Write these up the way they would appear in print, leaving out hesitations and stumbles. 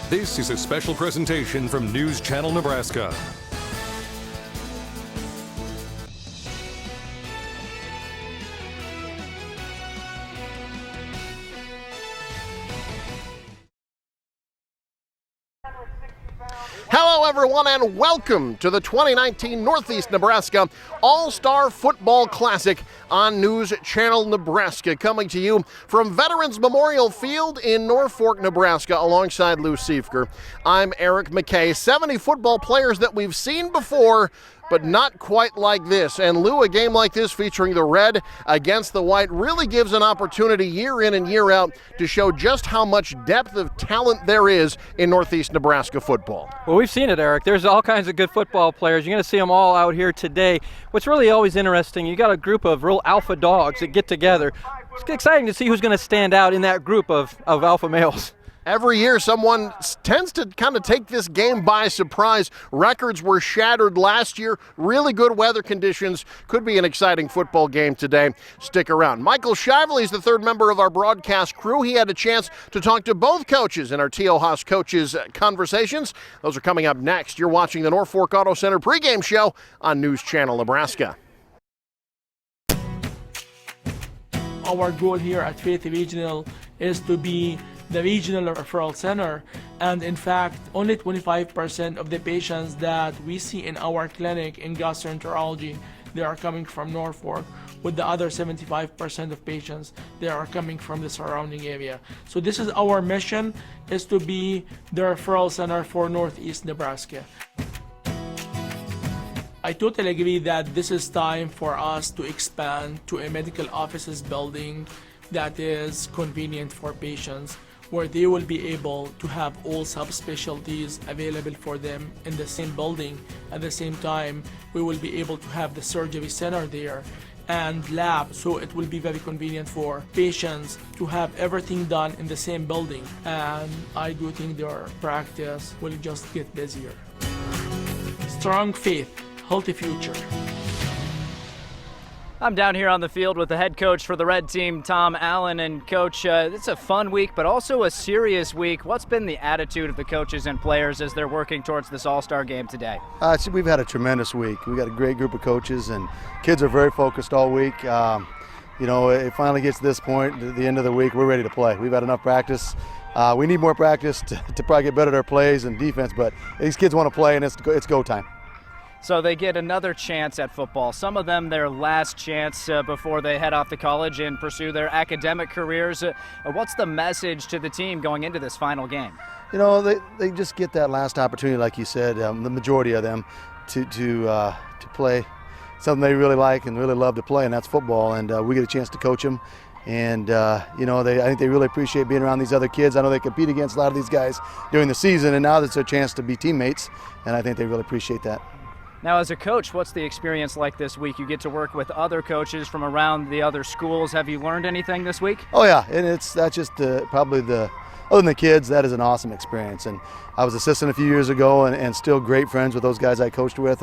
This is a special presentation from News Channel Nebraska. Hello, everyone, and welcome to the 2019 Northeast Nebraska All-Star Football Classic on News Channel Nebraska, coming to you from Veterans Memorial Field in Norfolk, Nebraska, alongside Lou Siefker. I'm Eric McKay. 70 football players that we've seen before, but not quite like this. And Lou, a game like this featuring the red against the white really gives an opportunity year in and year out to show just how much depth of talent there is in Northeast Nebraska football. Well, we've seen it, Eric. There's all kinds of good football players. You're going to see them all out here today. What's really always interesting, you got a group of real alpha dogs that get together. It's exciting to see who's going to stand out in that group of alpha males. Every year, someone tends to kind of take this game by surprise. Records were shattered last year. Really good weather conditions. Could be an exciting football game today. Stick around. Michael Shively is the third member of our broadcast crew. He had a chance to talk to both coaches in our T.O. Haas Coaches Conversations. Those are coming up next. You're watching the Norfolk Auto Center pregame show on News Channel Nebraska. Our goal here at Faith Regional is to be the regional referral center, and in fact only 25% of the patients that we see in our clinic in gastroenterology, they are coming from Norfolk, with the other 75% of patients, they are coming from the surrounding area. So this is our mission, is to be the referral center for Northeast Nebraska. I totally agree that this is time for us to expand to a medical offices building that is convenient for patients, where they will be able to have all subspecialties available for them in the same building. At the same time, we will be able to have the surgery center there and lab, so it will be very convenient for patients to have everything done in the same building, and I do think their practice will just get busier. Strong faith, healthy future. I'm down here on the field with the head coach for the red team, Tom Allen. And Coach, it's a fun week, but also a serious week. What's been the attitude of the coaches and players as they're working towards this all-star game today? We've had a tremendous week. We've got a great group of coaches, and kids are very focused all week. It finally gets to this point, at the end of the week, we're ready to play. We've had enough practice. We need more practice to probably get better at our plays and defense, but these kids want to play, and it's go time. So they get another chance at football. Some of them their last chance before they head off to college and pursue their academic careers. What's the message to the team going into this final game? You know, they just get that last opportunity, like you said, the majority of them, to play something they really like and really love to play, and that's football. And we get a chance to coach them. And, I think they really appreciate being around these other kids. I know they compete against a lot of these guys during the season, and now it's their chance to be teammates, and I think they really appreciate that. Now, as a coach, what's the experience like this week? You get to work with other coaches from around the other schools. Have you learned anything this week? Oh, yeah, and that's just probably other than the kids, that is an awesome experience. And I was assistant a few years ago and still great friends with those guys I coached with.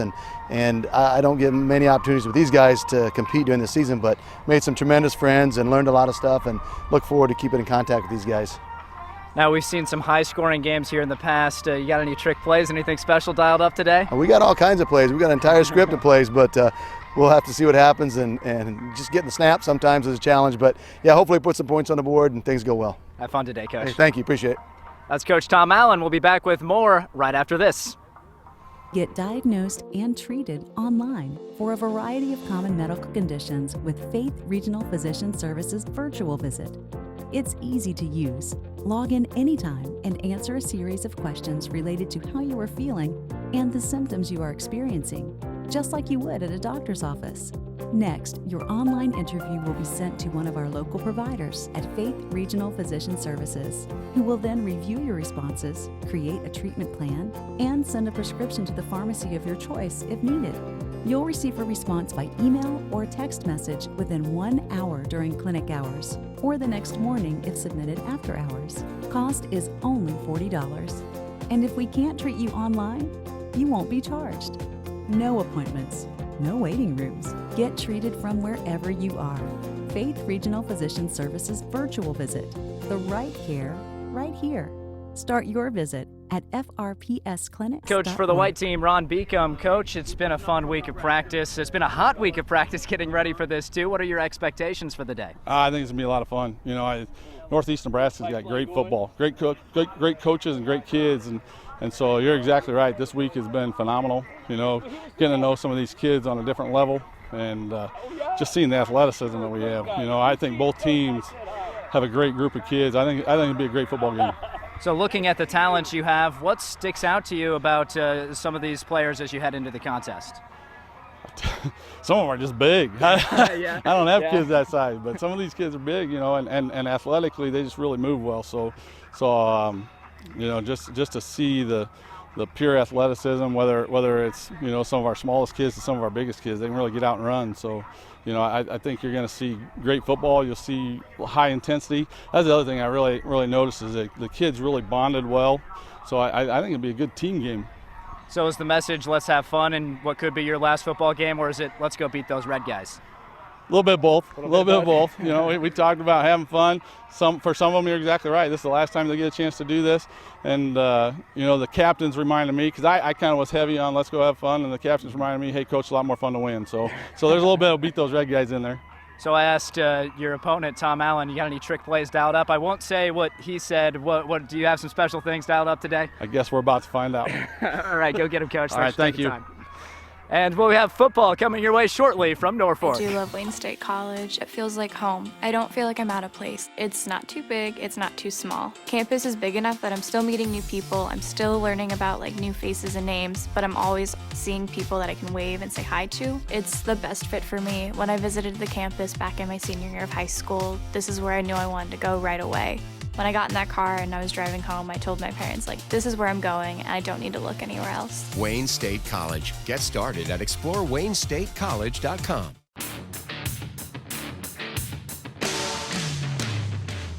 And I don't get many opportunities with these guys to compete during the season, but made some tremendous friends and learned a lot of stuff, and look forward to keeping in contact with these guys. Now, we've seen some high-scoring games here in the past. You got any trick plays, anything special dialed up today? We got all kinds of plays. We got an entire script of plays, but we'll have to see what happens, and just getting the snap sometimes is a challenge. But, yeah, hopefully put some points on the board and things go well. Have fun today, Coach. Hey, thank you. Appreciate it. That's Coach Tom Allen. We'll be back with more right after this. Get diagnosed and treated online for a variety of common medical conditions with Faith Regional Physician Services virtual visit. It's easy to use. Log in anytime and answer a series of questions related to how you are feeling and the symptoms you are experiencing, just like you would at a doctor's office. Next, your online interview will be sent to one of our local providers at Faith Regional Physician Services, who will then review your responses, create a treatment plan, and send a prescription to the pharmacy of your choice if needed. You'll receive a response by email or text message within 1 hour during clinic hours, or the next morning if submitted after hours. Cost is only $40. And if we can't treat you online, you won't be charged. No appointments, no waiting rooms. Get treated from wherever you are. Faith Regional Physician Services virtual visit. The right care, right here. Start your visit at frpsclinics.org. Coach for the white team, Ron Beacom. Coach, it's been a fun week of practice. It's been a hot week of practice getting ready for this too. What are your expectations for the day? I think it's going to be a lot of fun. You know, Northeast Nebraska's got great football, great coaches and great kids. And so you're exactly right. This week has been phenomenal. You know, getting to know some of these kids on a different level and just seeing the athleticism that we have. You know, I think both teams have a great group of kids. I think it'll be a great football game. So looking at the talents you have, what sticks out to you about some of these players as you head into the contest? Some of them are just big. I don't have kids that size, but some of these kids are big, you know, and athletically they just really move well. So you know, just to see the pure athleticism, whether it's, you know, some of our smallest kids to some of our biggest kids, they can really get out and run. So, you know, I think you're going to see great football. You'll see high intensity. That's the other thing I really noticed is that the kids really bonded well. So I think it'll be a good team game. So is the message, let's have fun in what could be your last football game, or is it, let's go beat those red guys? A little bit of both. A little bit of both. You know, we talked about having fun. For some of them, you're exactly right. This is the last time they get a chance to do this. And, you know, the captains reminded me, because I kind of was heavy on let's go have fun, and the captains reminded me, hey, Coach, it's a lot more fun to win. So there's a little bit of beat those red guys in there. So I asked your opponent, Tom Allen, you got any trick plays dialed up? I won't say what he said. What do you have some special things dialed up today? I guess we're about to find out. All right, go get him, Coach. All right, thank you. And we have football coming your way shortly from Norfolk. I do love Wayne State College. It feels like home. I don't feel like I'm out of place. It's not too big, it's not too small. Campus is big enough that I'm still meeting new people. I'm still learning about like new faces and names, but I'm always seeing people that I can wave and say hi to. It's the best fit for me. When I visited the campus back in my senior year of high school, this is where I knew I wanted to go right away. When I got in that car and I was driving home, I told my parents, like, this is where I'm going and I don't need to look anywhere else. Wayne State College. Get started at explorewaynesstatecollege.com.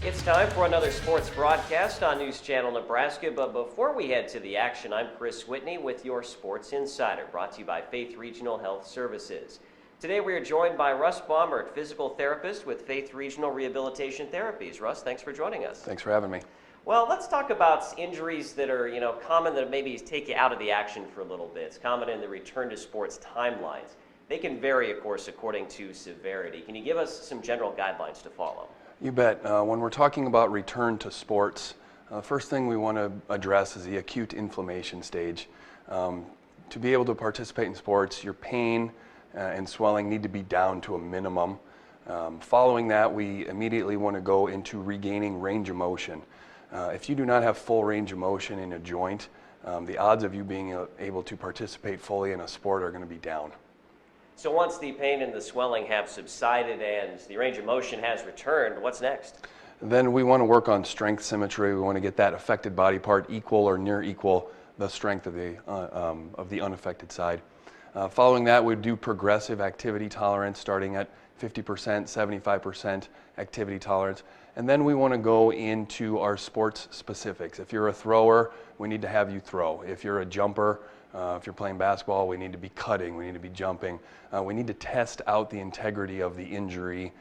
It's time for another sports broadcast on News Channel Nebraska, but before we head to the action, I'm Chris Whitney with your Sports Insider, brought to you by Faith Regional Health Services. Today we are joined by Russ Baumert, physical therapist with Faith Regional Rehabilitation Therapies. Russ, thanks for joining us. Thanks for having me. Well, let's talk about injuries that are, you know, common that maybe take you out of the action for a little bit. It's common in the return to sports timelines. They can vary, of course, according to severity. Can you give us some general guidelines to follow? You bet. When we're talking about return to sports, first thing we want to address is the acute inflammation stage. To be able to participate in sports, your pain and swelling need to be down to a minimum. Following that, we immediately want to go into regaining range of motion. If you do not have full range of motion in a joint, the odds of you being able to participate fully in a sport are going to be down. So once the pain and the swelling have subsided and the range of motion has returned, what's next? Then we want to work on strength symmetry. We want to get that affected body part equal or near equal the strength of the unaffected side. Following that, we do progressive activity tolerance starting at 50%, 75% activity tolerance. And then we want to go into our sports specifics. If you're a thrower, we need to have you throw. If you're a jumper, if you're playing basketball, we need to be cutting, we need to be jumping. We need to test out the integrity of the injury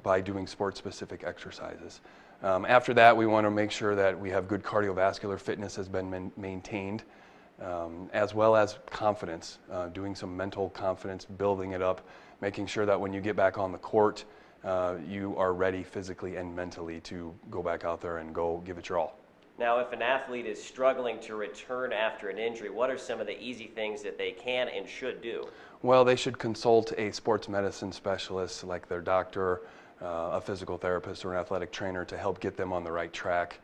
by doing sport-specific exercises. After that, we want to make sure that we have good cardiovascular fitness has been maintained, as well as confidence, doing some mental confidence, building it up, making sure that when you get back on the court, you are ready physically and mentally to go back out there and go give it your all. Now, if an athlete is struggling to return after an injury, what are some of the easy things that they can and should do? Well, they should consult a sports medicine specialist like their doctor, a physical therapist, or an athletic trainer to help get them on the right track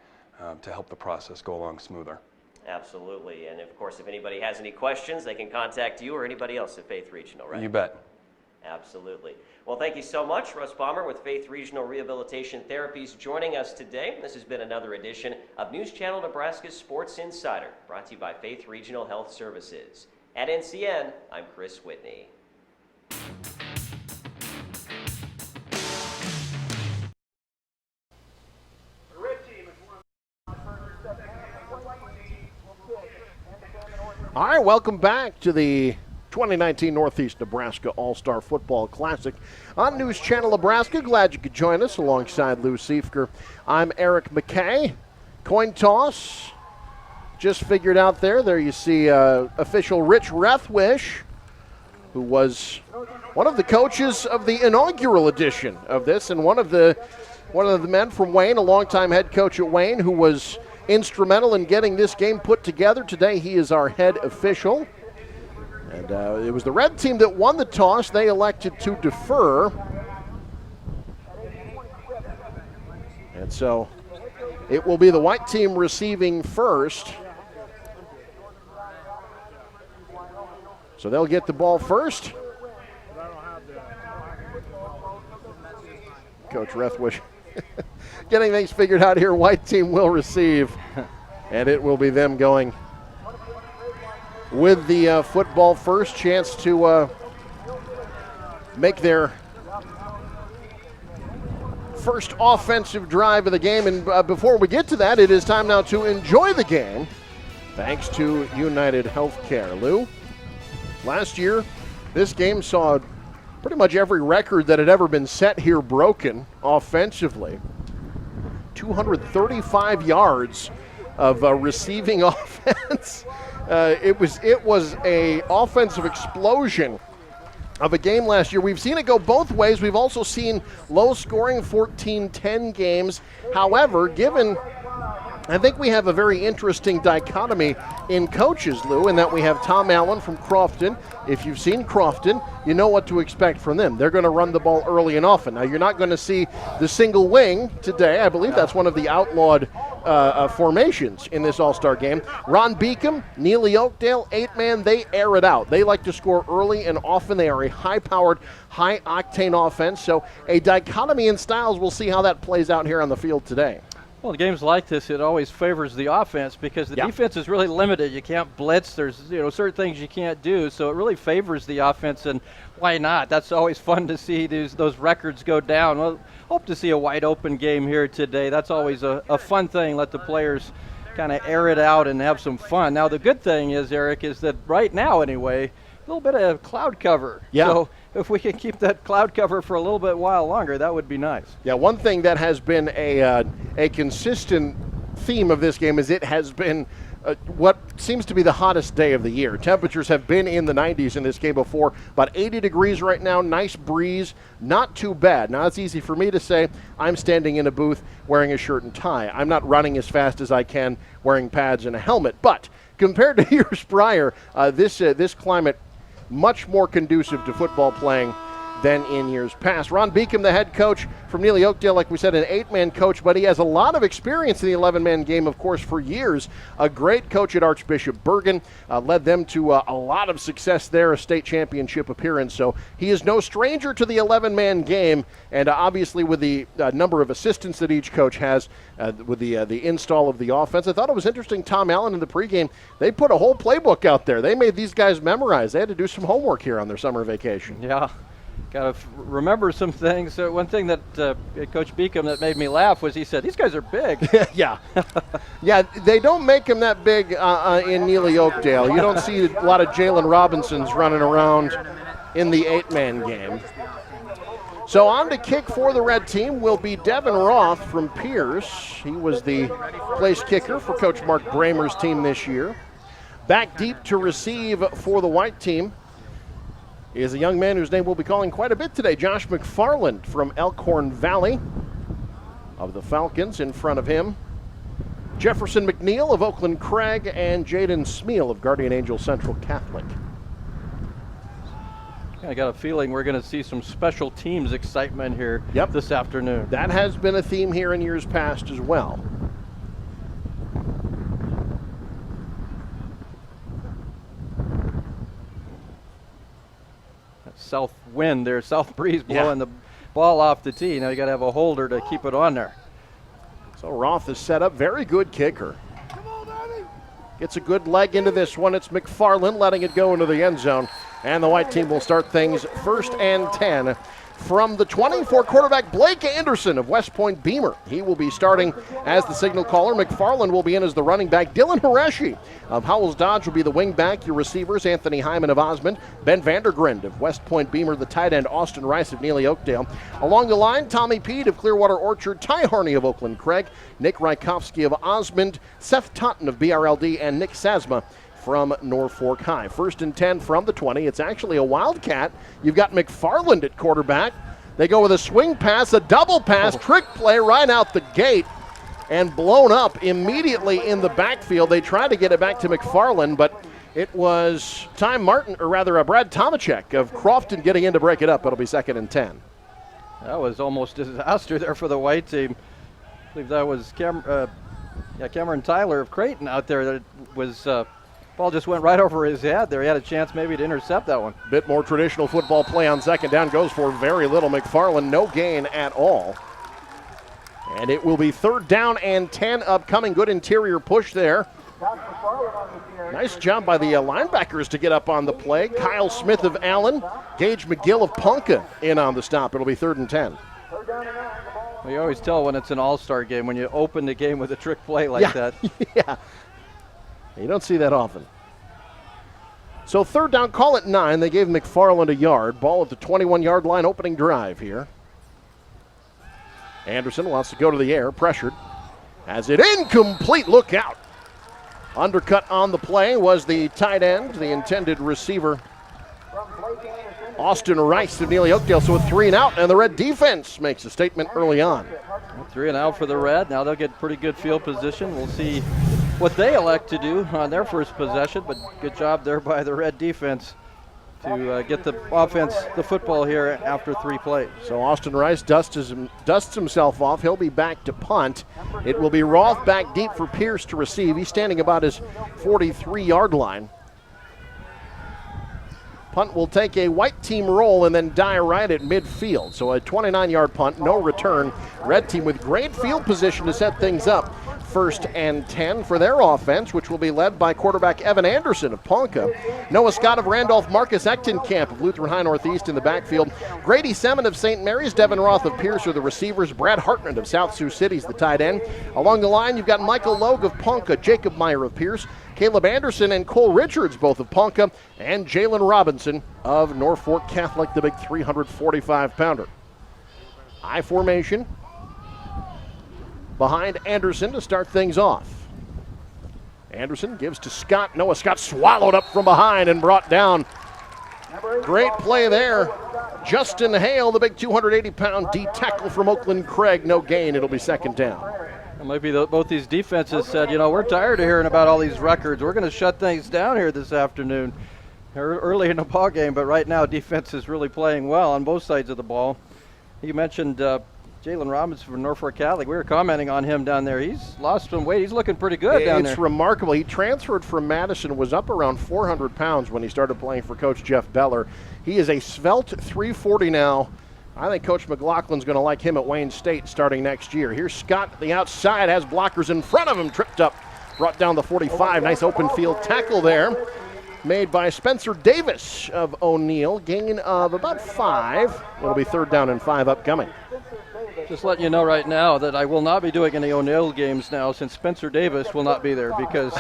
to help the process go along smoother. Absolutely. And of course, if anybody has any questions, they can contact you or anybody else at Faith Regional, right? You bet. Absolutely. Well, thank you so much, Russ Baumert with Faith Regional Rehabilitation Therapies, joining us today. This has been another edition of News Channel Nebraska's Sports Insider, brought to you by Faith Regional Health Services. At NCN, I'm Chris Whitney. All right, welcome back to the 2019 Northeast Nebraska All-Star Football Classic on News Channel Nebraska. Glad you could join us alongside Lou Siefker. I'm Eric McKay. Coin toss just figured out there. There you see official Rich Rethwish, who was one of the coaches of the inaugural edition of this, and one of the men from Wayne, a longtime head coach at Wayne, who was instrumental in getting this game put together. Today he is our head official. And it was the red team that won the toss. They elected to defer. And so it will be the white team receiving first. So they'll get the ball first. Coach Rethwish getting things figured out here. White team will receive. And it will be them going with the football first. Chance to make their first offensive drive of the game. And before we get to that, it is time now to enjoy the game, thanks to United Healthcare. Lou, last year, this game saw pretty much every record that had ever been set here broken offensively. 235 yards of receiving offense. It was a offensive explosion of a game last year. We've seen it go both ways. We've also seen low-scoring 14-10 games. However, I think we have a very interesting dichotomy in coaches, Lou, in that we have Tom Allen from Crofton. If you've seen Crofton, you know what to expect from them. They're going to run the ball early and often. Now, you're not going to see the single wing today. I believe that's one of the outlawed formations in this All-Star game. Ron Beacom, Neely Oakdale, 8-man, they air it out. They like to score early and often. They are a high-powered, high-octane offense. So a dichotomy in styles. We'll see how that plays out here on the field today. Well, in games like this, it always favors the offense because the defense is really limited. You can't blitz. There's certain things you can't do, so it really favors the offense. And why not? That's always fun to see those records go down. Well, hope to see a wide open game here today. That's always a fun thing. Let the players kind of air it out and have some fun. Now, the good thing is, Eric, is that right now anyway, a little bit of cloud cover. Yeah. So if we can keep that cloud cover for a little bit while longer, that would be nice. Yeah, one thing that has been a consistent theme of this game is it has been what seems to be the hottest day of the year. Temperatures have been in the 90s in this game before. About 80 degrees right now, nice breeze, not too bad. Now, it's easy for me to say I'm standing in a booth wearing a shirt and tie. I'm not running as fast as I can wearing pads and a helmet. But compared to years prior, this climate much more conducive to football playing than in years past. Ron Beacom, the head coach from Neely Oakdale, like we said, an 8-man coach, but he has a lot of experience in the 11-man game, of course, for years. A great coach at Archbishop Bergan, led them to a lot of success there, a state championship appearance. So he is no stranger to the 11-man game, and obviously with the number of assistants that each coach has, with the install of the offense. I thought it was interesting, Tom Allen in the pregame, they put a whole playbook out there. They made these guys memorize. They had to do some homework here on their summer vacation. Yeah. Got to remember some things. One thing that Coach Beacom that made me laugh was he said, these guys are big. Yeah. Yeah, they don't make them that big in Neely Oakdale. You don't see a lot of Jalen Robinsons running around in the 8-man game. So on to kick for the red team will be Devin Roth from Pierce. He was the place kicker for Coach Mark Bramer's team this year. Back deep to receive for the white team is a young man whose name we'll be calling quite a bit today, Josh McFarland from Elkhorn Valley of the Falcons. In front of him, Jefferson McNeil of Oakland Craig and Jaden Smeal of Guardian Angel Central Catholic. I got a feeling we're going to see some special teams excitement here this afternoon. That has been a theme here in years past as well. South wind there, south breeze blowing the ball off the tee. Now you got to have a holder to keep it on there. So Roth is set up, very good kicker. Gets a good leg into this one. It's McFarland letting it go into the end zone. And the white team will start things 1st and 10 from the 20 for quarterback Blake Anderson of West Point Beamer. He will be starting as the signal caller. McFarland will be in as the running back. Dylan Hareshi of Howells Dodge will be the wing back. Your receivers, Anthony Hyman of Osmond, Ben Vandergrind of West Point Beamer, the tight end Austin Rice of Neely Oakdale. Along the line, Tommy Pede of Clearwater Orchard, Ty Harney of Oakland Craig, Nick Rykowski of Osmond, Seth Totten of BRLD, and Nick Sasma from Norfolk High. 1st and 10 from the 20. It's actually a wildcat. You've got McFarland at quarterback. They go with a swing pass, a double pass, trick play right out the gate, and blown up immediately in the backfield. They tried to get it back to McFarland, but it was Brad Tomacek of Crofton getting in to break it up. It'll be 2nd and 10. That was almost a disaster there for the white team. I believe that was Cameron Tyler of Creighton out there. That was ball just went right over his head there. He had a chance maybe to intercept that one. Bit more traditional football play on 2nd down. Goes for very little. McFarland, no gain at all. And it will be 3rd down and 10 upcoming. Good interior push there. Nice job by the linebackers to get up on the play. Kyle Smith of Allen, Gage McGill of Ponca in on the stop. It'll be 3rd and 10. Well, you always tell when it's an all-star game, when you open the game with a trick play like that. Yeah. You don't see that often. So 3rd down, call it 9. They gave McFarland a yard. Ball at the 21-yard line, opening drive here. Anderson wants to go to the air, pressured. Has it incomplete, look out. Undercut on the play was the tight end, the intended receiver, Austin Rice of Neely Oakdale. So a 3 and out, and the Red defense makes a statement early on. 3 and out for the Red. Now they'll get pretty good field position. We'll see what they elect to do on their first possession, but good job there by the Red defense to get the offense the football here after 3 plays. So Austin Rice dusts himself off. He'll be back to punt. It will be Roth back deep for Pierce to receive. He's standing about his 43-yard line. Punt will take a white team roll and then die right at midfield. So a 29-yard punt, no return. Red team with great field position to set things up. 1st and 10 for their offense, which will be led by quarterback Evan Anderson of Ponca. Noah Scott of Randolph, Marcus Echtenkamp of Lutheran High Northeast in the backfield. Grady Semin of St. Mary's, Devin Roth of Pierce are the receivers. Brad Hartman of South Sioux City is the tight end. Along the line, you've got Michael Logue of Ponca, Jacob Meyer of Pierce, Caleb Anderson and Cole Richards, both of Ponca, and Jalen Robinson of Norfolk Catholic, the big 345-pounder. I formation behind Anderson to start things off. Anderson gives to Scott. Noah Scott swallowed up from behind and brought down. Great play there. Justin Hale, the big 280-pound D tackle from Oakland Craig. No gain. It'll be 2nd down. Well, maybe both these defenses said, we're tired of hearing about all these records. We're going to shut things down here this afternoon. Early in the ball game, but right now defense is really playing well on both sides of the ball. You mentioned Jalen Robinson from Norfolk Catholic. We were commenting on him down there. He's lost some weight. He's looking pretty good down there. It's remarkable. He transferred from Madison, was up around 400 pounds when he started playing for Coach Jeff Beller. He is a svelte 340 now. I think Coach McLaughlin's going to like him at Wayne State starting next year. Here's Scott, the outside, has blockers in front of him, tripped up, brought down the 45. Nice open field tackle there, made by Spencer Davis of O'Neill. Gain of about 5. It'll be 3rd down and 5 upcoming. Just letting you know right now that I will not be doing any O'Neill games now since Spencer Davis will not be there, because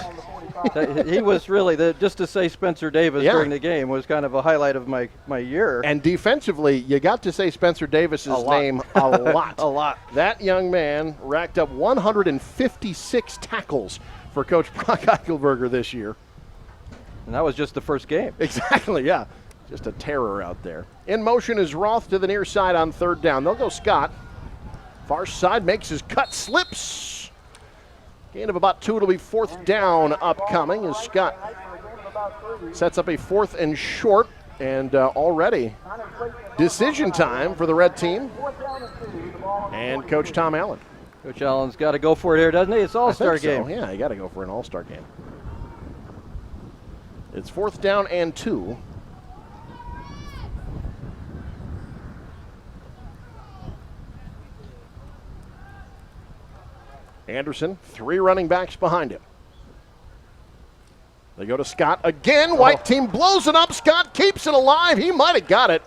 he was really, just to say Spencer Davis during the game was kind of a highlight of my year. And defensively, you got to say Spencer Davis's name a lot. A lot. That young man racked up 156 tackles for Coach Brock Eichelberger this year. And that was just the first game. Exactly, yeah. Just a terror out there. In motion is Roth to the near side on 3rd down. They'll go Scott. Far side makes his cut, slips. Gain of about 2. It'll be 4th down upcoming as Scott sets up a 4th and short, and already decision time for the Red team and Coach Tom Allen. Coach Allen's got to go for it here, doesn't he? It's all-star game. So. Yeah, you got to go for an all-star game. It's 4th down and 2. Anderson, 3 running backs behind him. They go to Scott again. White team blows it up. Scott keeps it alive. He might have got it.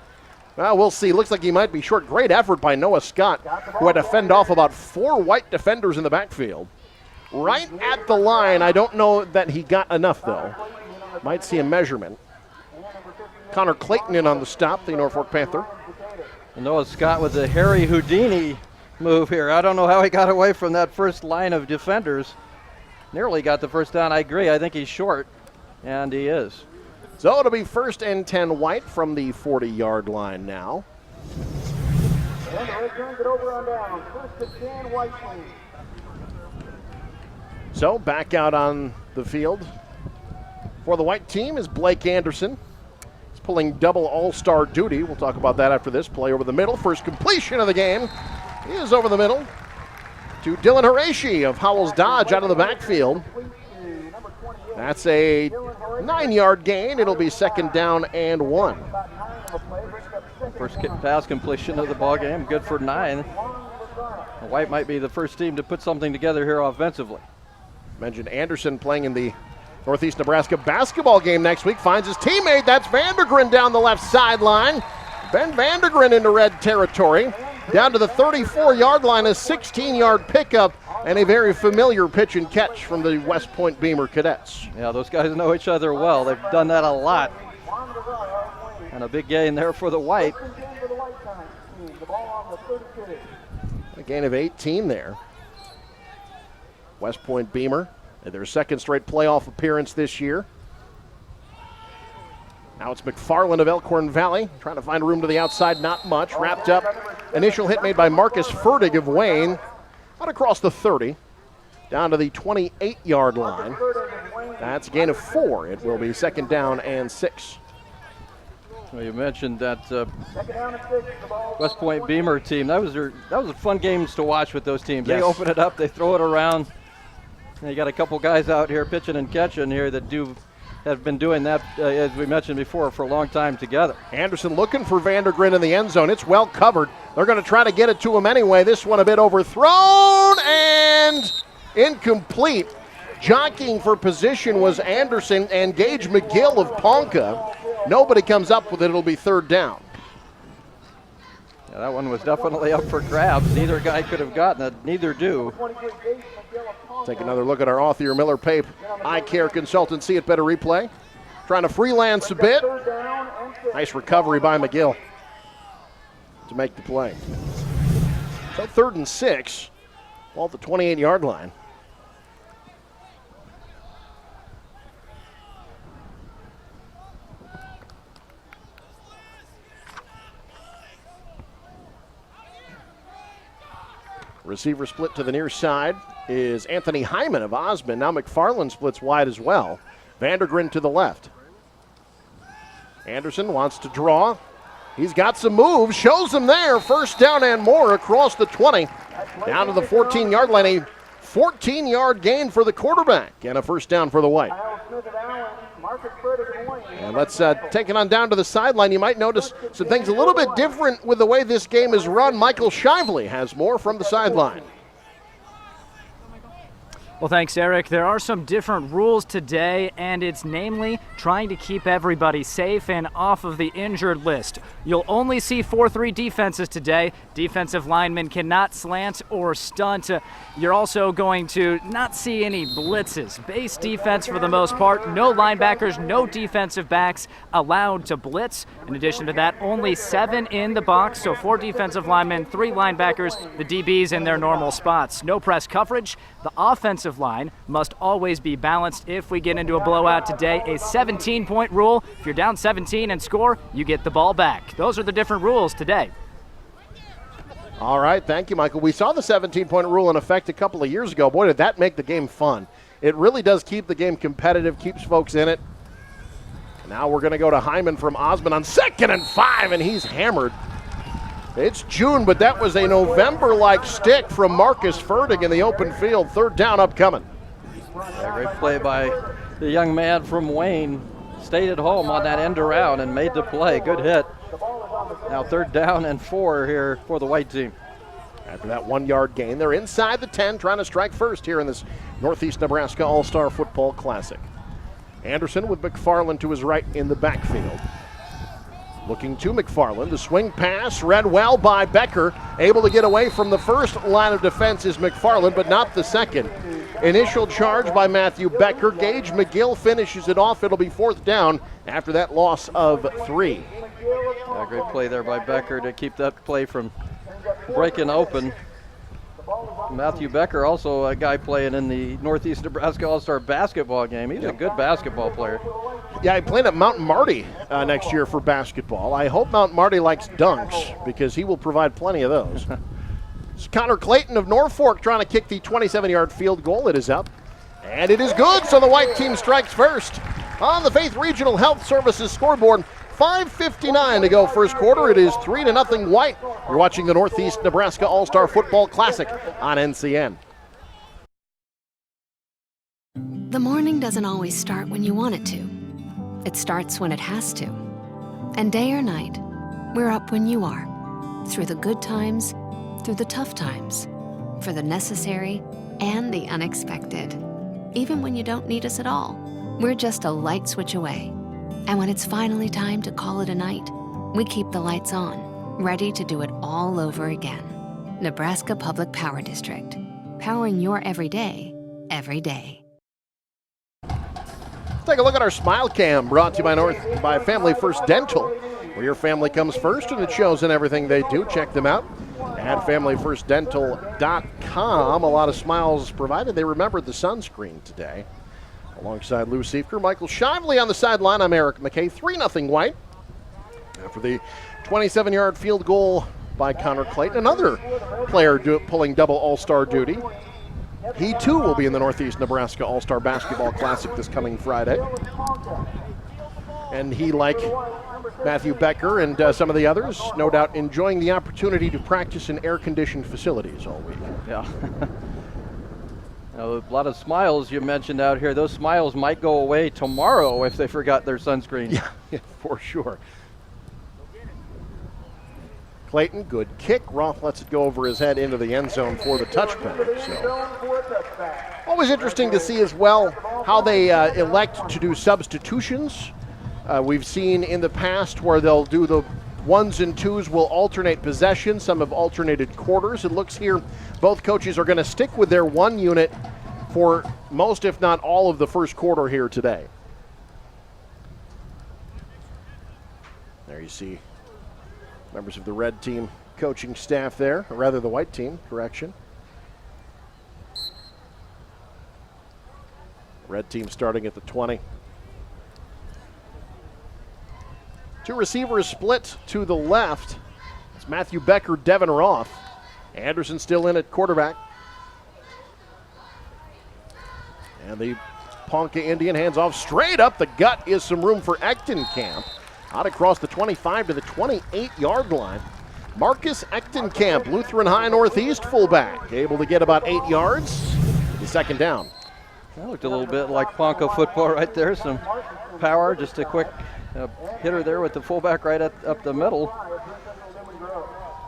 Well, we'll see. Looks like he might be short. Great effort by Noah Scott, who had to fend off about 4 white defenders in the backfield. Right at the line. I don't know that he got enough, though. Might see a measurement. Connor Clayton in on the stop, the Norfolk Panther. Noah Scott with a Harry Houdini move here. I don't know how he got away from that first line of defenders. Nearly got the first down. I agree. I think he's short, and he is. So it'll be 1st and 10 white from the 40-yard line now. So back out on the field for the white team is Blake Anderson. He's pulling double all-star duty. We'll talk about that after this. Play over the middle. First completion of the game is over the middle to Dylan Horaci of Howells Dodge out of the backfield. That's a 9-yard gain. It'll be 2nd down and 1. First pass completion of the ball game. Good for 9. The White might be the first team to put something together here offensively. Mentioned Anderson playing in the Northeast Nebraska basketball game next week. Finds his teammate. That's Vandergren down the left sideline. Ben Vandergren into red territory. Down to the 34-yard line, a 16-yard pickup, and a very familiar pitch and catch from the West Point Beamer cadets. Yeah, those guys know each other well. They've done that a lot. And a big gain there for the White. A gain of 18 there. West Point Beamer, their 2nd straight playoff appearance this year. Now it's McFarland of Elkhorn Valley, trying to find room to the outside, not much. Wrapped up, initial hit made by Marcus Fertig of Wayne, out across the 30, down to the 28-yard line. That's a gain of 4. It will be 2nd down and 6. Well, you mentioned that West Point Beamer team. That was fun games to watch with those teams. Yes. They open it up, they throw it around. And you got a couple guys out here pitching and catching here that have been doing that, as we mentioned before, for a long time together. Anderson looking for Vandergren in the end zone. It's well covered. They're going to try to get it to him anyway. This one a bit overthrown and incomplete. Jockeying for position was Anderson and Gage McGill of Ponca. Nobody comes up with it. It'll be 3rd down. Yeah, that one was definitely up for grabs. Neither guy could have gotten it. Neither do. Take another look at our Author Miller Pape Eye Care Consultancy at Better Replay. Trying to freelance a bit. Nice recovery by McGill to make the play. So 3rd and 6, ball at the 28-yard line. Receiver split to the near side is Anthony Hyman of Osmond. Now McFarland splits wide as well. Vandergren to the left. Anderson wants to draw. He's got some moves, shows them there. 1st down and more across the 20. Down to the 14-yard line. A 14-yard gain for the quarterback and a 1st down for the White. And let's take it on down to the sideline. You might notice some things a little bit different with the way this game is run. Michael Shively has more from the sideline. Well, thanks, Eric. There are some different rules today, and it's namely trying to keep everybody safe and off of the injured list. You'll only see 4-3 defenses today. Defensive linemen cannot slant or stunt. You're also going to not see any blitzes. Base defense for the most part. No linebackers, no defensive backs allowed to blitz. In addition to that, only 7 in the box, so 4 defensive linemen, 3 linebackers, the DBs in their normal spots. No press coverage. The offensive line must always be balanced. If we get into a blowout today, a 17-point rule. If you're down 17 and score, you get the ball back. Those are the different rules today. All right, thank you, Michael. We saw the 17-point rule in effect a couple of years ago. Boy, did that make the game fun. It really does keep the game competitive, keeps folks in it. Now we're going to go to Hyman from Osmond on 2nd and 5, and he's hammered. It's June, but that was a November-like stick from Marcus Fertig in the open field. 3rd down upcoming. Yeah, great play by the young man from Wayne. Stayed at home on that end around and made the play. Good hit. Now 3rd down and 4 here for the White team. After that 1-yard gain, they're inside the 10, trying to strike first here in this Northeast Nebraska All-Star Football Classic. Anderson with McFarland to his right in the backfield. Looking to McFarland. The swing pass read well by Becker. Able to get away from the first line of defense is McFarland, but not the second. Initial charge by Matthew Becker. Gage McGill finishes it off. It'll be 4th down after that loss of 3. Yeah, great play there by Becker to keep that play from breaking open. Matthew Becker, also a guy playing in the Northeast Nebraska All-Star basketball game. He's a good basketball player. Yeah, he played at Mount Marty next year for basketball. I hope Mount Marty likes dunks because he will provide plenty of those. It's Connor Clayton of Norfolk trying to kick the 27-yard field goal. It is up, and it is good, so the white team strikes first. On the Faith Regional Health Services scoreboard, 5:59 to go first quarter. It is 3-0 white. You're watching the Northeast Nebraska All-Star Football Classic on NCN. The morning doesn't always start when you want it to. It starts when it has to. And day or night, we're up when you are. Through the good times, through the tough times, for the necessary and the unexpected. Even when you don't need us at all, we're just a light switch away. And when it's finally time to call it a night, we keep the lights on, ready to do it all over again. Nebraska Public Power District, powering your everyday, every day. Let's take a look at our Smile Cam, brought to you by Family First Dental, where your family comes first and it shows in everything they do. Check them out at familyfirstdental.com. A lot of smiles provided. They remembered the sunscreen today. Alongside Lou Siefker, Michael Shively on the sideline. I'm Eric McKay. 3-0 white. After the 27-yard field goal by Connor Clayton, another player pulling double all-star duty. He too will be in the Northeast Nebraska All-Star Basketball Classic this coming Friday. And he, like Matthew Becker and some of the others, no doubt enjoying the opportunity to practice in air-conditioned facilities all week. Yeah. A lot of smiles you mentioned out here. Those smiles might go away tomorrow if they forgot their sunscreen. Yeah, for sure. Clayton, good kick. Roth lets it go over his head into the end zone for the touchback. So. Always interesting to see as well how they elect to do substitutions. We've seen in the past where they'll do the 1s and 2s will alternate possession. Some have alternated quarters. It looks here both coaches are going to stick with their one unit for most, if not all, of the first quarter here today. There you see members of the red team coaching staff there, or rather the white team, correction. Red team starting at the 20. Two receivers split to the left. It's Matthew Becker, Devin Roth. Anderson still in at quarterback. And the Ponca Indian hands off straight up the gut is some room for Echtenkamp. Out across the 25 to the 28-yard line. Marcus Echtenkamp, Lutheran High Northeast fullback, able to get about 8 yards. The second down. That looked a little bit like Ponca football right there. Some power, just a quick hitter there with the fullback right up the middle.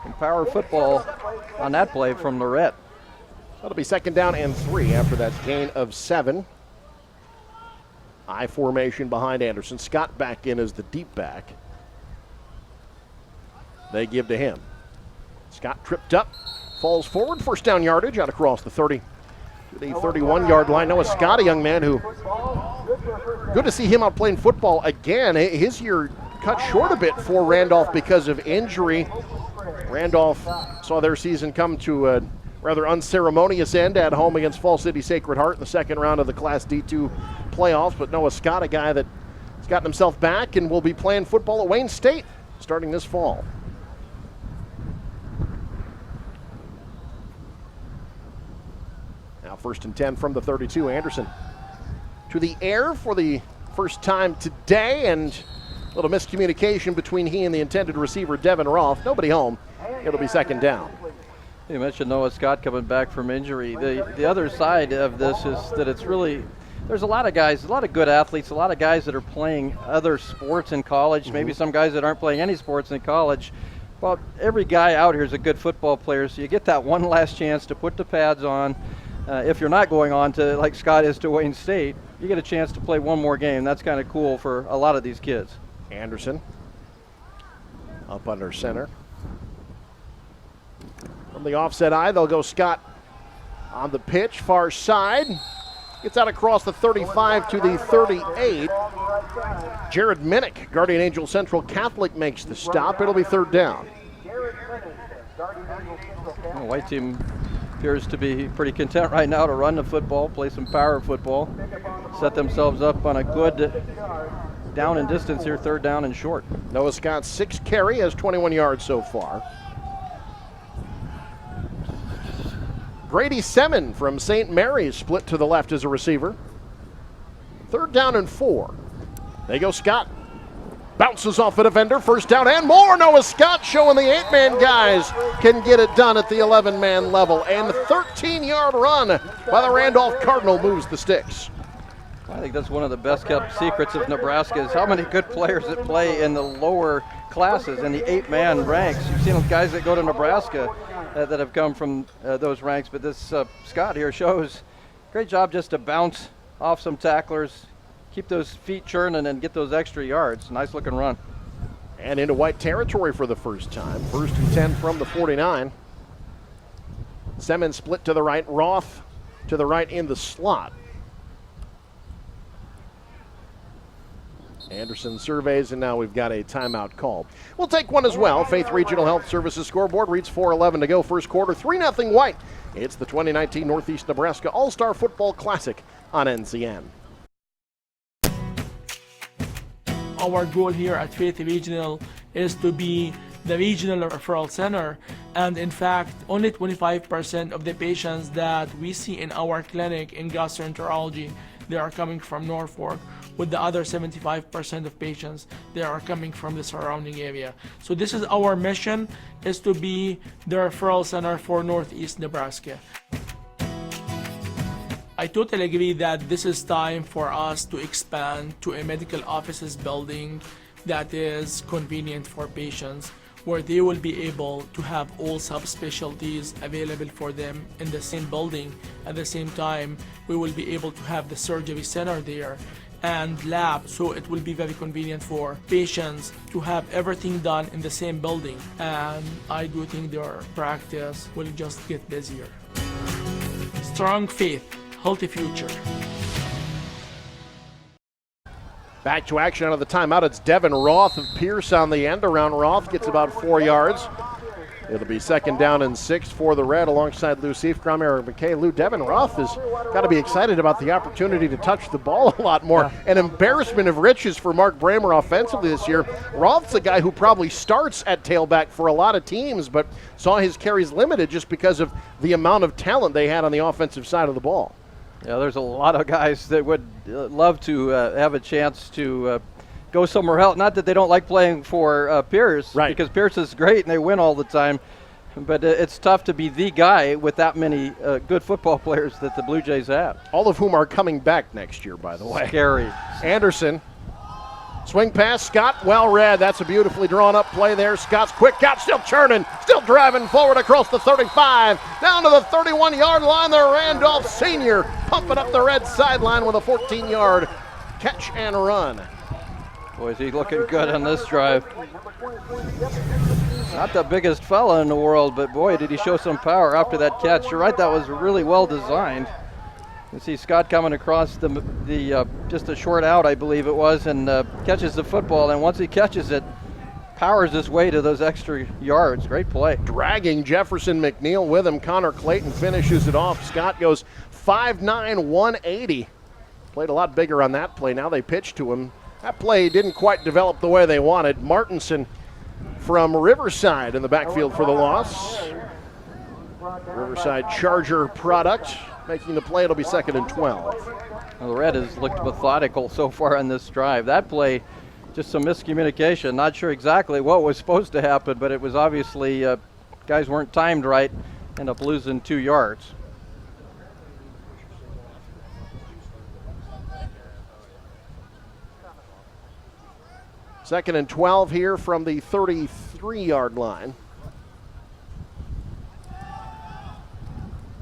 Some power football on that play from Lorette. That'll be second down and 3 after that gain of 7. I formation behind Anderson. Scott back in as the deep back. They give to him. Scott tripped up, falls forward, first down yardage out across the 30 to the 31-yard line. Noah Scott, a young man who, good to see him out playing football again. His year cut short a bit for Randolph because of injury. Randolph saw their season come to a rather unceremonious end at home against Fall City Sacred Heart in the second round of the Class D2 playoffs. But Noah Scott, a guy that has gotten himself back and will be playing football at Wayne State starting this fall. Now first and 10 from the 32. Anderson to the air for the first time today, and a little miscommunication between he and the intended receiver, Devin Roth. Nobody home. It'll be second down. You mentioned Noah Scott coming back from injury. The other side of this is that it's really, there's a lot of guys, a lot of good athletes, a lot of guys that are playing other sports in college, maybe some guys that aren't playing any sports in college. Well, every guy out here is a good football player, so you get that one last chance to put the pads on. If you're not going on to, like Scott is to Wayne State, you get a chance to play one more game. That's kind of cool for a lot of these kids. Anderson Up under center. From the offset eye, they'll go Scott on the pitch, far side. Gets out across the 35 to the 38. Jared Minnick, Guardian Angel Central Catholic, makes the stop. It'll be third down. The white team appears to be pretty content right now to run the football, play some power football, set themselves up on a good down and distance here, third down and short. Noah Scott's 6 carry, has 21 yards so far. Grady Semin from St. Mary's split to the left as a receiver. Third down and 4. They go Scott. Bounces off a defender, first down and more. Noah Scott showing the 8-man guys can get it done at the 11-man level. And the 13-yard run by the Randolph Cardinal moves the sticks. I think that's one of the best kept secrets of Nebraska is how many good players that play in the lower classes in the 8-man ranks. You've seen guys that go to Nebraska that have come from those ranks, but this Scott here shows great job just to bounce off some tacklers, keep those feet churning and get those extra yards. Nice looking run. And into white territory for the first time. First and 10 from the 49. Semin split to the right, Roth to the right in the slot. Anderson surveys, and now we've got a timeout called. We'll take one as well. Faith Regional Health Services scoreboard reads 4:11 to go. First quarter, 3-0 white. It's the 2019 Northeast Nebraska All-Star Football Classic on NCN. Our goal here at Faith Regional is to be the regional referral center, and in fact, only 25% of the patients that we see in our clinic in gastroenterology, they are coming from Norfolk, with the other 75% of patients, they are coming from the surrounding area. So this is our mission, is to be the referral center for Northeast Nebraska. I totally agree that this is time for us to expand to a medical offices building that is convenient for patients, where they will be able to have all subspecialties available for them in the same building. At the same time, we will be able to have the surgery center there and lab, so it will be very convenient for patients to have everything done in the same building, and I do think their practice will just get busier. Strong faith, healthy future. Back to action out of the timeout. It's Devin Roth of Pierce on the end around. Roth gets about 4 yards. It'll be second down and 6 for the Red alongside Lou Seifgrom, Eric McKay. Lou, Devin Roth has got to be excited about the opportunity to touch the ball a lot more. Yeah. An embarrassment of riches for Mark Bramer offensively this year. Roth's a guy who probably starts at tailback for a lot of teams, but saw his carries limited just because of the amount of talent they had on the offensive side of the ball. Yeah, there's a lot of guys that would love to have a chance to go somewhere else. Not that they don't like playing for Pierce, right, because Pierce is great and they win all the time. But it's tough to be the guy with that many good football players that the Blue Jays have. All of whom are coming back next year, by the way. Scary. Anderson. Swing pass, Scott, well read. That's a beautifully drawn up play there. Scott's quick out, still churning, still driving forward across the 35, down to the 31-yard line. The Randolph senior pumping up the red sideline with a 14-yard catch and run. Boy, is he looking good on this drive. Not the biggest fella in the world, but boy, did he show some power after that catch. You're right, that was really well designed. You see Scott coming across the just a short out, I believe it was, and catches the football. And once he catches it, powers his way to those extra yards. Great play. Dragging Jefferson McNeil with him. Connor Clayton finishes it off. Scott goes 5'9", 180. Played a lot bigger on that play. Now they pitch to him. That play didn't quite develop the way they wanted. Martinson from Riverside in the backfield for the loss. Riverside Charger product making the play. It'll be second and 12. Well, the Red has looked methodical so far on this drive. That play, just some miscommunication. Not sure exactly what was supposed to happen, but it was obviously guys weren't timed right. End up losing 2 yards. Second and 12 here from the 33-yard line.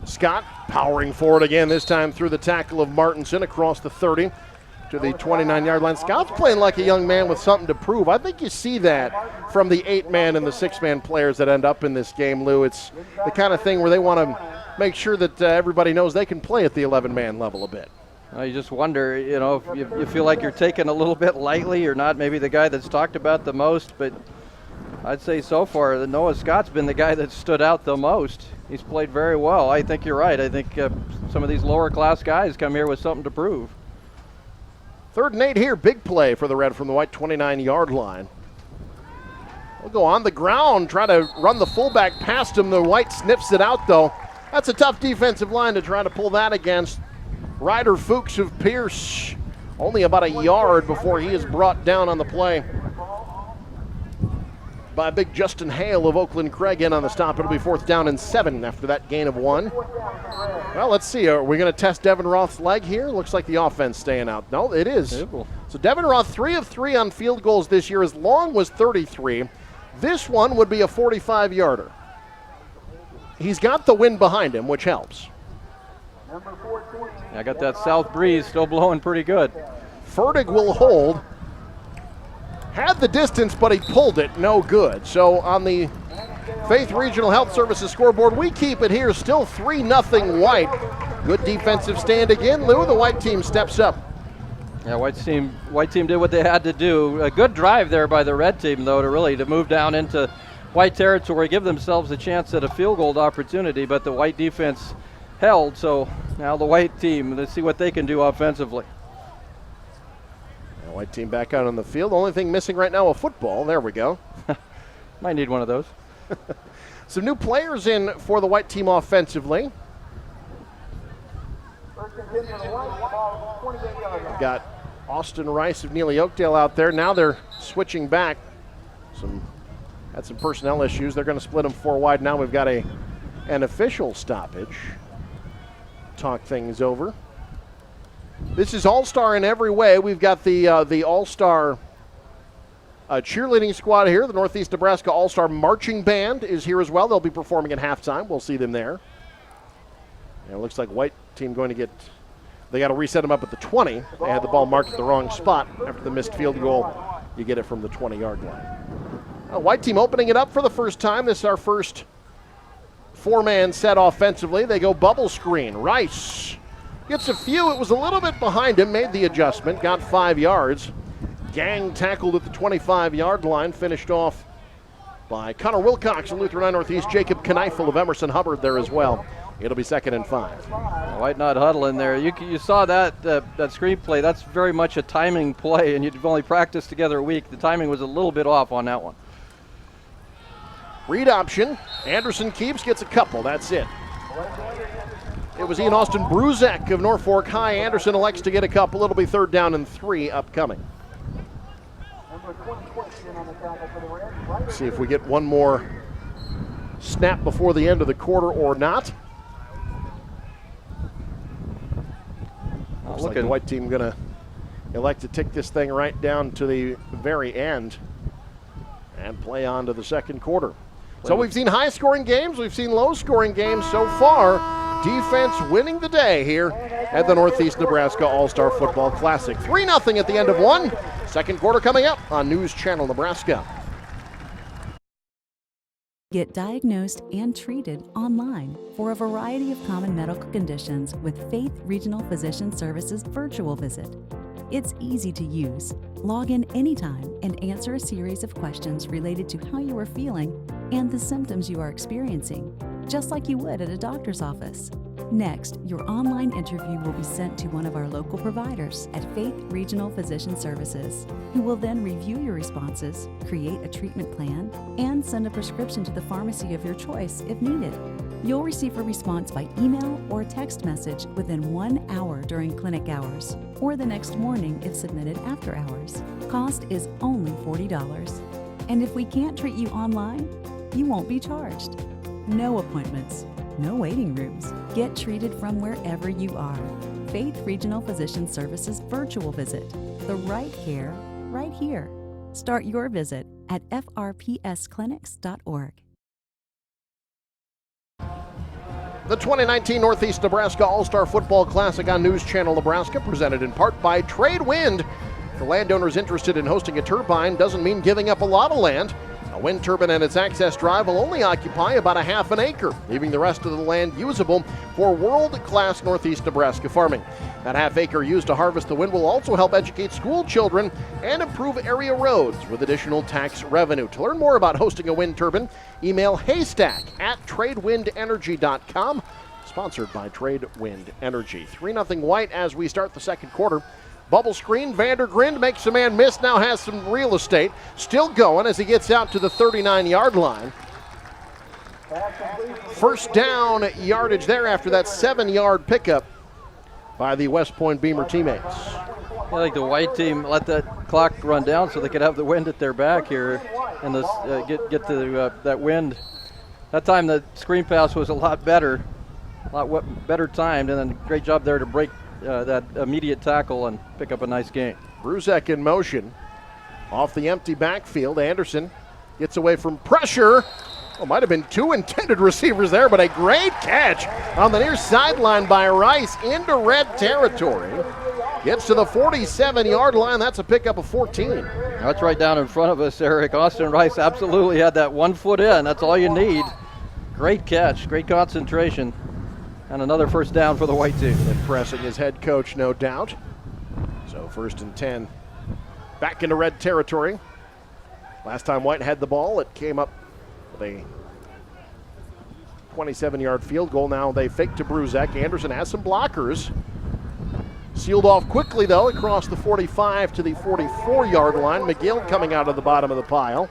Scott powering forward again, this time through the tackle of Martinson across the 30. to the 29-yard line. Scott's playing like a young man with something to prove. I think you see that from the 8-man and the 6-man players that end up in this game, Lou. It's the kind of thing where they want to make sure that everybody knows they can play at the 11-man level a bit. You just wonder, if you feel like you're taken a little bit lightly. You're not maybe the guy that's talked about the most, but I'd say so far that Noah Scott's been the guy that stood out the most. He's played very well. I think you're right. I think some of these lower class guys come here with something to prove. 3rd and 8 here. Big play for the red from the white 29-yard line. We'll go on the ground, try to run the fullback past him. The white sniffs it out, though. That's a tough defensive line to try to pull that against. Ryder Fuchs of Pierce only about a yard before he is brought down on the play by big Justin Hale of Oakland Craig in on the stop. It'll be 4th down and 7 after that gain of 1. Well, let's see. Are we going to test Devin Roth's leg here? Looks like the offense staying out. No, it is. So Devin Roth, 3 of 3 on field goals this year. His long was 33. This one would be a 45-yarder. He's got the wind behind him, which helps. I got that south breeze still blowing pretty good. Fertig will hold. Had the distance, but he pulled it. No good. So on the Faith Regional Health Services scoreboard, we keep it here. Still 3-0 white. Good defensive stand again. Lou, the white team steps up. Yeah, white team did what they had to do. A good drive there by the red team, though, to move down into white territory, give themselves a chance at a field goal opportunity, but the white defense held. So now the white team, let's see what they can do offensively. White team back out on the field. Only thing missing right now, a football. There we go. Might need one of those. Some new players in for the white team offensively. We've got Austin Rice of Neely Oakdale out there. Now they're switching back. Had some personnel issues. They're going to split them 4 wide. Now we've got an official stoppage. Talk things over. This is all-star in every way. We've got the all-star cheerleading squad here. The Northeast Nebraska All-Star Marching Band is here as well. They'll be performing at halftime. We'll see them there. And it looks like white team going to they got to reset them up at the 20. They had the ball marked at the wrong spot. After the missed field goal, you get it from the 20-yard line. White team opening it up for the first time. This is our first 4-man set offensively. They go bubble screen. Rice gets a few. It was a little bit behind him, made the adjustment, got 5 yards. Gang tackled at the 25-yard line, finished off by Connor Wilcox of Lutheran Northeast, Jacob Kneifel of Emerson Hubbard there as well. It'll be 2nd and 5. White not huddling there. You saw that screen play. That's very much a timing play, and you've only practiced together a week. The timing was a little bit off on that one. Read option. Anderson keeps, gets a couple. That's it. It was Ian Austin Bruzek of Norfolk High. Anderson elects to get a couple. It'll be 3rd down and 3 upcoming. See if we get one more snap before the end of the quarter or not. Looks like the white team going to elect to take this thing right down to the very end and play on to the second quarter. So we've seen high-scoring games. We've seen low-scoring games so far. Defense winning the day here at the Northeast Nebraska All-Star Football Classic. 3-0 at the end of 1. Second quarter coming up on News Channel Nebraska. Get diagnosed and treated online for a variety of common medical conditions with Faith Regional Physician Services virtual visit. It's easy to use. Log in anytime and answer a series of questions related to how you are feeling and the symptoms you are experiencing, just like you would at a doctor's office. Next, your online interview will be sent to one of our local providers at Faith Regional Physician Services, who will then review your responses, create a treatment plan, and send a prescription to the pharmacy of your choice if needed. You'll receive a response by email or text message within 1 hour during clinic hours, or the next morning if submitted after hours. Cost is only $40. And if we can't treat you online, you won't be charged. No appointments, no waiting rooms. Get treated from wherever you are. Faith Regional Physician Services virtual visit. The right care, right here. Start your visit at frpsclinics.org. The 2019 Northeast Nebraska All-Star Football Classic on News Channel Nebraska, presented in part by Trade Wind. For landowners interested in hosting a turbine, doesn't mean giving up a lot of land. A wind turbine and its access drive will only occupy about a half an acre, leaving the rest of the land usable for world-class Northeast Nebraska farming. That half acre used to harvest the wind will also help educate school children and improve area roads with additional tax revenue. To learn more about hosting a wind turbine, email haystack@tradewindenergy.com. Sponsored by Trade Wind Energy. 3-0 White as we start the second quarter. Bubble screen, Vandergrind makes a man miss, now has some real estate. Still going as he gets out to the 39-yard line. First down yardage there after that 7-yard pickup by the West Point Beamer teammates. I think the white team let that clock run down so they could have the wind at their back here and get to that wind. That time the screen pass was a lot better timed, and then great job there to break that immediate tackle and pick up a nice gain. Bruzek in motion. Off the empty backfield, Anderson gets away from pressure. Oh, might have been two intended receivers there, but a great catch on the near sideline by Rice into red territory. Gets to the 47-yard line. That's a pickup of 14. That's right down in front of us, Eric. Austin Rice absolutely had that 1 foot in. That's all you need. Great catch, great concentration. And another first down for the white team. Impressing his head coach, no doubt. So 1st and 10. Back into red territory. Last time White had the ball, it came up with a 27-yard field goal. Now they fake to Bruzek. Anderson has some blockers. Sealed off quickly, though, across the 45 to the 44-yard line. McGill coming out of the bottom of the pile.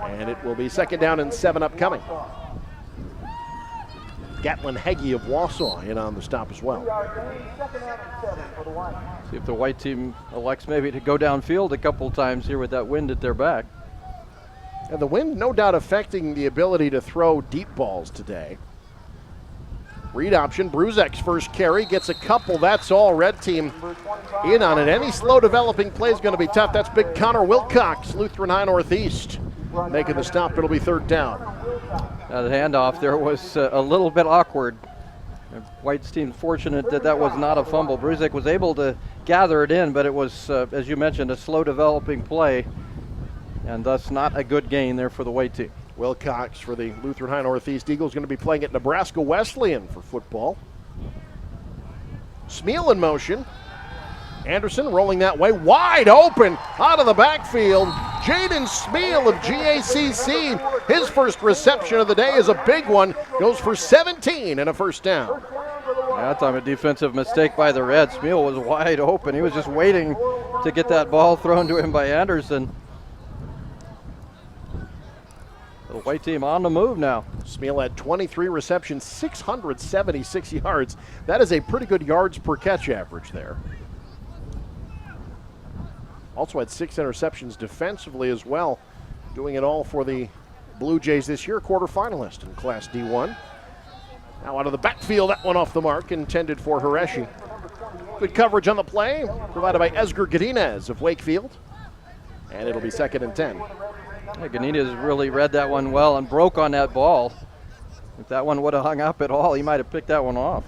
And it will be 2nd down and 7 upcoming. Gatlin Heggie of Wausau in on the stop as well. See if the white team elects maybe to go downfield a couple times here with that wind at their back. And the wind no doubt affecting the ability to throw deep balls today. Read option, Bruzek's first carry, gets a couple, that's all. Red team in on it. Any slow developing play is going to be tough. That's big Connor Wilcox, Lutheran High Northeast, making the stop. It'll be 3rd down. The handoff there was a little bit awkward. White's team fortunate that was not a fumble. Bruzek was able to gather it in, but it was, as you mentioned, a slow developing play, and thus not a good gain there for the white team. Wilcox for the Lutheran High Northeast Eagles going to be playing at Nebraska Wesleyan for football. Smeal in motion. Anderson rolling that way, wide open out of the backfield. Jaden Smeal of GACC, his first reception of the day is a big one. Goes for 17 and a first down. That time a defensive mistake by the Reds. Smeal was wide open. He was just waiting to get that ball thrown to him by Anderson. The white team on the move now. Smeal had 23 receptions, 676 yards. That is a pretty good yards per catch average there. Also had 6 interceptions defensively as well. Doing it all for the Blue Jays this year, quarterfinalist in Class D1. Now out of the backfield, that one off the mark, intended for Horeshi. Good coverage on the play, provided by Esger Godinez of Wakefield. And it'll be 2nd and 10. Yeah, Godinez really read that one well and broke on that ball. If that one would have hung up at all, he might have picked that one off.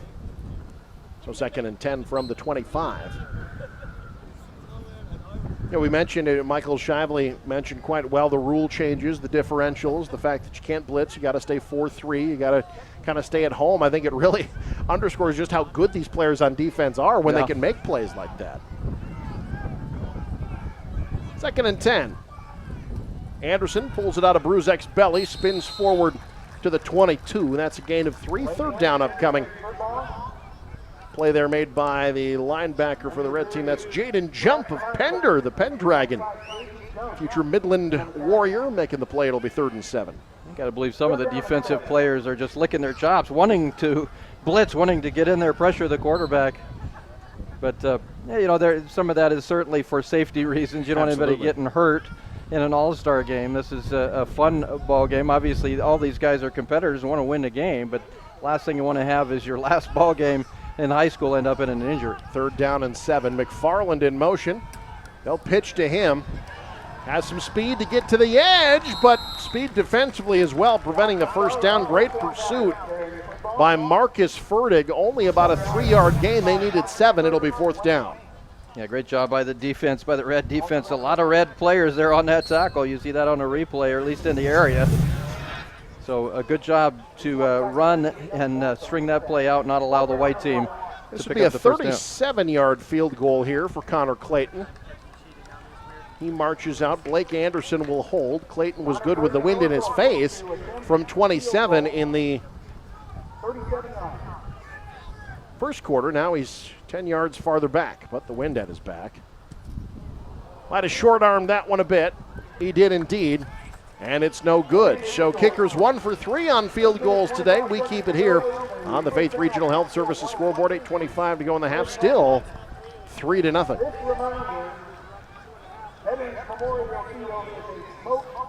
So 2nd and 10 from the 25. Yeah, we mentioned it, Michael Shively mentioned quite well the rule changes, the differentials, the fact that you can't blitz, you got to stay 4-3, you got to kind of stay at home. I think it really underscores just how good these players on defense are when they can make plays like that. 2nd and 10. Anderson pulls it out of Bruzek's belly, spins forward to the 22. That's a gain of 3. 3rd down upcoming. Play there made by the linebacker for the red team. That's Jaden Jump of Pender, the Pendragon. Future Midland Warrior making the play. It'll be 3rd and 7. You got to believe some of the defensive players are just licking their chops, wanting to blitz, wanting to get in there, pressure the quarterback. But, yeah, you know, some of that is certainly for safety reasons. You don't want anybody getting hurt in an all-star game. This is a fun ball game. Obviously, all these guys are competitors and want to win the game, but last thing you want to have is your last ball game in high school end up in an injury. 3rd down and 7. McFarland in motion. They'll pitch to him. Has some speed to get to the edge, but speed defensively as well, preventing the first down. Great pursuit by Marcus Fertig. Only about a 3-yard gain. They needed 7. It'll be 4th down. Yeah, great job by the defense, by the Red defense. A lot of Red players there on that tackle. You see that on a replay, or at least in the area. So a good job to run and string that play out, not allow the white team this to will pick be up a the first down. 37-yard field goal here for Connor Clayton. He marches out. Blake Anderson will hold. Clayton was good with the wind in his face from 27 in the first quarter. Now he's 10 yards farther back, but the wind at his back. Might have short-armed that one a bit. He did indeed, and it's no good. So kickers 1 for 3 on field goals today. We keep it here on the Faith Regional Health Services scoreboard. 8:25 to go in the half. Still 3-0.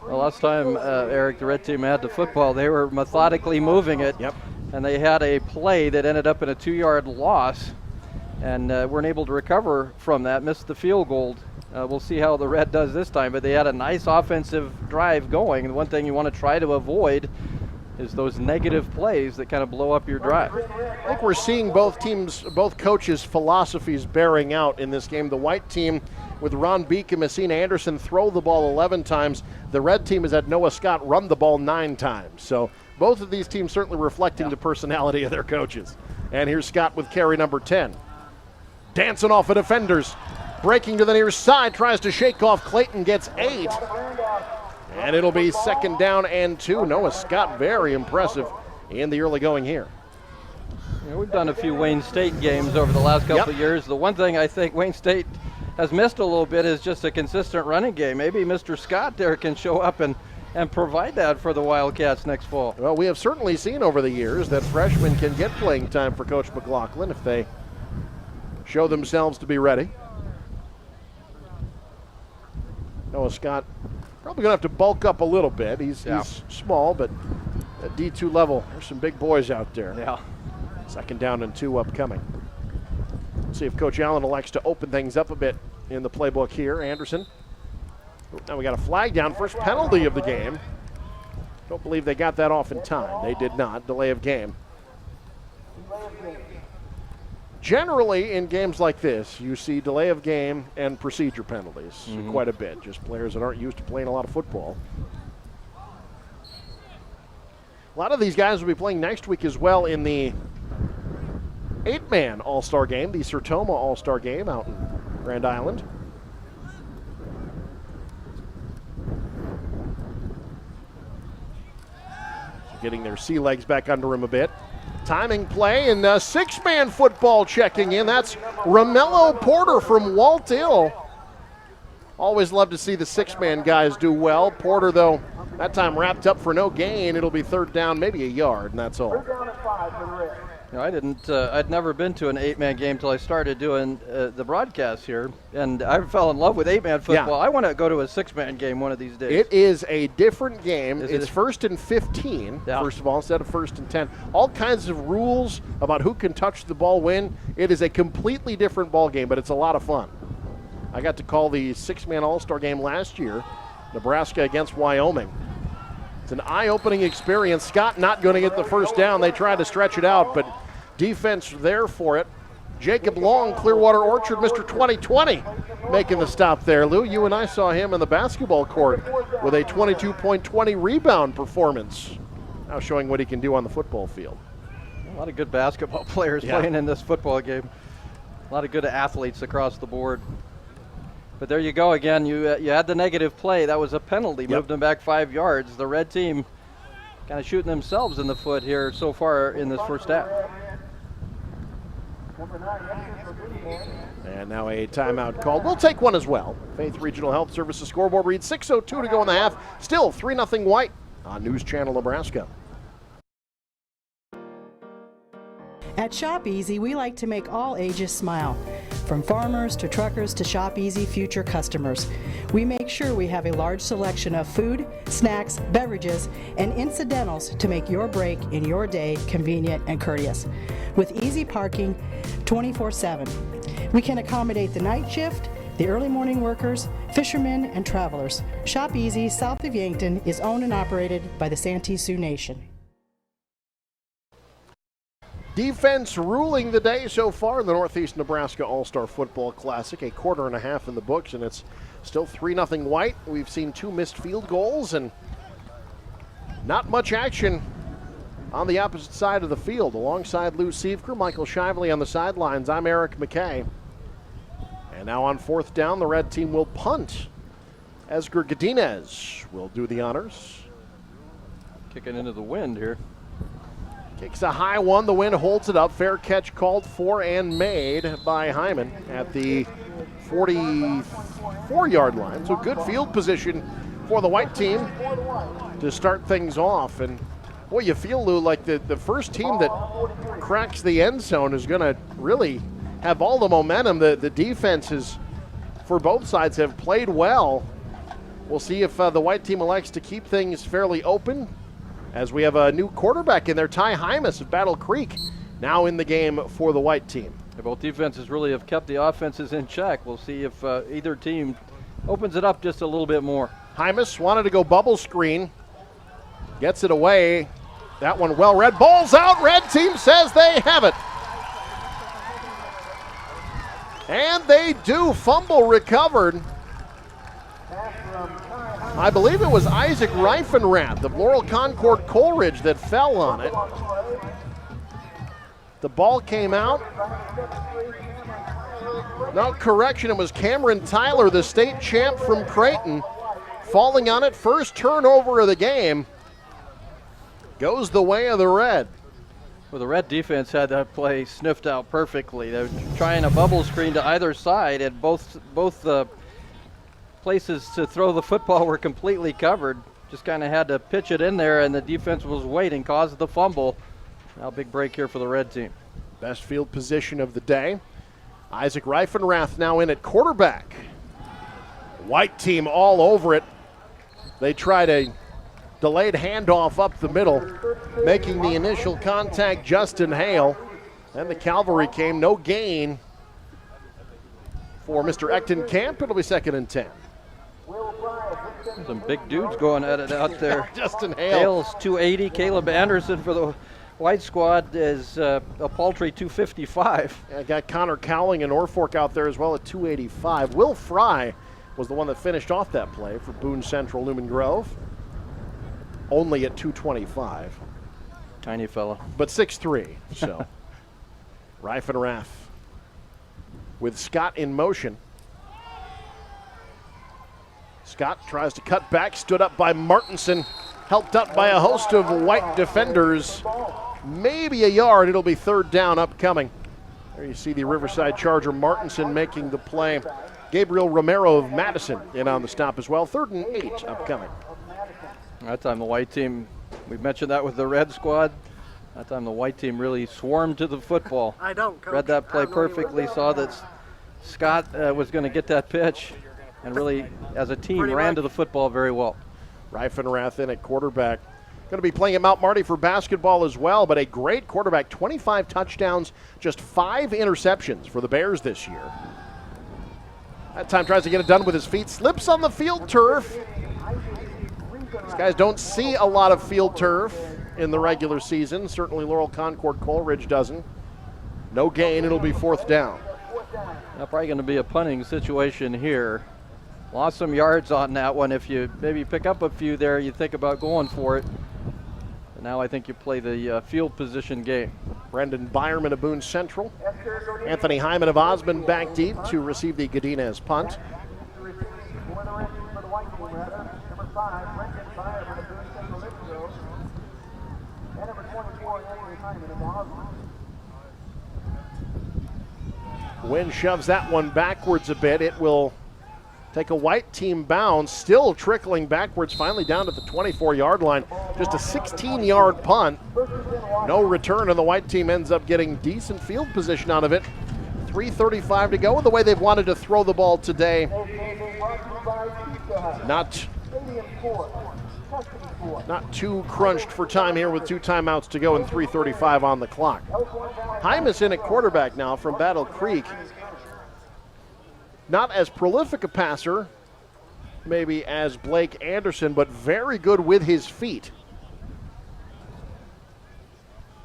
Well, last time, Eric, the Red team had the football, they were methodically moving it. Yep. And they had a play that ended up in a 2-yard loss, and weren't able to recover from that, missed the field goal. We'll see how the Red does this time, but they had a nice offensive drive going, and one thing you want to try to avoid is those negative plays that kind of blow up your drive. I think we're seeing both teams, both coaches' philosophies bearing out in this game. The white team with Ron Beek and Messina Anderson throw the ball 11 times. The red team has had Noah Scott run the ball 9 times. So both of these teams certainly reflecting the personality of their coaches. And here's Scott with carry number 10. Dancing off of defenders. Breaking to the near side, tries to shake off Clayton, gets 8. And it'll be 2nd down and 2. Noah Scott, very impressive in the early going here. Yeah, we've done a few Wayne State games over the last couple of years. The one thing I think Wayne State has missed a little bit is just a consistent running game. Maybe Mr. Scott there can show up and provide that for the Wildcats next fall. Well, we have certainly seen over the years that freshmen can get playing time for Coach McLaughlin if they show themselves to be ready. Noah Scott probably going to have to bulk up a little bit. He's small, but at D2 level, there's some big boys out there. Yeah. 2nd down and 2 upcoming. Let's see if Coach Allen elects to open things up a bit in the playbook here. Anderson. Now we got a flag down. First penalty of the game. Don't believe they got that off in time. They did not. Delay of game. Generally, in games like this, you see delay of game and procedure penalties quite a bit. Just players that aren't used to playing a lot of football. A lot of these guys will be playing next week as well in the 8-man All-Star game, the Sertoma All-Star game out in Grand Island. Getting their sea legs back under him a bit. Timing play and 6-man football checking in. That's Romello Porter from Waltill. Always love to see the 6-man guys do well. Porter, though, that time wrapped up for no gain. It'll be 3rd down, maybe a yard, and that's all. You know, I'd never been to an 8-man game till I started doing the broadcast here, and I fell in love with 8-man football. Yeah. I want to go to a 6-man game one of these days. It is a different game. Is it's it? 1st and 15, first of all, instead of 1st and 10. All kinds of rules about who can touch the ball when. It is a completely different ball game, but it's a lot of fun. I got to call the 6-man All-Star game last year, Nebraska against Wyoming. It's an eye-opening experience. Scott not going to get the first down. They tried to stretch it out, but defense there for it. Jacob Long, Clearwater Orchard, Mr. 2020, making the stop there. Lou, you and I saw him in the basketball court with a 22.20 rebound performance. Now showing what he can do on the football field. A lot of good basketball players playing in this football game. A lot of good athletes across the board. But there you go again. You had the negative play. That was a penalty. Moved them back 5 yards. The red team kind of shooting themselves in the foot here so far in this first half. And now a timeout called. We'll take one as well. Faith Regional Health Services scoreboard reads 6:02 to go in the half. Still 3-0 White on News Channel Nebraska. At Shop Easy, we like to make all ages smile. From farmers to truckers to Shop Easy future customers. We make sure we have a large selection of food, snacks, beverages, and incidentals to make your break in your day convenient and courteous. With easy parking 24/7. We can accommodate the night shift, the early morning workers, fishermen, and travelers. Shop Easy, south of Yankton, is owned and operated by the Santee Sioux Nation. Defense ruling the day so far in the Northeast Nebraska All-Star Football Classic. A quarter and a half in the books, and it's still 3-0 White. We've seen 2 missed field goals and not much action on the opposite side of the field. Alongside Lou Sievker, Michael Shively on the sidelines, I'm Eric McKay. And now on 4th down, the red team will punt. Esger Godinez will do the honors. Kicking into the wind here. Kicks a high one. The wind holds it up. Fair catch called for and made by Hyman at the 44-yard line. So good field position for the White team to start things off. And boy, you feel, Lou, like the first team that cracks the end zone is going to really have all the momentum. The defenses for both sides have played well. We'll see if the White team elects to keep things fairly open, as we have a new quarterback in there, Ty Hymas of Battle Creek, now in the game for the White team. Both defenses really have kept the offenses in check. We'll see if either team opens it up just a little bit more. Hymas wanted to go bubble screen, gets it away. That one well read. Ball's out. Red team says they have it. And they do. Fumble recovered. I believe it was Isaac Reifenrath of Laurel Concord Coleridge that fell on it. The ball came out. No, correction, it was Cameron Tyler, the state champ from Creighton, falling on it. First turnover of the game. Goes the way of the Red. Well, the Red defense had that play sniffed out perfectly. They're trying a bubble screen to either side, and both places to throw the football were completely covered. Just kind of had to pitch it in there, and the defense was waiting, caused the fumble. Now big break here for the Red team. Best field position of the day. Isaac Reifenrath now in at quarterback. White team all over it. They tried a delayed handoff up the middle, making the initial contact Justin Hale. Then the cavalry came, no gain for Mr. Ecton Camp. It'll be 2nd and 10. Some big dudes going at it out there. Justin Hale. Hale's 280. Caleb Anderson for the White squad is a paltry 255. I got Connor Cowling and Norfolk out there as well at 285. Will Fry was the one that finished off that play for Boone Central Newman Grove. Only at 225. Tiny fella. But 6'3", so. Reifenrath with Scott in motion. Scott tries to cut back, stood up by Martinson, helped up by a host of White defenders. Maybe a yard. It'll be 3rd down upcoming. There you see the Riverside Charger Martinson making the play. Gabriel Romero of Madison in on the stop as well. 3rd and 8 upcoming. That time the White team, we mentioned that with the Red squad. That time the White team really swarmed to the football. I don't, Coach. Read that play perfectly, saw that Scott was going to get that pitch, and really, as a team, ran to the football very well. Reifenrath in at quarterback. Going to be playing at Mount Marty for basketball as well, but a great quarterback. 25 touchdowns, just 5 interceptions for the Bears this year. That time tries to get it done with his feet, slips on the field turf. These guys don't see a lot of field turf in the regular season. Certainly Laurel Concord Coleridge doesn't. No gain, it'll be 4th down. Now probably going to be a punting situation here. Lost some yards on that one. If you maybe pick up a few there, you think about going for it. But now I think you play the field position game. Brendan Byerman of Boone Central. Anthony Hyman of Osmond back deep to receive the Godinez punt. Wind shoves that one backwards a bit. It will take a White team bounce, still trickling backwards, finally down to the 24-yard line. Just a 16-yard punt. No return, and the White team ends up getting decent field position out of it. 3:35 to go. The way they've wanted to throw the ball today, not too crunched for time here with 2 timeouts to go and 3:35 on the clock. Hymas in at quarterback now from Battle Creek. Not as prolific a passer, maybe as Blake Anderson, but very good with his feet.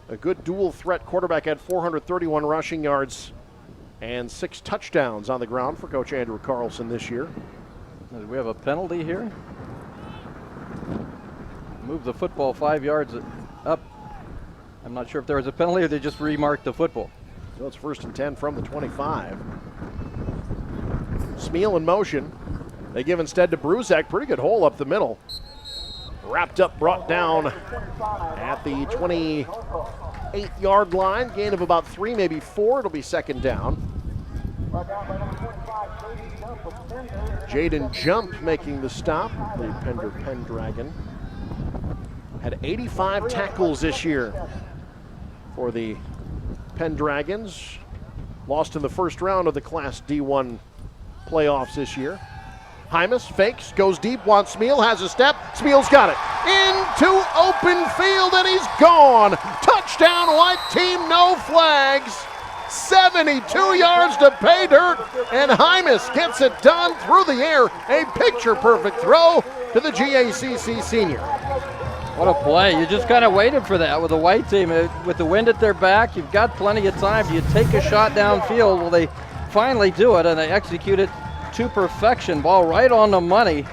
A good dual threat quarterback, had 431 rushing yards and 6 touchdowns on the ground for Coach Andrew Carlson this year. Do we have a penalty here? Move the football 5 yards up. I'm not sure if there was a penalty or they just remarked the football. So it's 1st and 10 from the 25. Smeal in motion. They give instead to Bruzak. Pretty good hole up the middle. Wrapped up, brought down at the 28-yard line. Gain of about 3, maybe 4. It'll be 2nd down. Jaden Jump making the stop. The Pender Pendragon had 85 tackles this year for the Pendragons. Lost in the first round of the Class D1 playoffs this year. Hymas fakes, goes deep, wants Smeal, has a step. Smeal's got it. Into open field, and he's gone. Touchdown, White Team, no flags. 72 yards to pay dirt, and Hymas gets it done through the air. A picture-perfect throw to the GACC senior. What a play. You just kind of waited for that with the White Team. With the wind at their back, you've got plenty of time. You take a shot downfield. Well, they finally do it, and they execute it to perfection. Ball right on the money.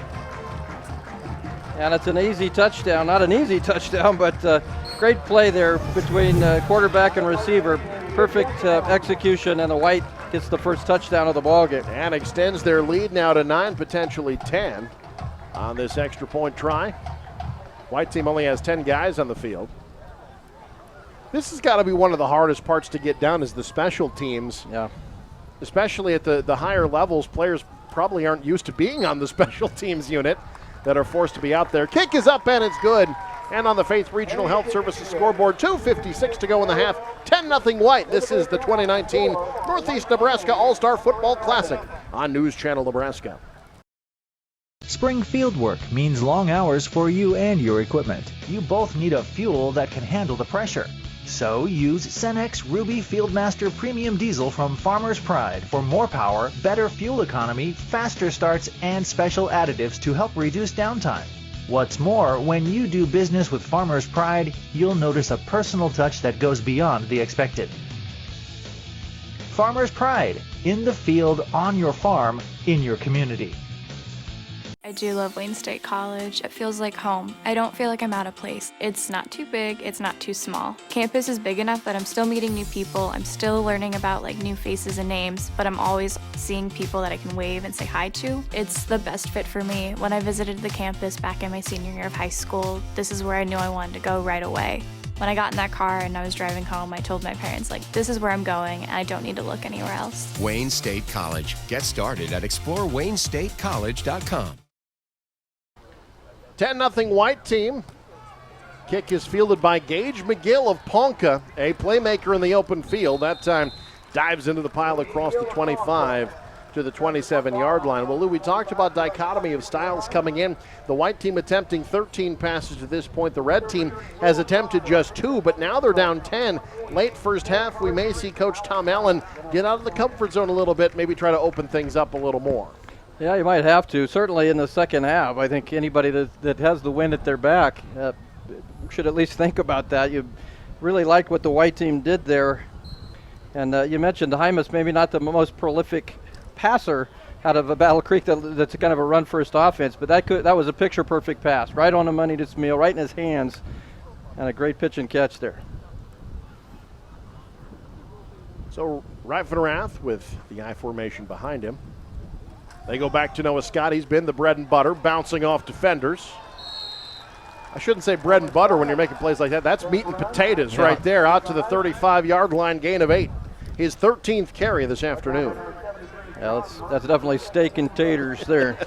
And it's an easy touchdown. Not an easy touchdown, but great play there between quarterback and receiver. Perfect execution, and the White gets the first touchdown of the ballgame. And extends their lead now to 9, potentially 10 on this extra point try. White Team only has 10 guys on the field. This has got to be one of the hardest parts to get done, is the special teams. Yeah. Especially at the higher levels, players probably aren't used to being on the special teams unit that are forced to be out there. Kick is up and it's good. And on the Faith Regional Health Services scoreboard, 2:56 to go in the half, 10-0 White. This is the 2019 Northeast Nebraska All-Star Football Classic on News Channel Nebraska. Spring field work means long hours for you and your equipment. You both need a fuel that can handle the pressure. So use Cenex Ruby Fieldmaster Premium Diesel from Farmer's Pride for more power, better fuel economy, faster starts, and special additives to help reduce downtime. What's more, when you do business with Farmer's Pride, you'll notice a personal touch that goes beyond the expected. Farmer's Pride, in the field, on your farm, in your community. I do love Wayne State College. It feels like home. I don't feel like I'm out of place. It's not too big, it's not too small. Campus is big enough that I'm still meeting new people. I'm still learning about new faces and names, but I'm always seeing people that I can wave and say hi to. It's the best fit for me. When I visited the campus back in my senior year of high school, this is where I knew I wanted to go right away. When I got in that car and I was driving home, I told my parents, this is where I'm going, and I don't need to look anywhere else. Wayne State College. Get started at explorewaynestate.college.com. 10-0 White Team. Kick is fielded by Gage McGill of Ponca, a playmaker in the open field. That time dives into the pile across the 25 to the 27-yard line. Well, Lou, we talked about dichotomy of styles coming in. The White Team attempting 13 passes to this point. The Red Team has attempted just 2, but now they're down 10. Late first half, we may see Coach Tom Allen get out of the comfort zone a little bit, maybe try to open things up a little more. Yeah, you might have to. Certainly in the second half, I think anybody that has the wind at their back should at least think about that. You really liked what the White Team did there. And you mentioned Hymas, maybe not the most prolific passer out of a Battle Creek that's kind of a run-first offense, but that was a picture-perfect pass. Right on the money to Smeal, right in his hands, and a great pitch and catch there. So Rath with the I formation behind him. They go back to Noah Scott. He's been the bread and butter, bouncing off defenders. I shouldn't say bread and butter when you're making plays like that. That's meat and potatoes right there, out to the 35-yard line, gain of 8. His 13th carry this afternoon. Yeah, that's definitely steak and taters there.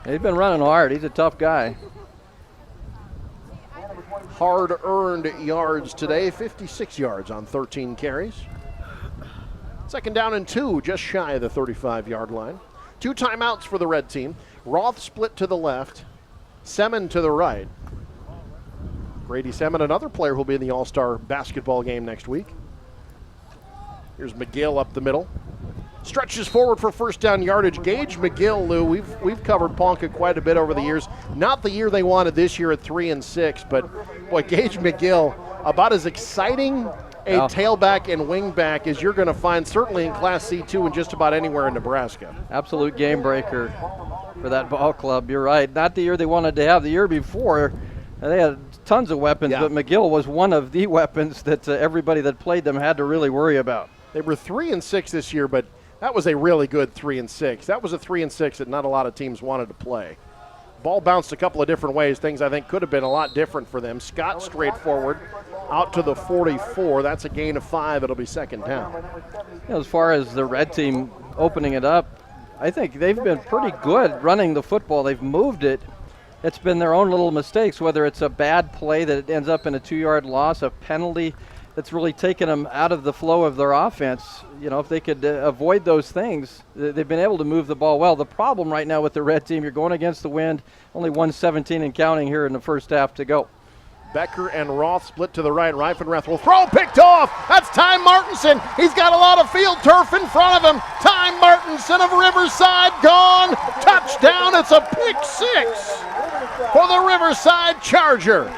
He's been running hard. He's a tough guy. Hard-earned yards today, 56 yards on 13 carries. 2nd down and 2, just shy of the 35-yard line. 2 timeouts for the Red Team. Roth split to the left, Semin to the right. Grady Semin, another player who'll be in the All-Star basketball game next week. Here's McGill up the middle. stretches forward for first down yardage. Gage McGill, Lou, we've covered Ponca quite a bit over the years. Not the year they wanted this year at 3-6, but boy, Gage McGill, about as exciting a tailback and wingback as you're going to find certainly in Class C2 and just about anywhere in Nebraska. Absolute game breaker for that ball club. You're right. Not the year they wanted to have. The year before, they had tons of weapons, but McGill was one of the weapons that everybody that played them had to really worry about. They were 3-6 this year, but that was a really good 3-6. That was a 3-6 that not a lot of teams wanted to play. Ball bounced a couple of different ways. Things I think could have been a lot different for them. Scott straightforward out to the 44. That's a gain of 5. It'll be second down. As far as the red team opening it up, I think they've been pretty good running the football. They've moved it. It's been their own little mistakes, whether it's a bad play that ends up in a 2-yard loss, a penalty that's really taken them out of the flow of their offense. You know, if they could avoid those things, they've been able to move the ball well. The problem right now with the red team, you're going against the wind, only 1:17 and counting here in the first half to go. Becker and Roth split to the right. Reifenrath will throw, picked off. That's Ty Martinson. He's got a lot of field turf in front of him. Ty Martinson of Riverside gone. Touchdown. It's a pick 6 for the Riverside Charger.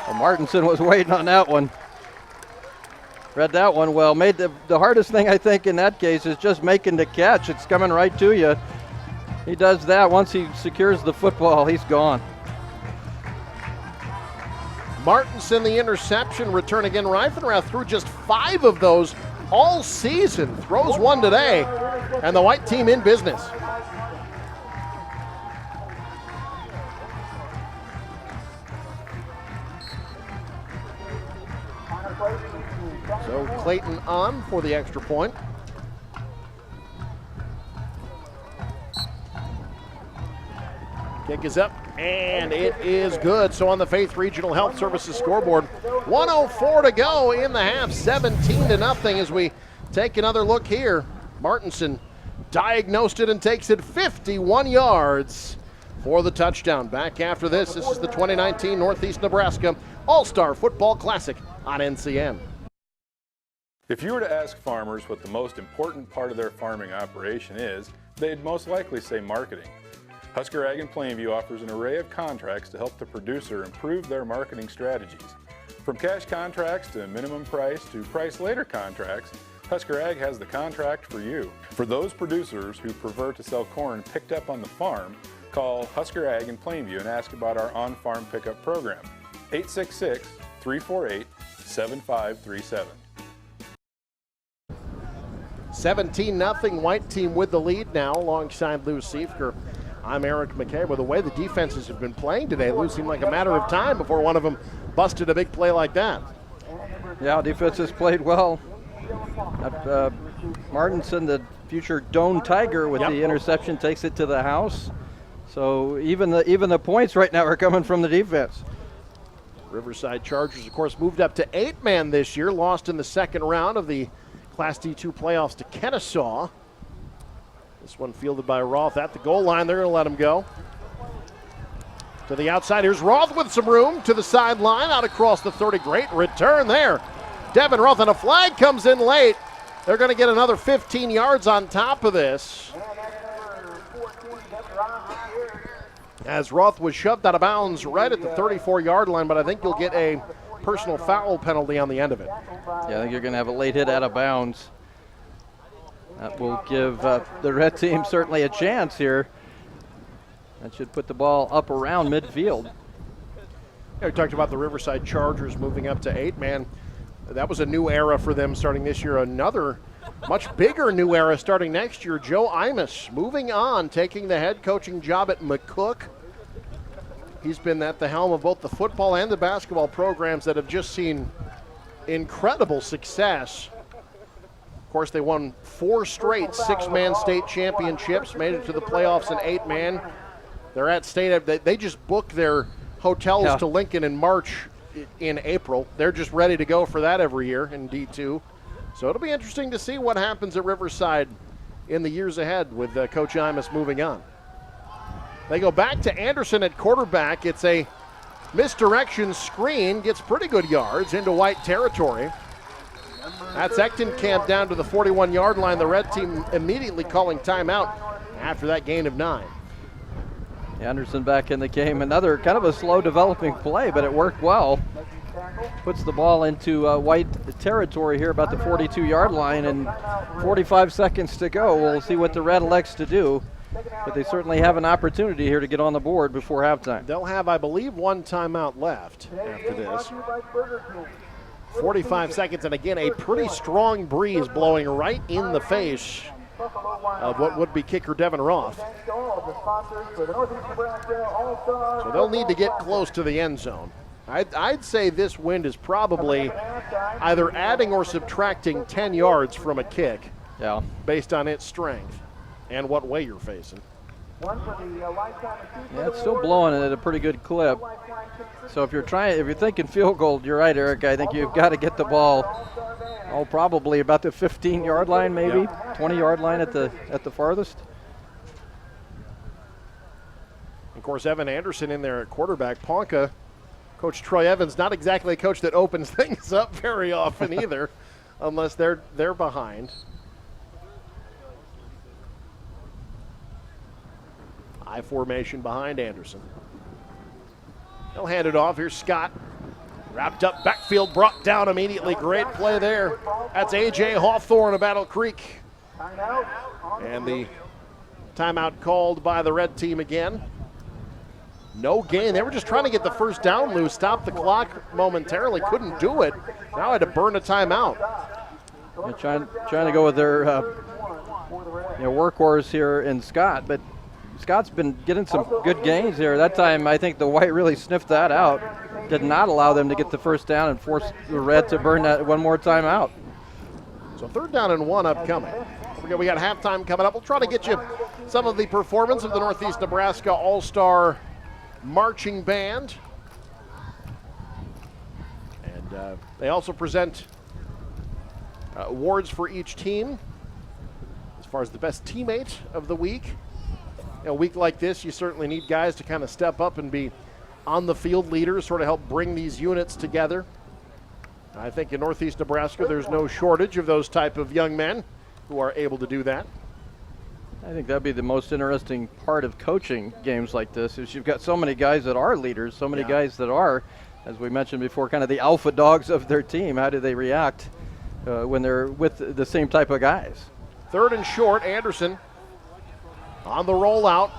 Well, Martinson was waiting on that one. Read that one well. Made the hardest thing, I think, in that case is just making the catch. It's coming right to you. He does that. Once he secures the football, he's gone. Martinson, the interception, return again. Reifenrath threw just 5 of those all season. Throws one today, and the white team in business. So Clayton on for the extra point. Kick is up, and it is good. So on the Faith Regional Health Services scoreboard, 1:04 to go in the half, 17-0 as we take another look here. Martinson diagnosed it and takes it 51 yards for the touchdown. Back after this is the 2019 Northeast Nebraska All-Star Football Classic on NCN. If you were to ask farmers what the most important part of their farming operation is, they'd most likely say marketing. Husker Ag in Plainview offers an array of contracts to help the producer improve their marketing strategies. From cash contracts to minimum price to price later contracts, Husker Ag has the contract for you. For those producers who prefer to sell corn picked up on the farm, call Husker Ag in Plainview and ask about our on-farm pickup program. 866-348-7537. 17-0 white team with the lead now alongside Lou Siefker. I'm Eric McKay. With the way the defenses have been playing today, Lou, seemed like a matter of time before one of them busted a big play like that. Yeah, defense has played well. Martinson, the future Doan Tiger, with the interception, takes it to the house. So even the points right now are coming from the defense. Riverside Chargers, of course, moved up to 8-man this year, lost in the second round of the Class D2 playoffs to Kennesaw. This one fielded by Roth at the goal line. They're going to let him go. To the outside, here's Roth with some room to the sideline, out across the 30. Great return there. Devin Roth, and a flag comes in late. They're going to get another 15 yards on top of this, as Roth was shoved out of bounds right at the 34-yard line, but I think you'll get a personal foul penalty on the end of it. Yeah, I think you're going to have a late hit out of bounds. That will give the red team certainly a chance here. That should put the ball up around midfield. Yeah, we talked about the Riverside Chargers moving up to 8-man. That was a new era for them starting this year. Another much bigger new era starting next year. Joe Imus moving on, taking the head coaching job at McCook. He's been at the helm of both the football and the basketball programs that have just seen incredible success. Of course, they won 4 straight 6-man state championships, made it to the playoffs in 8-man. They're at state. They just booked their hotels to Lincoln in March, in April. They're just ready to go for that every year in D2. So it'll be interesting to see what happens at Riverside in the years ahead with Coach Imus moving on. They go back to Anderson at quarterback. It's a misdirection screen, gets pretty good yards into white territory. That's Echtencamp down to the 41-yard line. The red team immediately calling timeout after that gain of 9. Anderson back in the game. Another kind of a slow developing play, but it worked well. Puts the ball into white territory here about the 42-yard line, and 45 seconds to go. We'll see what the red elects to do, but they certainly have an opportunity here to get on the board before halftime. They'll have, I believe, one timeout left after this. 45 seconds, and again, a pretty strong breeze blowing right in the face of what would be kicker Devin Roth. So they'll need to get close to the end zone. I'd say this wind is probably either adding or subtracting 10 yards from a kick, based on its strength and what way you're facing. Yeah, it's still blowing at a pretty good clip. So if you're thinking field goal, you're right, Eric. I think you've got to get the ball, probably about the 15-yard line, maybe 20-yard line at the farthest. Of course, Evan Anderson in there at quarterback. Ponca, Coach Troy Evans, not exactly a coach that opens things up very often either, unless they're behind. I formation behind Anderson. He'll hand it off. Here's Scott. Wrapped up backfield, brought down immediately. Great play there. That's A.J. Hawthorne of Battle Creek. And the timeout called by the red team again. No gain. They were just trying to get the first down loose, stop the clock momentarily. Couldn't do it. Now had to burn a timeout. Trying to go with their workhorse here in Scott, but Scott's been getting some good gains here. That time, I think the white really sniffed that out. Did not allow them to get the first down and force the red to burn that one more time out. So 3rd down and 1 upcoming. We got halftime coming up. We'll try to get you some of the performance of the Northeast Nebraska All-Star Marching Band. And they also present awards for each team as far as the best teammate of the week. A week like this, you certainly need guys to kind of step up and be on the field leaders, sort of help bring these units together. I think in Northeast Nebraska, there's no shortage of those type of young men who are able to do that. I think that'd be the most interesting part of coaching games like this, is you've got so many guys that are leaders, so many guys that are, as we mentioned before, kind of the alpha dogs of their team. How do they react when they're with the same type of guys? 3rd and short, Anderson on the rollout.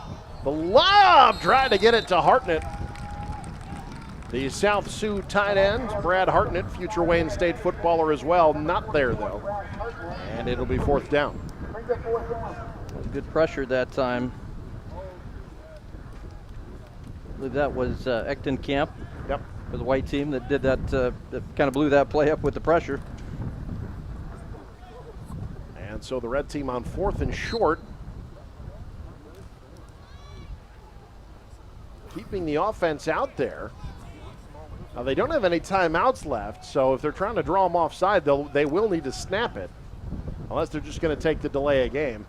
The lob, trying to get it to Hartnett. The South Sioux tight end, Brad Hartnett, future Wayne State footballer as well, not there though. And it'll be 4th down. Good pressure that time. I believe that was Echtencamp. Yep. For the white team that did that, that kind of blew that play up with the pressure. And so the red team on 4th and short. Keeping the offense out there. Now they don't have any timeouts left, so if they're trying to draw them offside, they will need to snap it, unless they're just going to take the delay of game.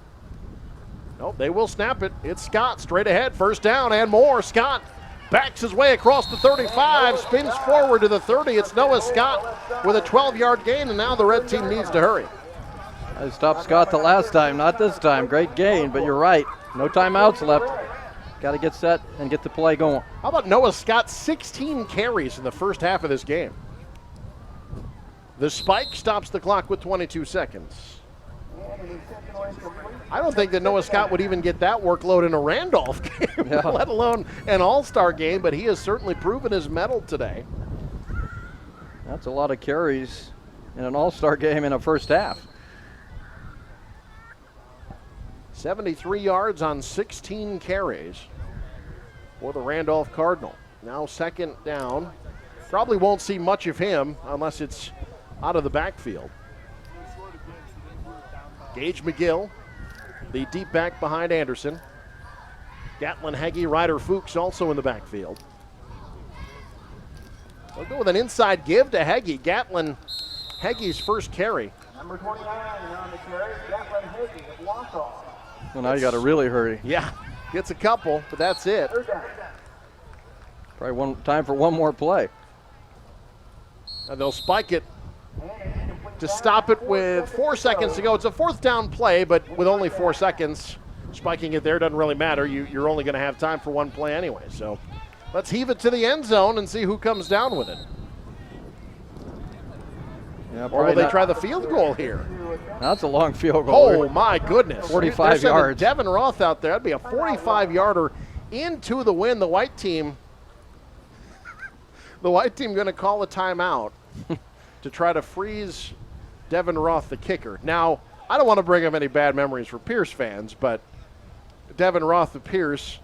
Nope, they will snap it. It's Scott straight ahead, 1st down and more. Scott backs his way across the 35, spins forward to the 30. It's Noah Scott with a 12-yard gain, and now the red team needs to hurry. I stopped Scott the last time, not this time. Great gain, but you're right. No timeouts left. Got to get set and get the play going. How about Noah Scott? 16 carries in the first half of this game. The spike stops the clock with 22 seconds. I don't think that Noah Scott would even get that workload in a Randolph game, let alone an all-star game, but he has certainly proven his mettle today. That's a lot of carries in an all-star game in a first half. 73 yards on 16 carries for the Randolph Cardinal. Now 2nd down. Probably won't see much of him unless it's out of the backfield. Gage McGill, the deep back behind Anderson. Gatlin Heggie, Ryder Fuchs also in the backfield. They'll go with an inside give to Heggie. Gatlin Heggie's first carry. Number 29 on the carry, Gatlin Heggie of Wausau. Well, now you got to really hurry. Yeah, gets a couple, but that's it. Probably time for one more play. And they'll spike it to stop it with 4 seconds to go. It's a fourth down play, but with only 4 seconds, spiking it there doesn't really matter. You're only going to have time for one play anyway. So let's heave it to the end zone and see who comes down with it. Yeah, or will they try the field goal here? That's a long field goal. Oh, my goodness. 45 yards. Devin Roth out there. That'd be a 45-yarder into the wind. The white team going to call a timeout to try to freeze Devin Roth, the kicker. Now, I don't want to bring up any bad memories for Pierce fans, but Devin Roth, the Pierce,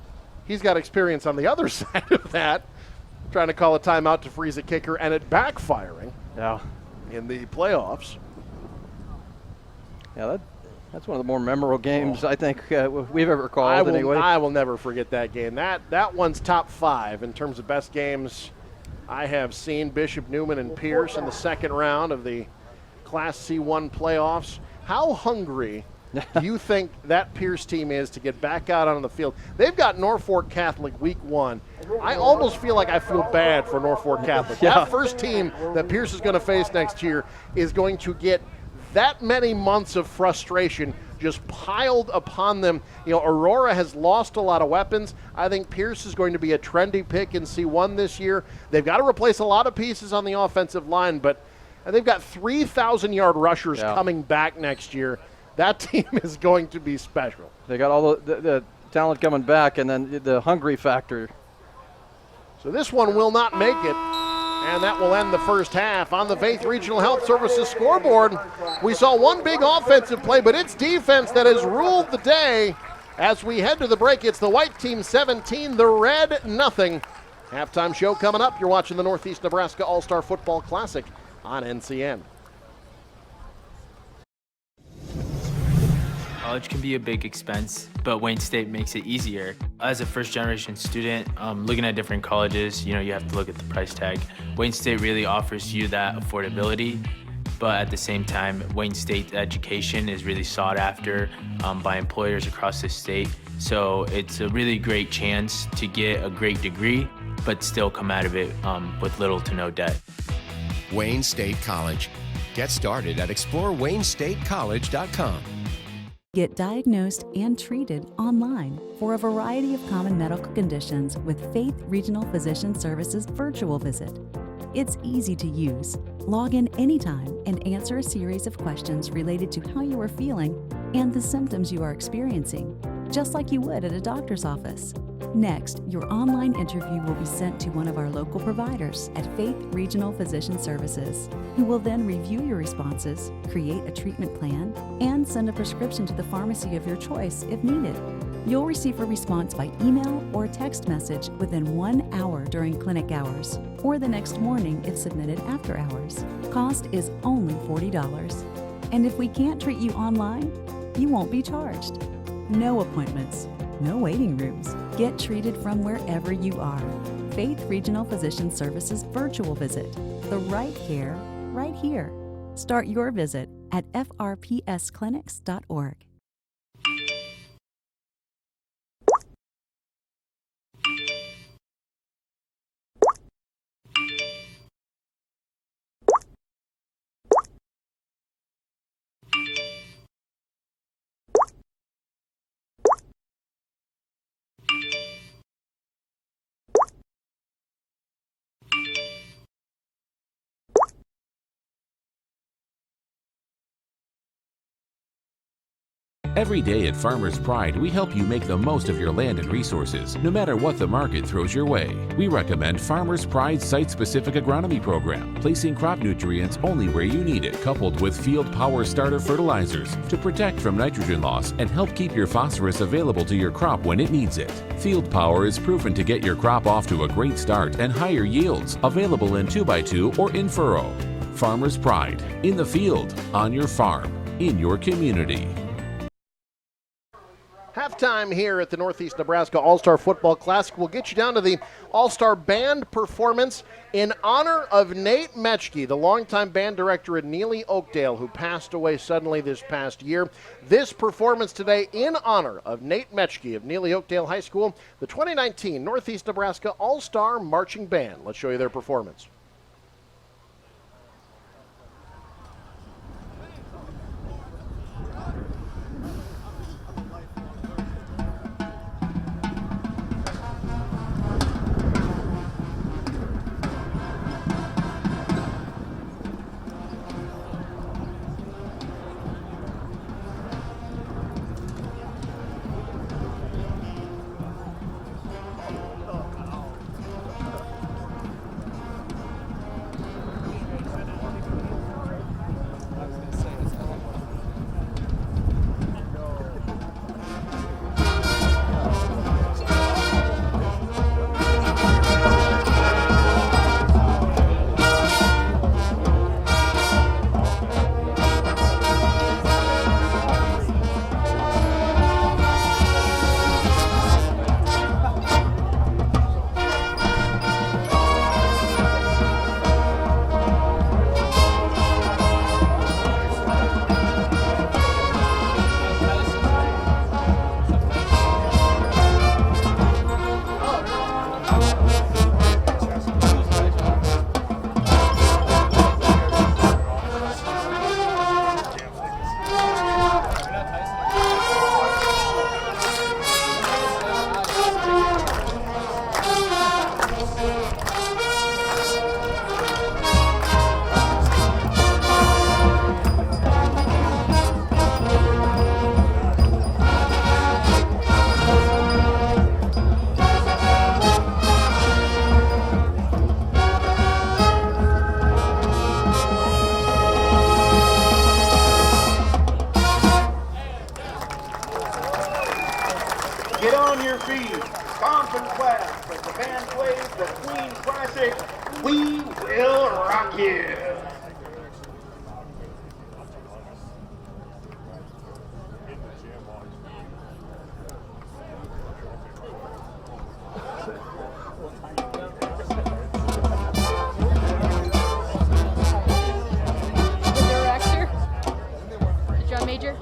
he's got experience on the other side of that, trying to call a timeout to freeze a kicker, and it backfiring. Yeah. In the playoffs. Yeah, that's one of the more memorable games I think we've ever called anyway. I will never forget that game. That one's top 5 in terms of best games I have seen. Bishop Neumann and Pierce in the second round of the Class C1 playoffs. How hungry do you think that Pierce team is to get back out on the field? They've got Norfolk Catholic week 1. I almost feel like I feel bad for Norfolk Catholic. Yeah. That first team that Pierce is going to face next year is going to get that many months of frustration just piled upon them. You know, Aurora has lost a lot of weapons. I think Pierce is going to be a trendy pick in C1 this year. They've got to replace a lot of pieces on the offensive line, but they've got 3,000-yard rushers coming back next year. That team is going to be special. They got all the talent coming back, and then the hungry factor. So this one will not make it, and that will end the first half. On the Faith Regional Health Services scoreboard, we saw one big offensive play, but it's defense that has ruled the day. As we head to the break, it's the white team 17, the red nothing. Halftime show coming up. You're watching the Northeast Nebraska All-Star Football Classic on NCN. College can be a big expense, but Wayne State makes it easier. As a first-generation student, looking at different colleges, you have to look at the price tag. Wayne State really offers you that affordability, but at the same time, Wayne State education is really sought after by employers across the state. So it's a really great chance to get a great degree, but still come out of it with little to no debt. Wayne State College. Get started at explorewaynestate.college.com. Get diagnosed and treated online for a variety of common medical conditions with Faith Regional Physician Services virtual visit. It's easy to use. Log in anytime and answer a series of questions related to how you are feeling and the symptoms you are experiencing, just like you would at a doctor's office. Next, your online interview will be sent to one of our local providers at Faith Regional Physician Services, who will then review your responses, create a treatment plan, and send a prescription to the pharmacy of your choice if needed. You'll receive a response by email or text message within 1 hour during clinic hours, or the next morning if submitted after hours. Cost is only $40. And if we can't treat you online, you won't be charged. No appointments. No waiting rooms. Get treated from wherever you are. Faith Regional Physician Services virtual visit. The right care, right here. Start your visit at frpsclinics.org. Every day at Farmers Pride, we help you make the most of your land and resources, no matter what the market throws your way. We recommend Farmers Pride's site-specific agronomy program, placing crop nutrients only where you need it, coupled with Field Power Starter fertilizers to protect from nitrogen loss and help keep your phosphorus available to your crop when it needs it. Field Power is proven to get your crop off to a great start and higher yields, available in 2x2 or in furrow. Farmers Pride, in the field, on your farm, in your community. Halftime here at the Northeast Nebraska All-Star Football Classic. We'll get you down to the All-Star Band performance in honor of Nate Metschke, the longtime band director at Neely Oakdale, who passed away suddenly this past year. This performance today in honor of Nate Metschke of Neely Oakdale High School, the 2019 Northeast Nebraska All-Star Marching Band. Let's show you their performance. Get on your feet, stomp and clap as the band plays the Queen classic, We Will Rock You. Major?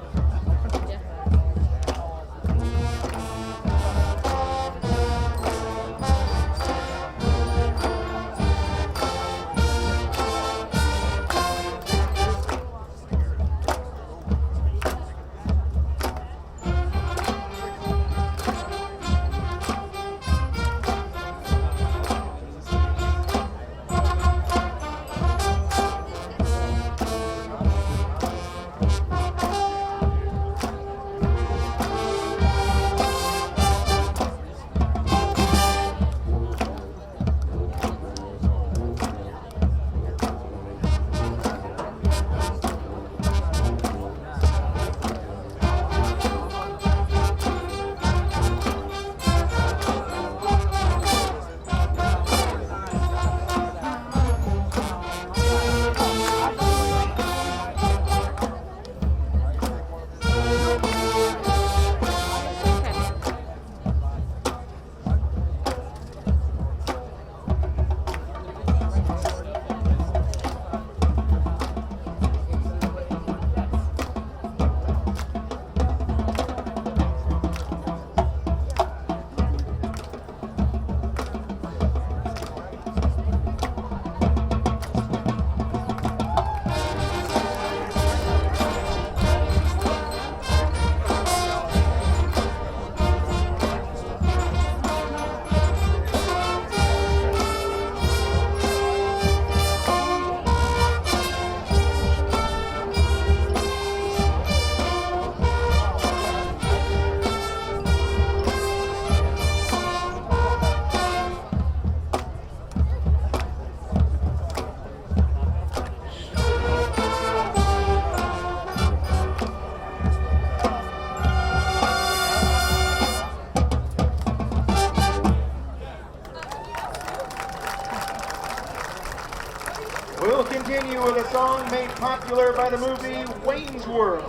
We'll continue with a song made popular by the movie Wayne's World.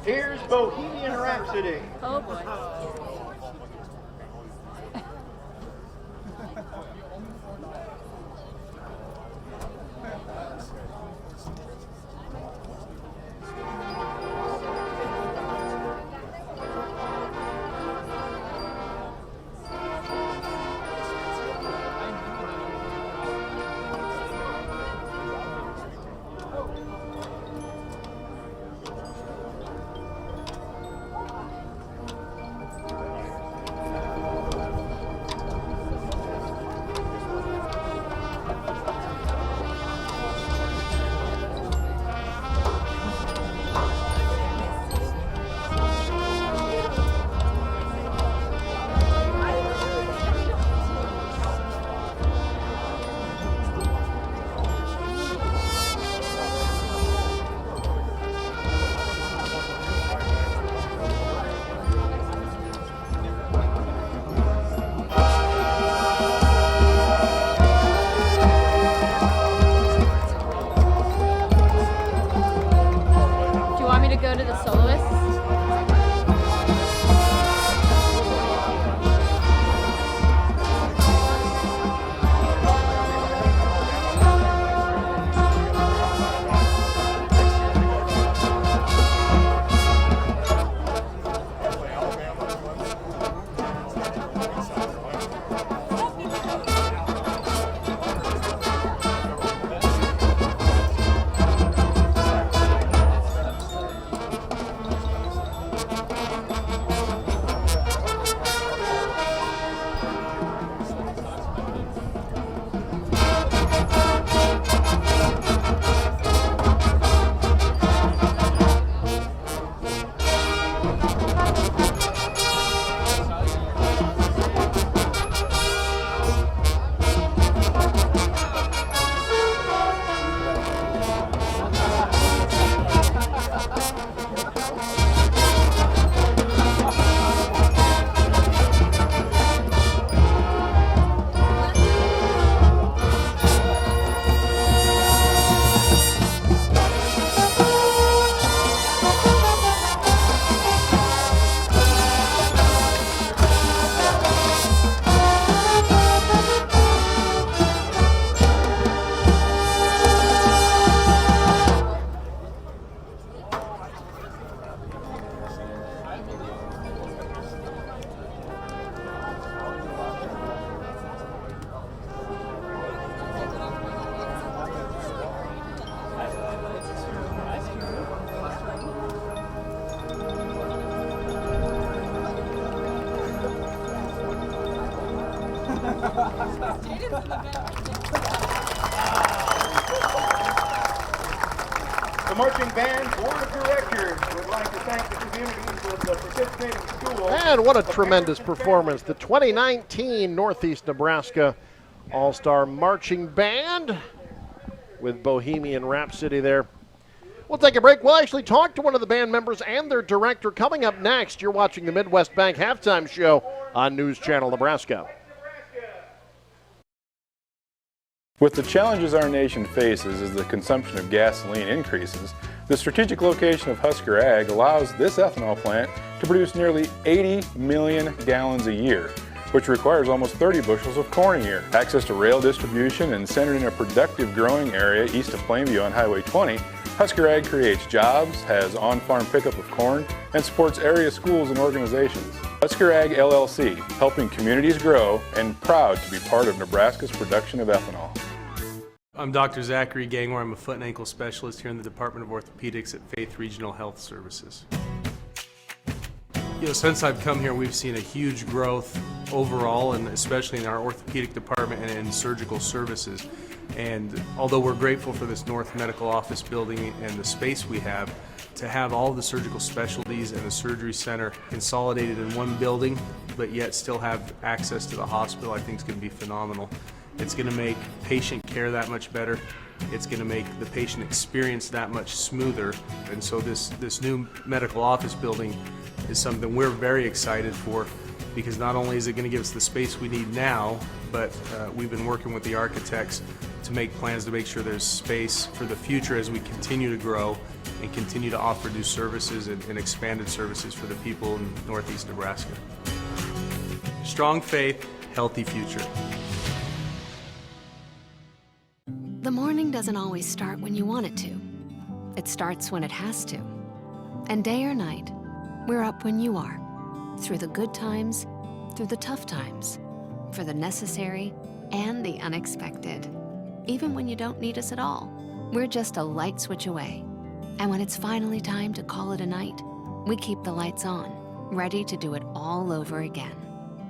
Here's Bohemian Rhapsody. Oh boy. Go to the soloists. The marching band board of directors would like to thank the communities of the participating schools. And what a tremendous performance. The 2019 Northeast Nebraska All-Star Marching Band with Bohemian Rhapsody there. We'll take a break. We'll actually talk to one of the band members and their director coming up next. You're watching the Midwest Bank Halftime Show on News Channel Nebraska. With the challenges our nation faces as the consumption of gasoline increases, the strategic location of Husker Ag allows this ethanol plant to produce nearly 80 million gallons a year, which requires almost 30 bushels of corn a year. Access to rail distribution and centered in a productive growing area east of Plainview on Highway 20, Husker Ag creates jobs, has on-farm pickup of corn, and supports area schools and organizations. Husker Ag LLC, helping communities grow and proud to be part of Nebraska's production of ethanol. I'm Dr. Zachary Gangor. I'm a foot and ankle specialist here in the Department of Orthopedics at Faith Regional Health Services. Since I've come here, we've seen a huge growth overall, and especially in our orthopedic department and in surgical services. And although we're grateful for this North Medical Office building and the space we have, to have all the surgical specialties and the surgery center consolidated in one building, but yet still have access to the hospital, I think is going to be phenomenal. It's going to make patient care that much better. It's going to make the patient experience that much smoother. And so this new medical office building is something we're very excited for, because not only is it going to give us the space we need now, but we've been working with the architects to make plans to make sure there's space for the future as we continue to grow and continue to offer new services and expanded services for the people in Northeast Nebraska. Strong faith, healthy future. The morning doesn't always start when you want it to. It starts when it has to. And day or night, we're up when you are. Through the good times, through the tough times, for the necessary and the unexpected. Even when you don't need us at all, we're just a light switch away. And when it's finally time to call it a night, we keep the lights on, ready to do it all over again.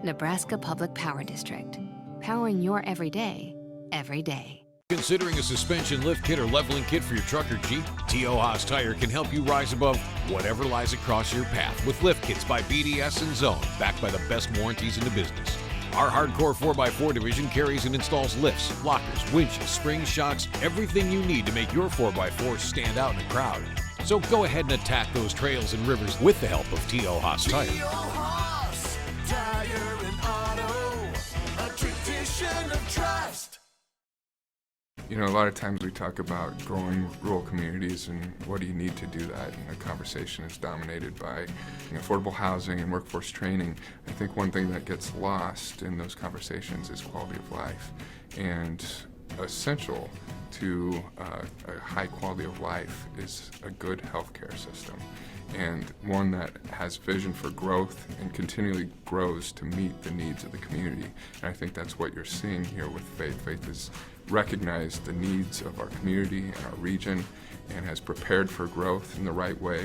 Nebraska Public Power District, powering your everyday, every day. Considering a suspension lift kit or leveling kit for your truck or Jeep? T.O. Haas Tire can help you rise above whatever lies across your path with lift kits by BDS and Zone, backed by the best warranties in the business. Our hardcore 4x4 division carries and installs lifts, lockers, winches, springs, shocks, everything you need to make your 4x4 stand out in a crowd. So go ahead and attack those trails and rivers with the help of T.O. Haas Tire. T.O. Haas Tire and Auto, a tradition of trust. You know, a lot of times we talk about growing rural communities and what do you need to do that, and the conversation is dominated by affordable housing and workforce training. I think one thing that gets lost in those conversations is quality of life, and essential to a high quality of life is a good healthcare system, and one that has vision for growth and continually grows to meet the needs of the community. And I think that's what you're seeing here with Faith. Faith has recognized the needs of our community and our region and has prepared for growth in the right way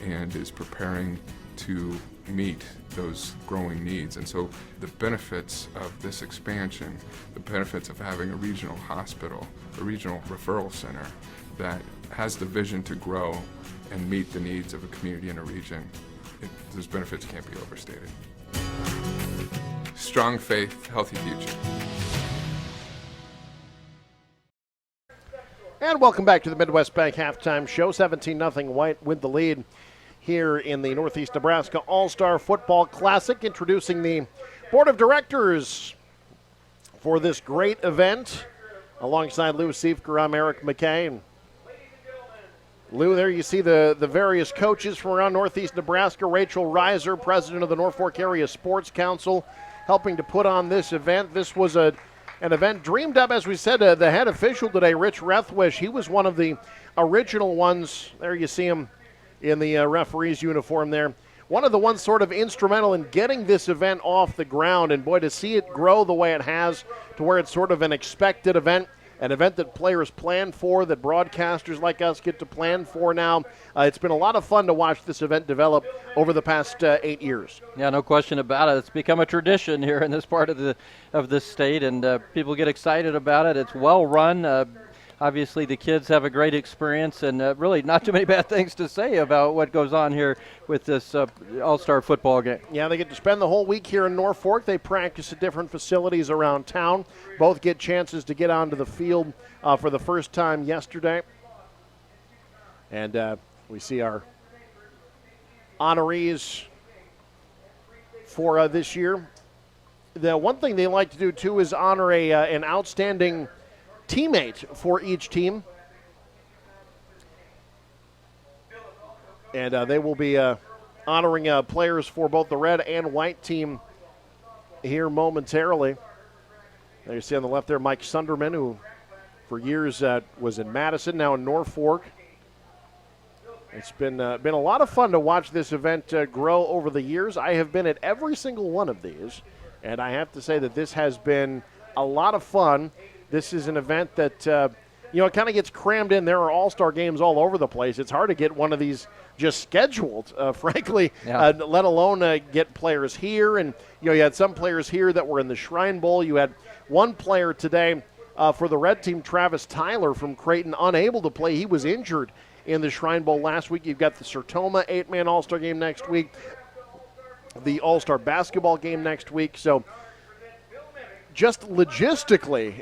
and is preparing to meet those growing needs. And so the benefits of this expansion, the benefits of having a regional hospital, a regional referral center that has the vision to grow and meet the needs of a community and a region, those benefits can't be overstated. Strong faith, healthy future. And welcome back to the Midwest Bank Halftime Show. 17-0 White with the lead here in the Northeast Nebraska All-Star Football Classic. Introducing the Board of Directors for this great event. Alongside Lou Siefker, I'm Eric McKay. And Lou, there you see the various coaches from around Northeast Nebraska. Rachel Reiser, president of the Norfolk Area Sports Council, helping to put on this event. This was an event dreamed up, as we said, the head official today, Rich Rethwish. He was one of the original ones. There you see him in the referee's uniform there. One of the ones sort of instrumental in getting this event off the ground. And boy, to see it grow the way it has to where it's sort of an expected event. an event that players plan for, that broadcasters like us get to plan for now. It's been a lot of fun to watch this event develop over the past 8 years. Yeah, no question about it. It's become a tradition here in this part of the state, and people get excited about it. It's well run. Obviously, the kids have a great experience, and really not too many bad things to say about what goes on here with this All-Star football game. Yeah, they get to spend the whole week here in Norfolk. They practice at different facilities around town. Both get chances to get onto the field for the first time yesterday. And we see our honorees for this year. The one thing they like to do, too, is honor an outstanding teammate for each team. And they will be honoring players for both the red and white team here momentarily. There you see on the left there Mike Sunderman, who for years was in Madison, now in Norfolk. It's been a lot of fun to watch this event grow over the years. I have been at every single one of these, and I have to say that this has been a lot of fun. This is an event that, it kind of gets crammed in. There are all-star games all over the place. It's hard to get one of these just scheduled, frankly, let alone get players here. And, you had some players here that were in the Shrine Bowl. You had one player today for the red team, Travis Tyler from Creighton, unable to play. He was injured in the Shrine Bowl last week. You've got the Sertoma 8-man all-star game next week, the all-star basketball game next week. So, just logistically,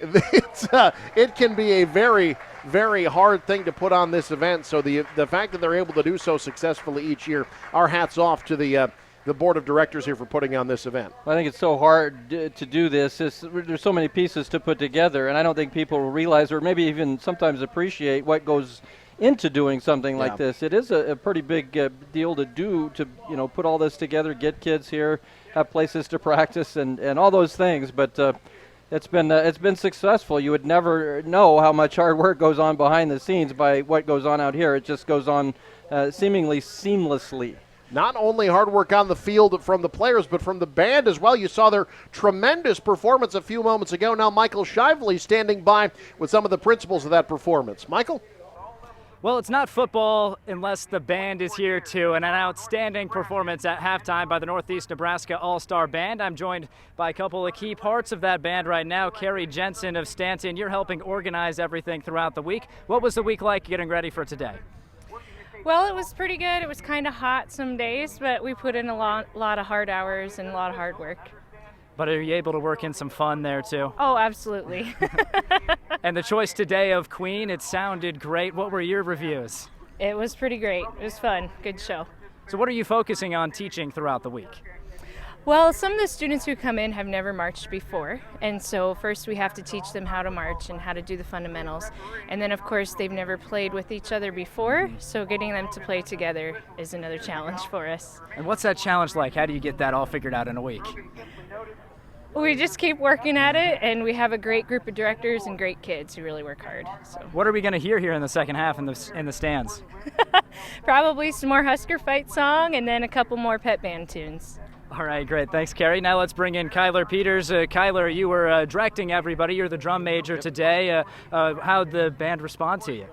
it can be a very, very hard thing to put on this event. So the fact that they're able to do so successfully each year, our hats off to the board of directors here for putting on this event. I think it's so hard to do this. There's so many pieces to put together, and I don't think people realize or maybe even sometimes appreciate what goes into doing something like this. It is a pretty big deal to do, to put all this together, get kids here, have places to practice, and all those things. But it's been successful. You would never know how much hard work goes on behind the scenes by what goes on out here. It just goes on seemingly seamlessly. Not only hard work on the field from the players, but from the band as well. You saw their tremendous performance a few moments ago. Now Michael Shively standing by with some of the principles of that performance. Michael? Well, it's not football unless the band is here too, and an outstanding performance at halftime by the Northeast Nebraska All-Star Band. I'm joined by a couple of key parts of that band right now. Carrie Jensen of Stanton, you're helping organize everything throughout the week. What was the week like getting ready for today? Well, it was pretty good. It was kind of hot some days, but we put in a lot of hard hours and a lot of hard work. But are you able to work in some fun there too? Oh, absolutely. And the choice today of Queen, it sounded great. What were your reviews? It was pretty great. It was fun. Good show. So what are you focusing on teaching throughout the week? Well, some of the students who come in have never marched before, and so first we have to teach them how to march and how to do the fundamentals. And then, of course, they've never played with each other before, so getting them to play together is another challenge for us. And what's that challenge like? How do you get that all figured out in a week? We just keep working at it, and we have a great group of directors and great kids who really work hard. So. What are we going to hear here in the second half in the stands? Probably some more Husker Fight song and then a couple more pep band tunes. All right, great. Thanks, Carrie. Now let's bring in Kyler Peters. Kyler, you were directing everybody. You're the drum major today. How'd the band respond to you?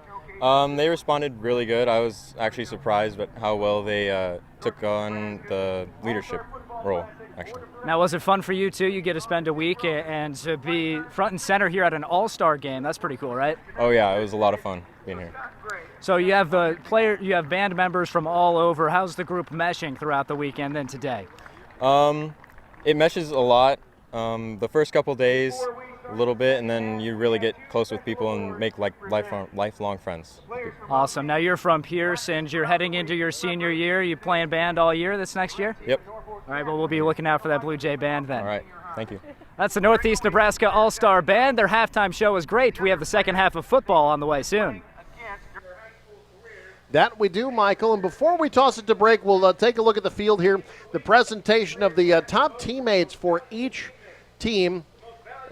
They responded really good. I was actually surprised at how well they took on the leadership role, actually. Now, was it fun for you, too? You get to spend a week and to be front and center here at an all-star game. That's pretty cool, right? Oh, yeah. It was a lot of fun being here. So you have you have band members from all over. How's the group meshing throughout the weekend and today? It meshes a lot. The first couple days, a little bit, and then you really get close with people and make lifelong friends. Awesome. Now you're from Pierce and you're heading into your senior year. You playing band all year this next year? Yep. All right, well, we'll be looking out for that Blue Jay band then. All right, thank you. That's the Northeast Nebraska All-Star Band. Their halftime show is great. We have the second half of football on the way soon. That we do, Michael. And before we toss it to break, we'll take a look at the field here. The presentation of the top teammates for each team.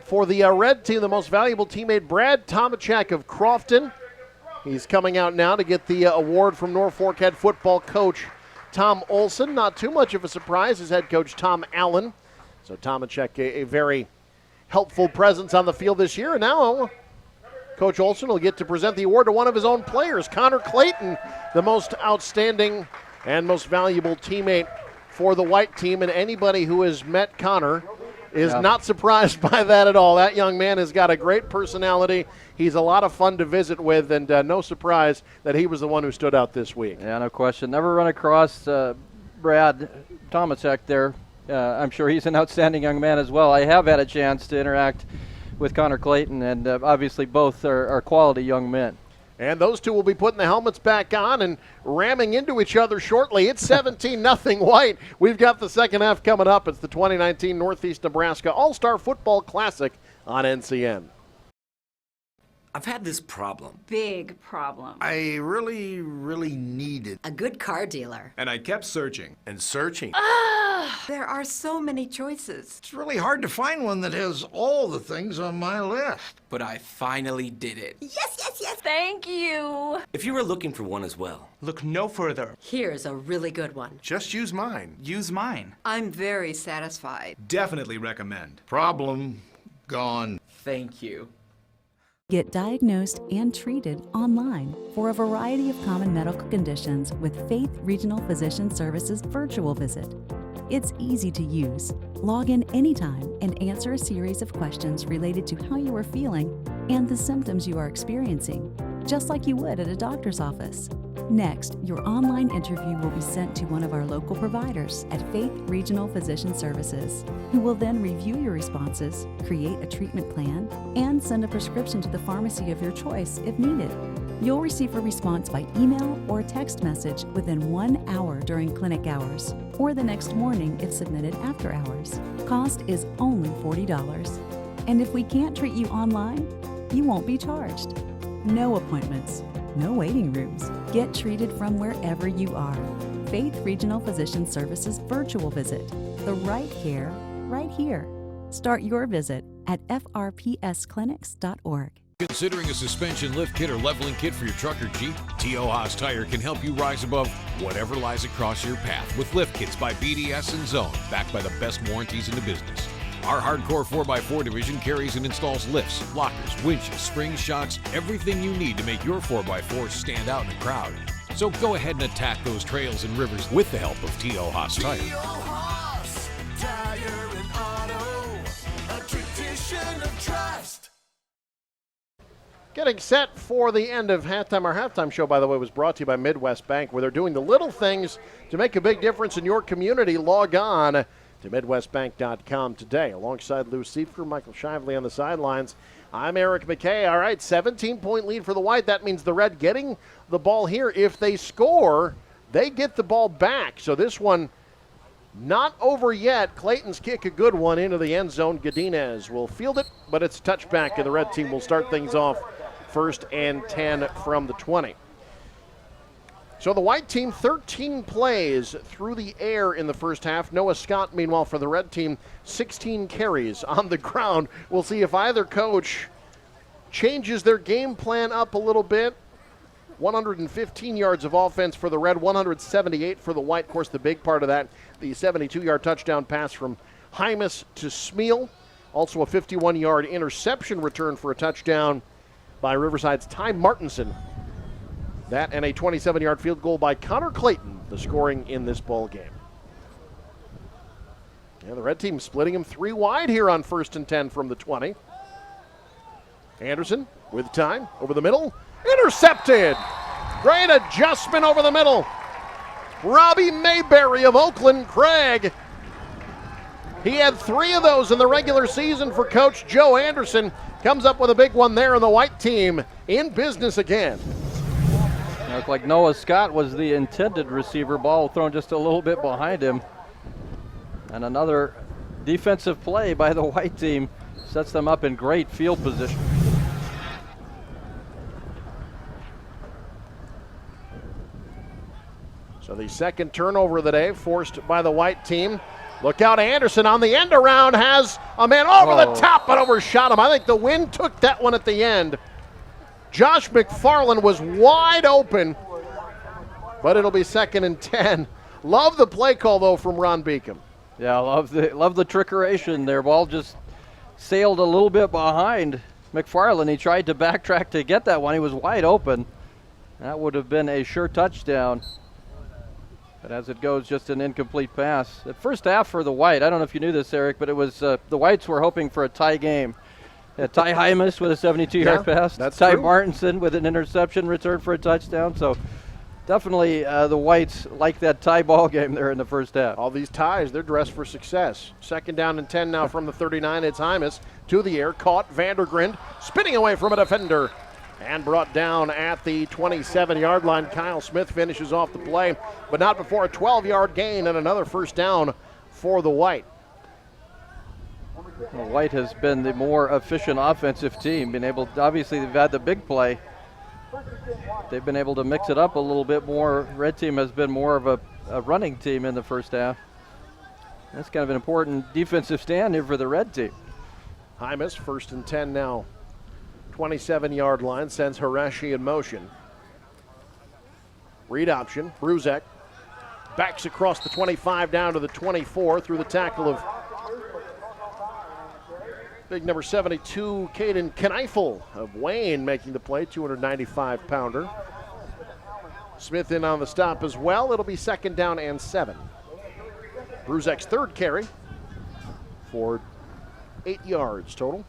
For the red team, the most valuable teammate, Brad Tomachek of Crofton. He's coming out now to get the award from Norfolk head football coach Tom Olson. Not too much of a surprise, his head coach Tom Allen. So Tomachek, a very helpful presence on the field this year. And now Coach Olson will get to present the award to one of his own players, Connor Clayton, the most outstanding and most valuable teammate for the white team. And anybody who has met Connor is not surprised by that at all. That young man has got a great personality. He's a lot of fun to visit with, and no surprise that he was the one who stood out this week. Yeah, no question. Never run across Brad Tomasek there. I'm sure he's an outstanding young man as well. I have had a chance to interact with Connor Clayton, and obviously both are quality young men. And those two will be putting the helmets back on and ramming into each other shortly. It's 17-0 White. We've got the second half coming up. It's the 2019 Northeast Nebraska All-Star Football Classic on NCN. I've had this problem. Big problem. I really needed A good car dealer. And I kept searching and searching. There are so many choices. It's really hard to find one that has all the things on my list. But I finally did it. Yes. Thank you. If you were looking for one as well, Look no further. Here's a really good one. just use mine. Use mine. I'm very satisfied. Definitely recommend. Problem gone. Thank you. Get diagnosed and treated online for a variety of common medical conditions with Faith Regional Physician Services virtual visit. It's easy to use. Log in anytime and answer a series of questions related to how you are feeling and the symptoms you are experiencing, just like you would at a doctor's office. Next, your online interview will be sent to one of our local providers at Faith Regional Physician Services, who will then review your responses, create a treatment plan, and send a prescription to the pharmacy of your choice if needed. You'll receive a response by email or text message within 1 hour during clinic hours, or the next morning if submitted after hours. Cost is only $40. And if we can't treat you online, you won't be charged. No appointments. No waiting rooms. Get treated from wherever you are. Faith Regional Physician Services virtual visit. The right care, right here. Start your visit at frpsclinics.org. Considering a suspension lift kit or leveling kit for your truck or Jeep? T.O. Haas Tire can help you rise above whatever lies across your path with lift kits by BDS and Zone, backed by the best warranties in the business. Our hardcore 4x4 division carries and installs lifts, lockers, winches, springs, shocks, everything you need to make your 4x4 stand out in a crowd. So go ahead and attack those trails and rivers with the help of T.O. Haas Tire. T.O. Haas Tire and Auto, a tradition of trust. Getting set for the end of halftime. Our halftime show, by the way, was brought to you by Midwest Bank, where they're doing the little things to make a big difference in your community. Log on to MidwestBank.com today. Alongside Lou Seifker, Michael Shively on the sidelines, I'm Eric McKay. All right, 17-point lead for the White. That means the Red getting the ball here. If they score, they get the ball back. So this one not over yet. Clayton's kick, a good one into the end zone. Godinez will field it, but it's a touchback, and the Red team will start things off 1st and 10 from the 20. So the White team, 13 plays through the air in the first half. Noah Scott, meanwhile, for the Red team, 16 carries on the ground. We'll see if either coach changes their game plan up a little bit. 115 yards of offense for the Red, 178 for the White. Of course, the big part of that, the 72-yard touchdown pass from Hymas to Smeal. Also a 51-yard interception return for a touchdown by Riverside's Ty Martinson. That and a 27-yard field goal by Connor Clayton, the scoring in this ball game. And the Red team splitting him 3 wide here on 1st and 10 from the 20. Anderson with time over the middle. Intercepted! Great adjustment over the middle. Robbie Mayberry of Oakland Craig. He had 3 of those in the regular season for Coach Joe Anderson. Comes up with a big one there, and the White team in business again. It looked like Noah Scott was the intended receiver. Ball thrown just a little bit behind him. And another defensive play by the White team sets them up in great field position. So the second turnover of the day forced by the White team. Look out, Anderson on the end around, has a man over the top but overshot him. I think the wind took that one at the end. Josh McFarland was wide open, but it'll be 2nd and 10. Love the play call, though, from Ron Beacom. Yeah, love the trickeration there. Ball just sailed a little bit behind McFarland. He tried to backtrack to get that one. He was wide open. That would have been a sure touchdown. But as it goes, just an incomplete pass. The first half for the White, I don't know if you knew this, Eric, but it was the Whites were hoping for a tie game. Ty Hymas with a 72-yard pass. That's Ty true. Martinson with an interception return for a touchdown. So definitely the Whites like that tie ball game there in the first half. All these ties, they're dressed for success. 2nd down and 10 now from the 39. It's Hymas to the air. Caught Vandergrind, spinning away from a defender. And brought down at the 27-yard line. Kyle Smith finishes off the play, but not before a 12-yard gain and another first down for the White. Well, White has been the more efficient offensive team. Obviously they've had the big play. They've been able to mix it up a little bit more. Red team has been more of a running team in the first half. That's kind of an important defensive stand here for the red team. Hymas, 1st and 10 now. 27-yard line, sends Hireshi in motion. Read option, Bruzek backs across the 25 down to the 24 through the tackle of big number 72, Caden Kneifel of Wayne making the play, 295-pounder. Smith in on the stop as well. It'll be 2nd down and 7. Bruzek's 3rd carry for 8 yards total.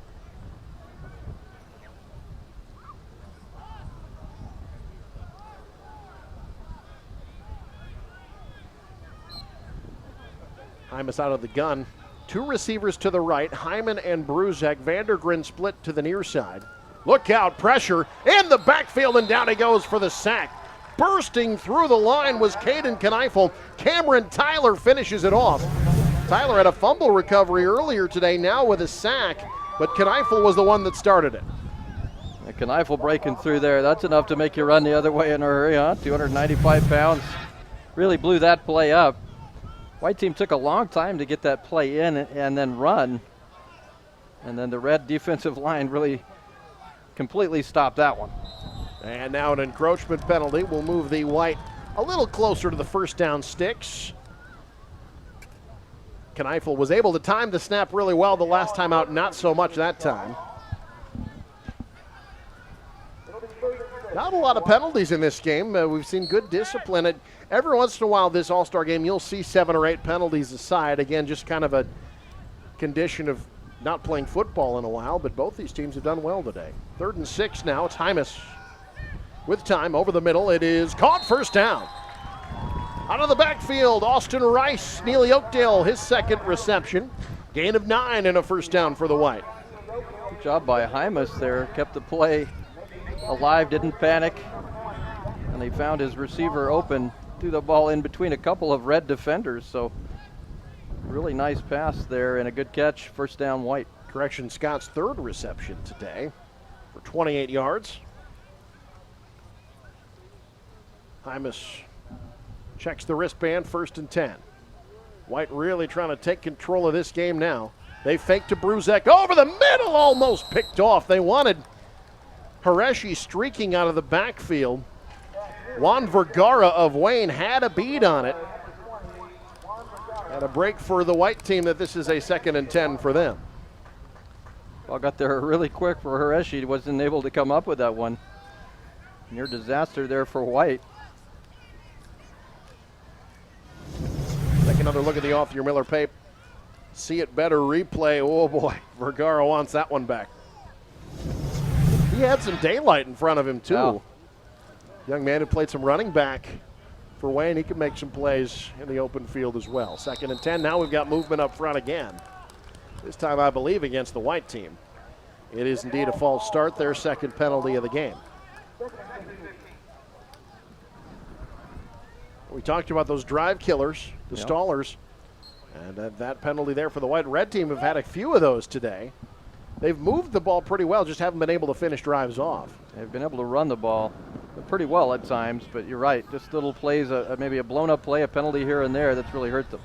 Hymas out of the gun. 2 receivers to the right, Hyman and Bruzek. Vandergrind split to the near side. Look out, pressure in the backfield, and down he goes for the sack. Bursting through the line was Caden Kneifel. Cameron Tyler finishes it off. Tyler had a fumble recovery earlier today, now with a sack, but Kneifel was the one that started it. Kneifel breaking through there. That's enough to make you run the other way in a hurry, huh? 295 pounds. Really blew that play up. White team took a long time to get that play in and then run. And then the red defensive line really completely stopped that one. And now an encroachment penalty will move the White a little closer to the first down sticks. Kneifel was able to time the snap really well the last time out, not so much that time. Not a lot of penalties in this game. We've seen good discipline. Every once in a while this All-Star game, you'll see 7 or 8 penalties aside. Again, just kind of a condition of not playing football in a while, but both these teams have done well today. 3rd and 6 now. It's Hymas with time over the middle. It is caught, first down. Out of the backfield, Austin Rice, Neely Oakdale, his 2nd reception. Gain of 9 and a first down for the White. Good job by Hymas there. Kept the play alive, didn't panic. And he found his receiver open, threw the ball in between a couple of red defenders. So really nice pass there and a good catch. First down, White. Correction, Scott's 3rd reception today for 28 yards. Hymas checks the wristband, 1st and 10. White really trying to take control of this game now. They fake to Bruzek over the middle, almost picked off. They wanted Hireshi streaking out of the backfield. Juan Vergara of Wayne had a bead on it. And a break for the White team that this is a 2nd and 10 for them. Ball got there really quick for Hireshi. He wasn't able to come up with that one. Near disaster there for White. Take another look at the off your Miller Pape. See it better replay. Oh boy, Vergara wants that one back. He had some daylight in front of him too. Wow. Young man who played some running back for Wayne. He can make some plays in the open field as well. 2nd and 10. Now we've got movement up front again. This time, I believe, against the White team. It is indeed a false start. Their 2nd penalty of the game. We talked about those drive killers, the stallers, and that penalty there for the White. Red team have had a few of those today. They've moved the ball pretty well, just haven't been able to finish drives off. They've been able to run the ball pretty well at times, but you're right, just little plays, maybe a blown-up play, a penalty here and there that's really hurt them.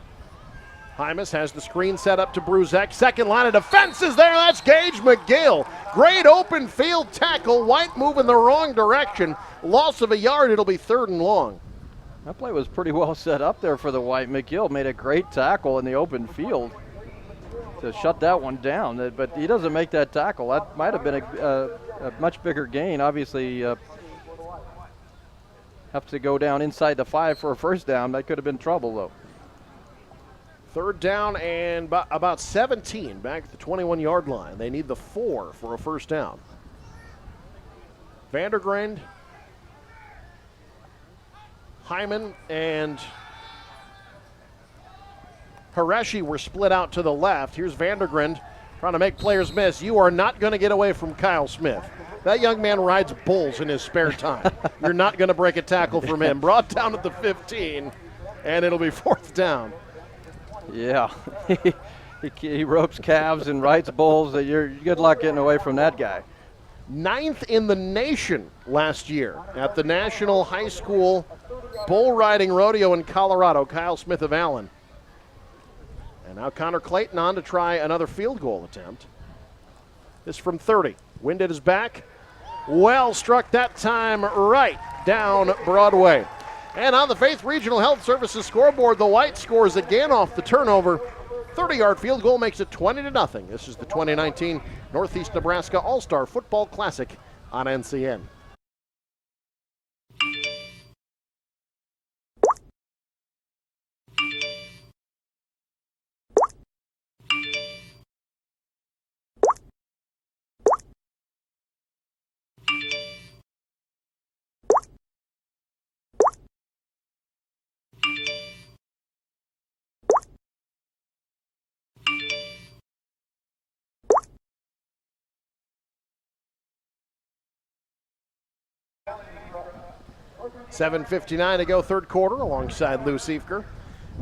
Hymas has the screen set up to Bruzek. 2nd line of defense is there. That's Gage McGill. Great open field tackle. White moving the wrong direction. Loss of a yard. It'll be 3rd and long. That play was pretty well set up there for the White. McGill made a great tackle in the open field. to shut that one down, but he doesn't make that tackle. That might have been a much bigger gain. Obviously, have to go down inside the 5 for a first down. That could have been trouble, though. Third down and about 17 back at the 21-yard line. They need the 4 for a first down. Vandergrind, Hyman, and Hareshi were split out to the left. Here's Vandergrind trying to make players miss. You are not going to get away from Kyle Smith. That young man rides bulls in his spare time. You're not going to break a tackle from him. Brought down at the 15, and it'll be fourth down. Yeah, he ropes calves and rides bulls. You're good luck getting away from that guy. 9th in the nation last year at the National High School Bull Riding Rodeo in Colorado, Kyle Smith of Allen. And now Connor Clayton on to try another field goal attempt. This from 30. Wind at his back. Well struck that time right down Broadway. And on the Faith Regional Health Services scoreboard, the White scores again off the turnover. 30-yard field goal makes it 20-0. This is the 2019 Northeast Nebraska All-Star Football Classic on NCN. $7:59 to go, third quarter, alongside Lou Siefker.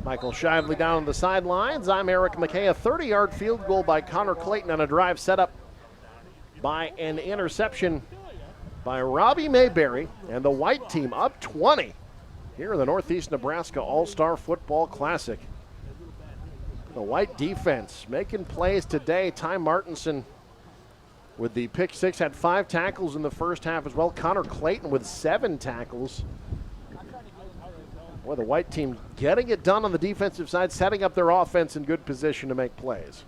Michael Shively down on the sidelines. I'm Eric McKay. A 30-yard field goal by Connor Clayton on a drive set up by an interception by Robbie Mayberry, and the White team up 20 here in the Northeast Nebraska All-Star Football Classic. The White defense making plays today. Ty Martinson with the pick six had 5 tackles in the first half as well. Connor Clayton with 7 tackles. Boy, the White team getting it done on the defensive side, setting up their offense in good position to make plays.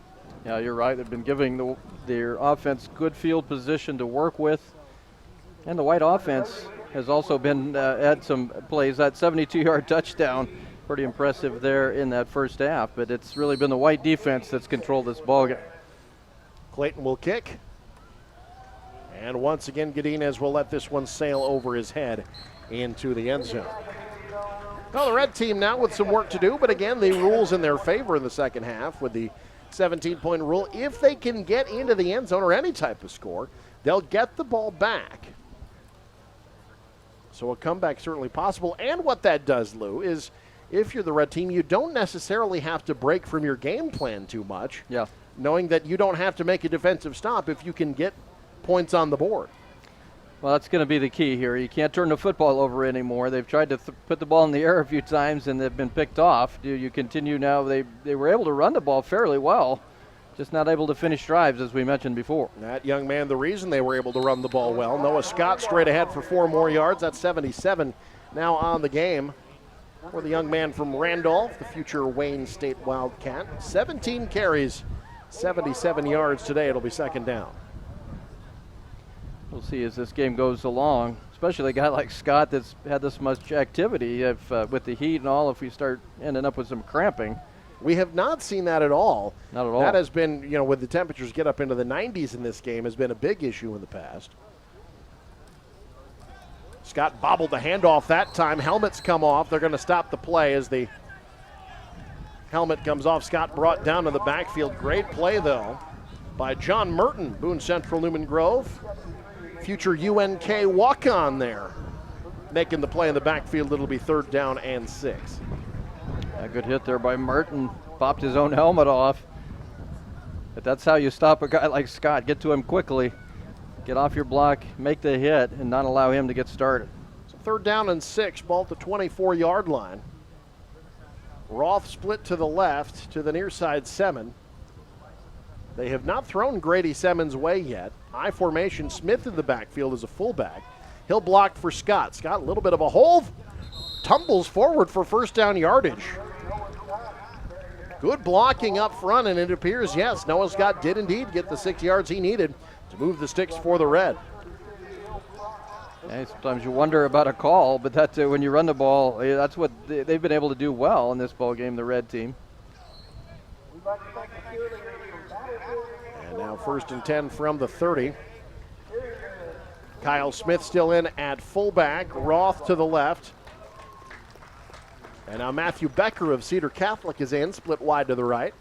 Yeah, you're right. They've been giving their offense good field position to work with. And the White offense has also been had some plays. That 72-yard touchdown, pretty impressive there in that first half. But it's really been the White defense that's controlled this ballgame. Clayton will kick. And once again, Godinez will let this one sail over his head into the end zone. Well, the red team now with some work to do, but again, the rules in their favor in the second half with the 17-point rule. If they can get into the end zone or any type of score, they'll get the ball back. So a comeback certainly possible. And what that does, Lou, is if you're the red team, you don't necessarily have to break from your game plan too much. Yeah. Knowing that you don't have to make a defensive stop if you can get points on the board. Well, that's going to be the key here. You can't turn the football over anymore. They've tried to put the ball in the air a few times, and they've been picked off. Do you continue now? They were able to run the ball fairly well, just not able to finish drives, as we mentioned before. That young man, the reason they were able to run the ball well. Noah Scott straight ahead for 4 more yards. That's 77 now on the game for the young man from Randolph, the future Wayne State Wildcat. 17 carries, 77 yards today. It'll be second down. We'll see as this game goes along, especially a guy like Scott that's had this much activity. If with the heat and all, if we start ending up with some cramping. We have not seen that at all. Not at all. That has been, with the temperatures get up into the 90s in this game, has been a big issue in the past. Scott bobbled the handoff that time. Helmets come off. They're going to stop the play as the helmet comes off. Scott brought down to the backfield. Great play, though, by John Merton, Boone Central Newman Grove. Future UNK walk-on there, making the play in the backfield. It'll be third down and 6. A good hit there by Merton. Popped his own helmet off. But that's how you stop a guy like Scott. Get to him quickly. Get off your block, make the hit, and not allow him to get started. So third down and 6, ball at the 24-yard line. Roth split to the left to the near side Semin. They have not thrown Grady Semin's way yet. I formation, Smith in the backfield as a fullback. He'll block for Scott. Scott, a little bit of a hole, tumbles forward for first down yardage. Good blocking up front, and it appears, yes, Noah Scott did indeed get the 6 yards he needed to move the sticks for the Red. Yeah, sometimes you wonder about a call, but that's when you run the ball, that's what they've been able to do well in this ball game, the Red team. And now 1st and 10 from the 30. Kyle Smith still in at fullback, Roth to the left. And now Matthew Becker of Cedar Catholic is in, split wide to the right.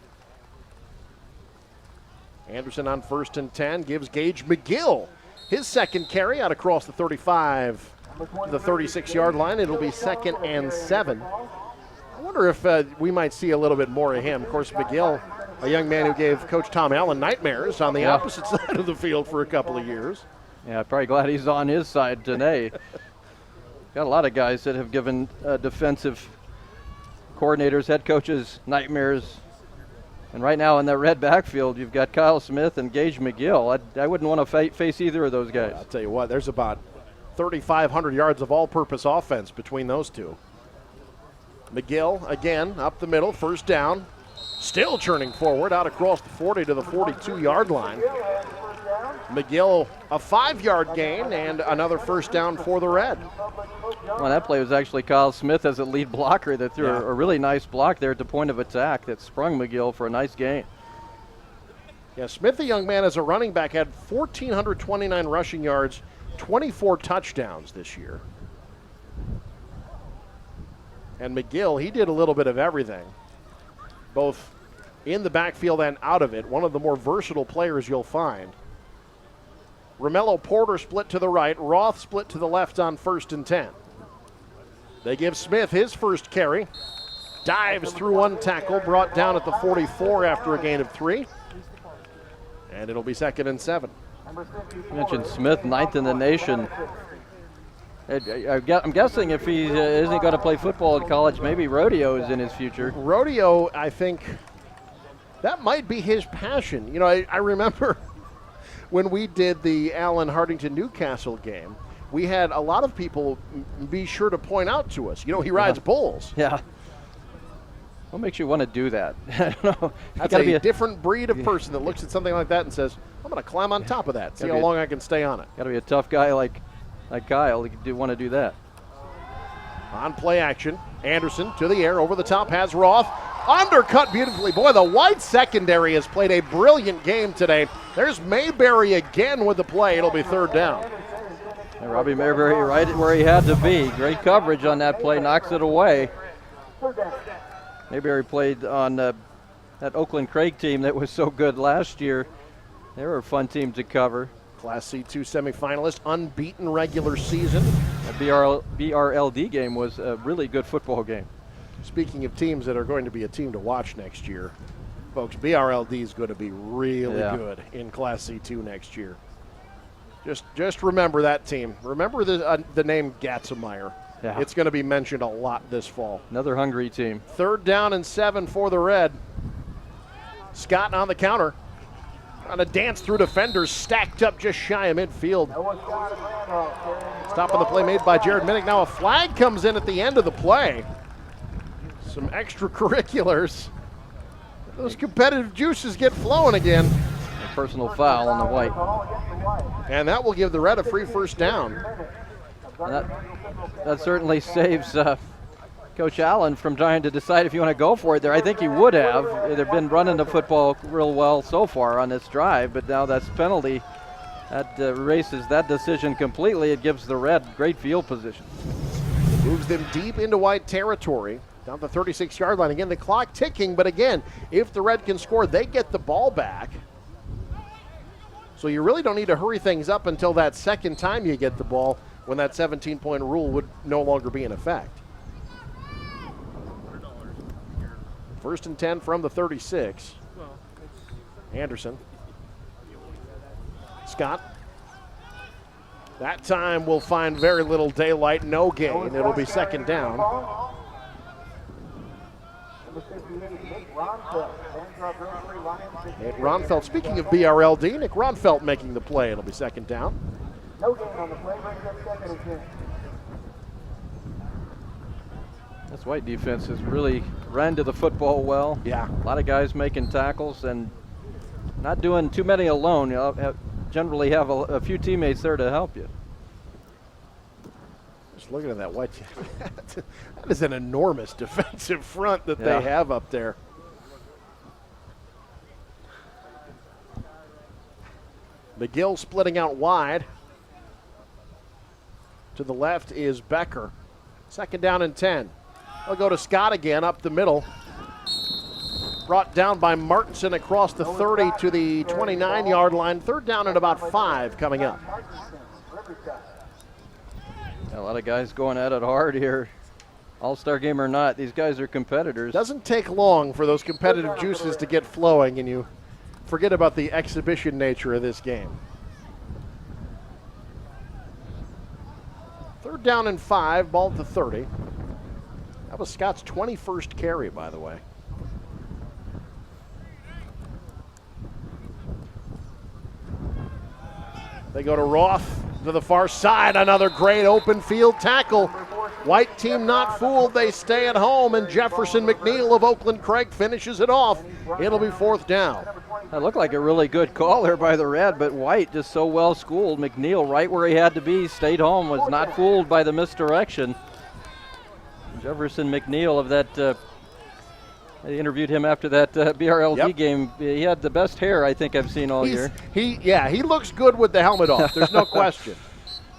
Anderson on 1st and 10 gives Gage McGill his second carry out across the 35 to the 36-yard line. It'll be 2nd and 7. I wonder if we might see a little bit more of him. Of course, McGill, a young man who gave Coach Tom Allen nightmares on the opposite side of the field for a couple of years. Yeah, probably glad he's on his side today. Got a lot of guys that have given defensive coordinators, head coaches nightmares. And right now in that Red backfield, you've got Kyle Smith and Gage McGill. I wouldn't want to face either of those guys. I'll tell you what, there's about 3,500 yards of all-purpose offense between those two. McGill, again, up the middle, 1st down. Still churning forward, out across the 40 to the 42-yard line. McGill, a 5-yard gain and another 1st down for the Red. Well, that play was actually Kyle Smith as a lead blocker that threw a really nice block there at the point of attack that sprung McGill for a nice gain. Yeah, Smith, a young man as a running back, had 1,429 rushing yards, 24 touchdowns this year. And McGill, he did a little bit of everything, both in the backfield and out of it. One of the more versatile players you'll find. Romello Porter split to the right, Roth split to the left on 1st and 10. They give Smith his first carry. Dives through one tackle, brought down at the 44 after a gain of 3. And it'll be 2nd and 7. You mentioned Smith, 9th in the nation. I'm guessing if he isn't going to play football in college, maybe rodeo is in his future. Rodeo, I think, that might be his passion. You know, I remember when we did the Allen Hardington Newcastle game, we had a lot of people be sure to point out to us, you know, he rides bulls. Yeah. What makes you want to do that? I don't know. That's a different breed of person that looks at something like that and says, I'm going to climb on top of that, see how long I can stay on it. Got to be a tough guy like Kyle to want to do that. On play action, Anderson to the air, over the top, has Roth. Undercut beautifully. Boy, the White secondary has played a brilliant game today. There's Mayberry again with the play. It'll be 3rd down. And Robbie Mayberry right where he had to be. Great coverage on that play, knocks it away. Mayberry played on that Oakland Craig team that was so good last year. They were a fun team to cover. Class C2 semifinalist, unbeaten regular season. That BRLD game was a really good football game. Speaking of teams that are going to be a team to watch next year, folks, BRLD is going to be really good in Class C2 next year. Just remember that team. Remember the name Gatzemeyer. Yeah. It's going to be mentioned a lot this fall. Another hungry team. 3rd down and 7 for the Red. Scott on the counter. On a dance through defenders, stacked up just shy of midfield. Stopping the play made by Jared Minnick. Now a flag comes in at the end of the play. Some extracurriculars. Those competitive juices get flowing again. A personal foul on the White. And that will give the Red a free 1st down. That certainly saves Coach Allen from trying to decide if you want to go for it there. I think he would have. They've been running the football real well so far on this drive, but now that's penalty. That erases that decision completely. It gives the Red great field position. Moves them deep into White territory. Down the 36-yard line. Again, the clock ticking, but again, if the Red can score, they get the ball back. So you really don't need to hurry things up until that second time you get the ball, when that 17-point rule would no longer be in effect. 1st and 10 from the 36. Anderson. Scott. That time will find very little daylight, no gain. It'll be 2nd down. Nick Ronfelt, speaking of BRLD, Nick Ronfelt making the play. It'll be 2nd down. No gain on the play, This White defense has really ran to the football well. Yeah. A lot of guys making tackles and not doing too many alone. You generally have a few teammates there to help you. Just looking at that White, that is an enormous defensive front that they have up there. McGill splitting out wide. To the left is Becker. 2nd down and 10. They'll go to Scott again up the middle. Brought down by Martinson across the 30 to the 29-yard line. 3rd down and about 5 coming up. A lot of guys going at it hard here. All-star game or not, these guys are competitors. Doesn't take long for those competitive juices to get flowing, and you forget about the exhibition nature of this game. 3rd down and 5, ball at the 30. That was Scott's 21st carry, by the way. They go to Roth to the far side. Another great open field tackle. White team not fooled. They stay at home, and Jefferson McNeil of Oakland Craig finishes it off. It'll be 4th down. That looked like a really good call there by the Red, but White just so well schooled. McNeil right where he had to be, stayed home, was not fooled by the misdirection. Jefferson McNeil of that, I interviewed him after that BRLD game. He had the best hair I think I've seen all year. He looks good with the helmet off. There's no question.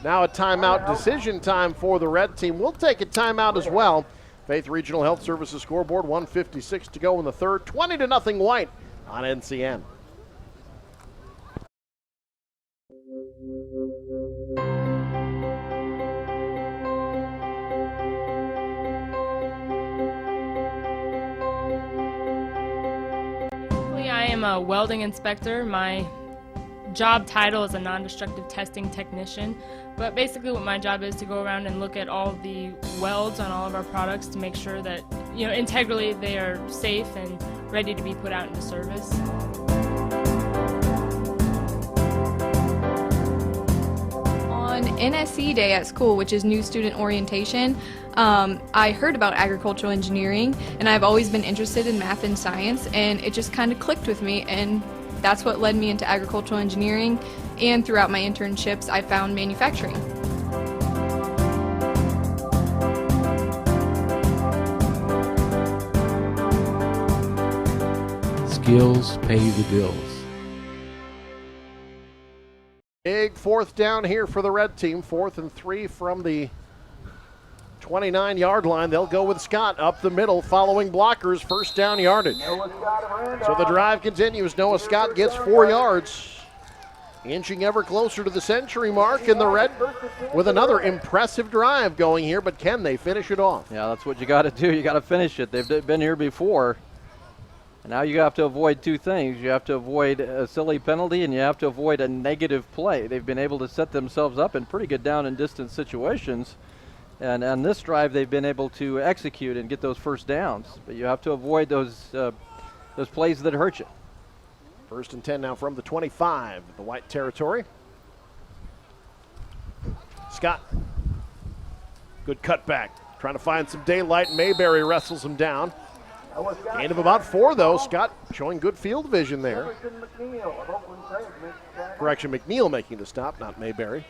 Now a timeout decision time for the Red team. We'll take a timeout as well. Faith Regional Health Services scoreboard, 1:56 to go in the 3rd. 20-0 White on NCN. I am a welding inspector. My job title is a non-destructive testing technician, but basically what my job is to go around and look at all the welds on all of our products to make sure that, integrally they are safe and ready to be put out into service. On NSE Day at school, which is New Student Orientation, I heard about agricultural engineering, and I've always been interested in math and science, and it just kind of clicked with me, and that's what led me into agricultural engineering, and throughout my internships I found manufacturing. Skills pay the bills. Big 4th down here for the Red team. 4th and 3 from the 29-yard line. They'll go with Scott up the middle following blockers. 1st down yardage. So the drive continues. Noah Scott gets 4 yards. Inching ever closer to the century mark, and the Red with another impressive drive going here, but can they finish it off? Yeah, that's what you got to do. You got to finish it. They've been here before. And now you have to avoid 2 things. You have to avoid a silly penalty, and you have to avoid a negative play. They've been able to set themselves up in pretty good down and distance situations. And on this drive, they've been able to execute and get those 1st downs. But you have to avoid those plays that hurt you. 1st and 10 now from the 25, the White territory. Scott, good cutback. Trying to find some daylight. Mayberry wrestles him down. Gain of about 4, though. Scott showing good field vision there. Correction, McNeil making the stop, not Mayberry.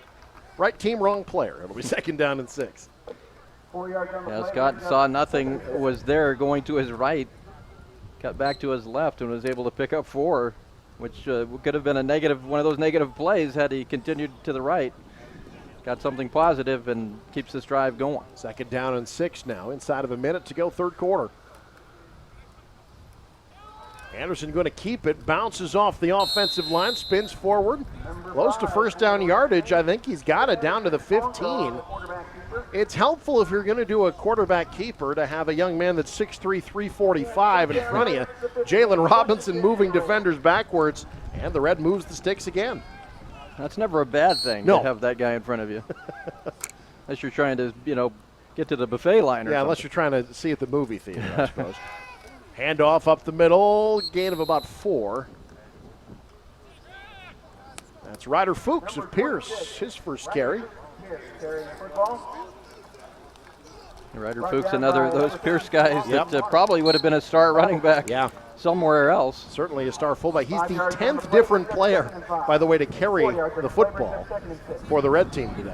Right team, wrong player. It'll be 2nd down and 6. Yeah, Scott saw nothing was there going to his right. Cut back to his left and was able to pick up 4, which could have been one of those negative plays had he continued to the right. Got something positive and keeps this drive going. 2nd down and 6 now. Inside of a minute to go, 3rd quarter. Anderson going to keep it, bounces off the offensive line, spins forward, close to 1st down yardage. I think he's got it down to the 15. It's helpful if you're going to do a quarterback keeper to have a young man that's 6'3", 345 in front of you. Jalen Robinson moving defenders backwards, and the Red moves the sticks again. That's never a bad thing to have that guy in front of you. Unless you're trying to, get to the buffet line or something. Unless you're trying to see at the movie theater, I suppose. Handoff up the middle, gain of about 4. That's Ryder Fuchs of Pierce, his 1st carry. Ryder Fuchs, another of those Pierce guys Yep. that probably would have been a star running back somewhere else. Certainly a star fullback. He's the 10th different player, by the way, to carry the football for the red team today.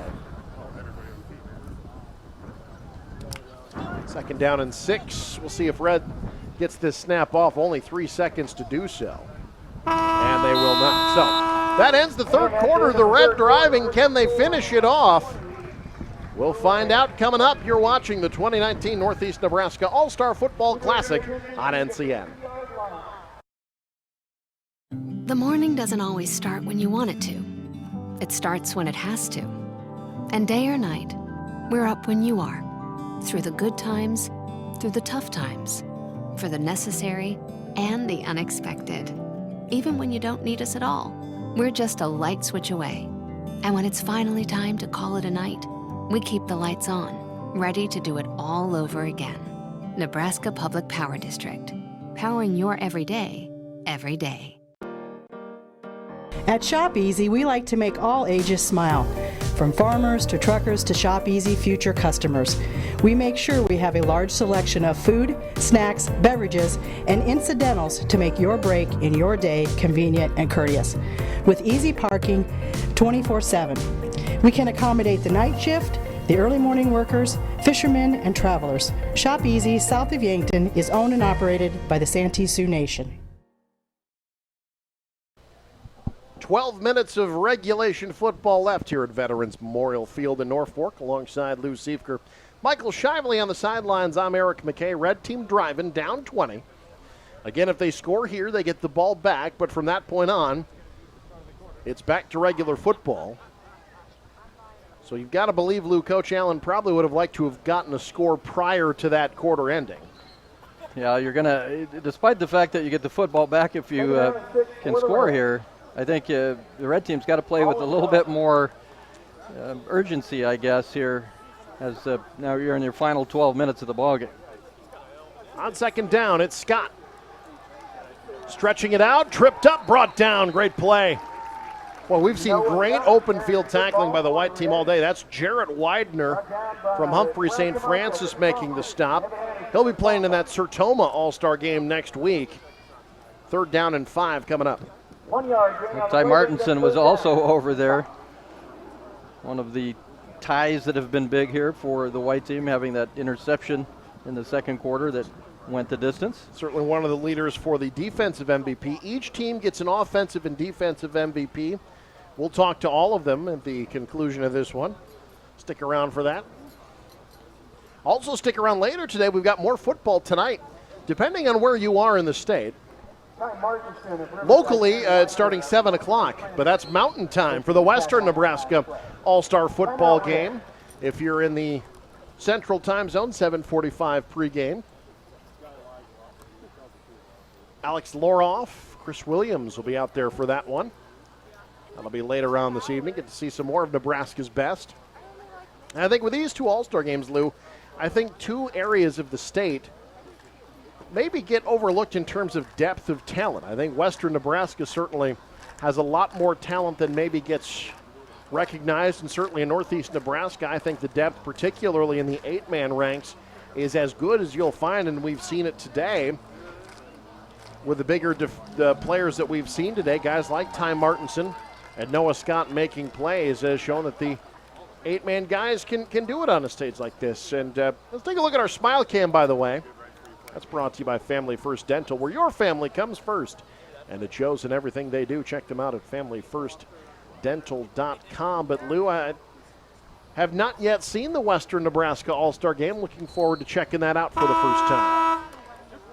2nd down and 6. We'll see if red gets this snap off. Only 3 seconds to do so. And they will not. So that ends the 3rd quarter. The red driving. Can they finish it off? We'll find out coming up. You're watching the 2019 Northeast Nebraska All-Star Football Classic on NCN. The morning doesn't always start when you want it to. It starts when it has to. And day or night, we're up when you are. Through the good times, through the tough times, for the necessary and the unexpected. Even when you don't need us at all, we're just a light switch away. And when it's finally time to call it a night, we keep the lights on, ready to do it all over again. Nebraska Public Power District, powering your everyday, every day. At Shop Easy, we like to make all ages smile. From farmers to truckers to Shop Easy future customers. We make sure we have a large selection of food, snacks, beverages, and incidentals to make your break in your day convenient and courteous. With easy parking 24/7. We can accommodate the night shift, the early morning workers, fishermen, and travelers. Shop Easy south of Yankton is owned and operated by the Santee Sioux Nation. 12 minutes of regulation football left here at Veterans Memorial Field in Norfolk alongside Lou Siefker. Michael Shively on the sidelines. I'm Eric McKay. Red team driving down 20. Again, if they score here, they get the ball back, but from that point on, it's back to regular football. So you've got to believe, Lou, Coach Allen probably would have liked to have gotten a score prior to that quarter ending. Yeah, you're going to, despite the fact that you get the football back if you can score here, I think the red team's got to play with a little bit more urgency, I guess, here, as now you're in your final 12 minutes of the ballgame. On 2nd down, it's Scott. Stretching it out, tripped up, brought down. Great play. Well, we've seen great open field tackling by the white team all day. That's Jarrett Widener from Humphrey St. Francis making the stop. He'll be playing in that Sertoma All-Star game next week. 3rd down and 5 coming up. Ty Martinson was also over there. One of the ties that have been big here for the white team, having that interception in the 2nd quarter that went the distance. Certainly one of the leaders for the defensive MVP. Each team gets an offensive and defensive MVP. We'll talk to all of them at the conclusion of this one. Stick around for that. Also stick around later today. We've got more football tonight, depending on where you are in the state. Locally, it's starting 7 o'clock, but that's Mountain Time for the Western Nebraska All-Star Football game. If you're in the Central Time Zone, 7:45 pregame. Alex Loroff, Chris Williams will be out there for that one. That'll be later on this evening. Get to see some more of Nebraska's best. And I think with these two All-Star games, Lou, I think 2 areas of the state maybe get overlooked in terms of depth of talent. I think Western Nebraska certainly has a lot more talent than maybe gets recognized, and certainly in Northeast Nebraska, I think the depth, particularly in the 8-man ranks, is as good as you'll find, and we've seen it today with the bigger the players that we've seen today. Guys like Ty Martinson and Noah Scott making plays has shown that the 8-man guys can do it on a stage like this. And let's take a look at our Smile Cam, by the way. That's brought to you by Family First Dental, where your family comes first. And it shows in everything they do. Check them out at FamilyFirstDental.com. But Lou, I have not yet seen the Western Nebraska All-Star Game. Looking forward to checking that out for the first time.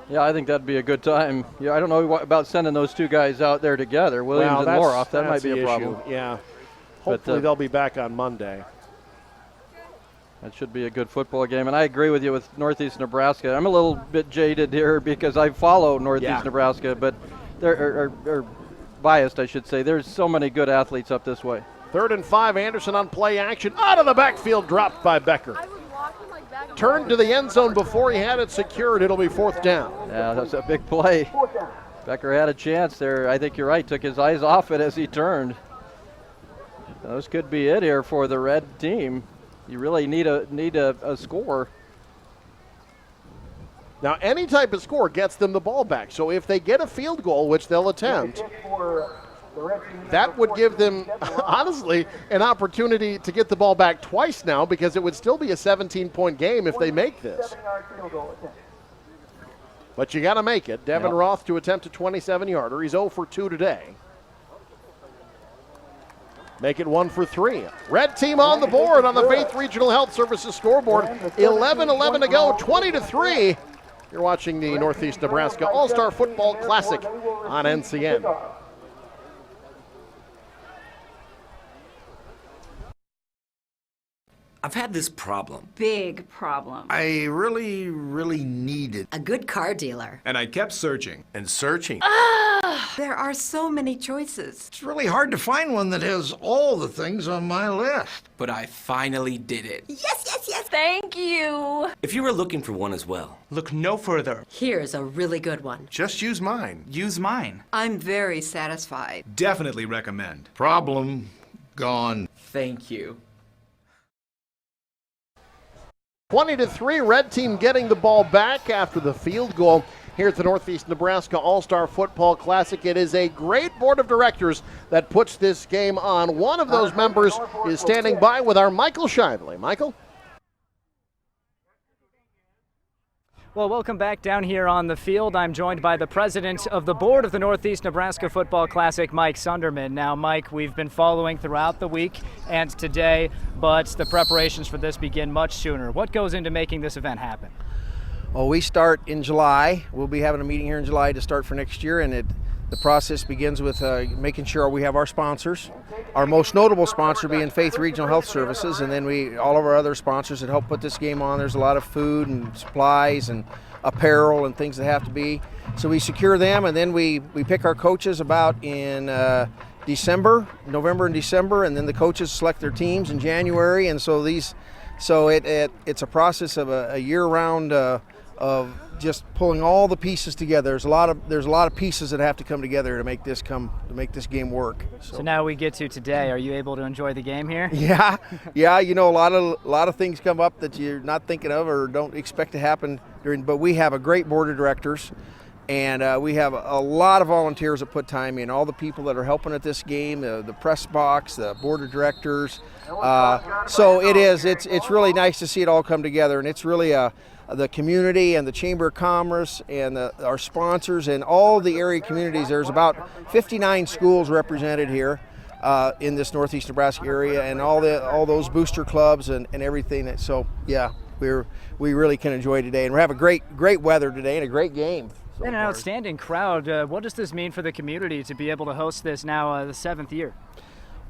Yeah, I think that'd be a good time. Yeah, I don't know about sending those 2 guys out there together, Williams and Loroff. That might be a problem. Yeah. Hopefully they'll be back on Monday. That should be a good football game. And I agree with you with Northeast Nebraska. I'm a little bit jaded here because I follow Northeast Nebraska, but they're biased, I should say. There's so many good athletes up this way. 3rd and 5, Anderson on play action. Out of the backfield, dropped by Becker. Turned to the end zone before he had it secured. It'll be 4th down. Yeah, that's a big play. Becker had a chance there. I think you're right. Took his eyes off it as he turned. Those could be it here for the red team. You really need a score Now, any type of score gets them the ball back. So if they get a field goal, which they'll attempt, that would give them, honestly, an opportunity to get the ball back twice now, because it would still be a 17-point game if they make this. But you got to make it. Devin Roth to attempt a 27-yarder. He's 0 for 2 today. Make it 1 for 3. Red team on the board on the Faith Regional Health Services scoreboard. 11-11 to go, 20-3. You're watching the Northeast Nebraska All-Star Football Classic on NCN. I've had this problem. Big problem. I really needed A good car dealer. And I kept searching. and searching. There are so many choices. It's really hard to find one that has all the things on my list. But I finally did it. Yes, yes, yes. Thank you. If you were looking for one as well, Look no further. Here's a really good one. Just use mine. Use mine. I'm very satisfied. definitely recommend. Problem gone. Thank you. 20-3, red team getting the ball back after the field goal here at the Northeast Nebraska All-Star Football Classic. It is a great board of directors that puts this game on. One of those members is standing by with our Michael Shively. Michael? Well, welcome back down here on the field. I'm joined by the president of the board of the Northeast Nebraska Football Classic, Mike Sunderman. Now, Mike, we've been following throughout the week and today, but the preparations for this begin much sooner. What goes into making this event happen? Well, we start in July. We'll be having a meeting here in July to start for next year, and the process begins with making sure we have our sponsors. Our most notable sponsor being Faith Regional Health Services, and then all of our other sponsors that help put this game on. There's a lot of food and supplies and apparel and things that have to be. So we secure them, and then we pick our coaches about in November and December, and then the coaches select their teams in January. And so it's a process of a year-round of just pulling all the pieces together. There's a lot of pieces that have to come together to make this game work. So now we get to today. Are you able to enjoy the game here? Yeah. You know, a lot of things come up that you're not thinking of or don't expect to happen but we have a great board of directors, and we have a lot of volunteers that put time in. All the people that are helping at this game, the press box, the board of directors. So it's really nice to see it all come together, and it's really the community and the Chamber of Commerce and our sponsors and all the area communities. There's about 59 schools represented here in this Northeast Nebraska area, and all those booster clubs and everything. So yeah, we really can enjoy today, and we're having great weather today and a great game. And an outstanding crowd. What does this mean for the community to be able to host this now the 7th year?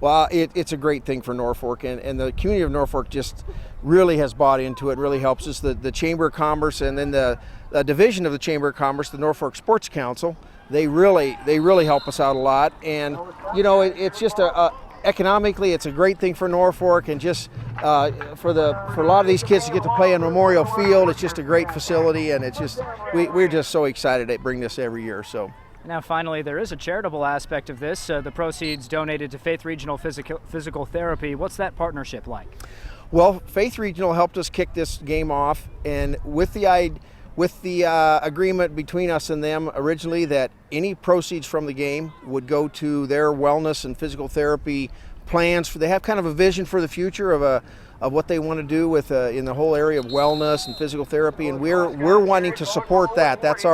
Well, it's a great thing for Norfolk, and the community of Norfolk just really has bought into it, really helps us. The Chamber of Commerce and then the division of the Chamber of Commerce, the Norfolk Sports Council, they really help us out a lot. And, you know, it's just economically, it's a great thing for Norfolk, and just for a lot of these kids to get to play in Memorial Field, it's just a great facility, and it's just we're just so excited to bring this every year. So. Now, finally, there is a charitable aspect of this. The proceeds donated to Faith Regional Physical Therapy. What's that partnership like? Well, Faith Regional helped us kick this game off, and with the agreement between us and them originally that any proceeds from the game would go to their wellness and physical therapy plans. They have kind of a vision for the future of what they want to do with in the whole area of wellness and physical therapy, and we're wanting to support that. That's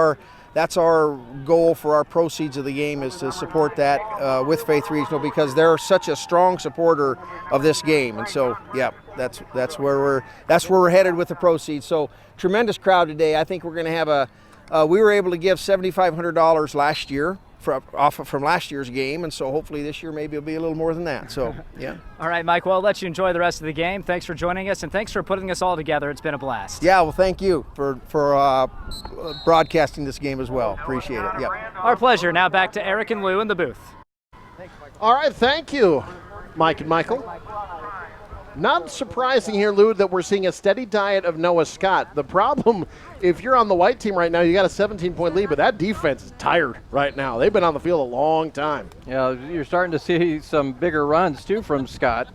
our goal for our proceeds of the game, is to support that with Faith Regional, because they're such a strong supporter of this game. And so, yeah, that's where we're headed with the proceeds. So tremendous crowd today. I think we're going to have we were able to give $7,500 last year from last year's game, and so hopefully this year maybe it'll be a little more than that. So yeah. All right, Mike, well, I'll let you enjoy the rest of the game. Thanks for joining us, and thanks for putting us all together. It's been a blast. Yeah, well, thank you for broadcasting this game as well. Appreciate it. Yep. Our pleasure. Now back to Eric and Lou in the booth. All right, thank you, Mike and Michael. Not surprising here, Lou, that we're seeing a steady diet of Noah Scott. The problem, if you're on the white team right now, you got a 17-point lead, but that defense is tired right now. They've been on the field a long time. Yeah, you're starting to see some bigger runs, too, from Scott.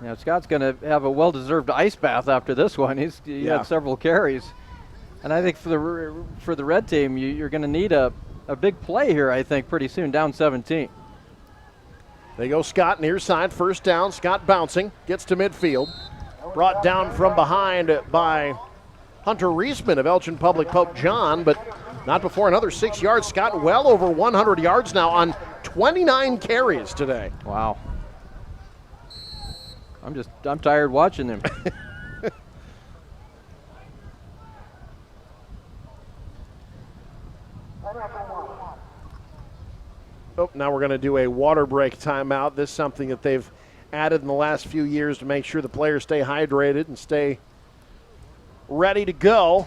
Now, Scott's going to have a well-deserved ice bath after this one. He had several carries. And I think for the red team, you're going to need a big play here, I think, pretty soon, down 17. They go Scott near side, first down. Scott bouncing, gets to midfield. Brought down from behind by Hunter Reisman of Elgin Public Pope John, but not before another 6 yards. Scott well over 100 yards now on 29 carries today. Wow. I'm tired watching him. Oh, now we're going to do a water break timeout. This is something that they've added in the last few years to make sure the players stay hydrated and stay ready to go.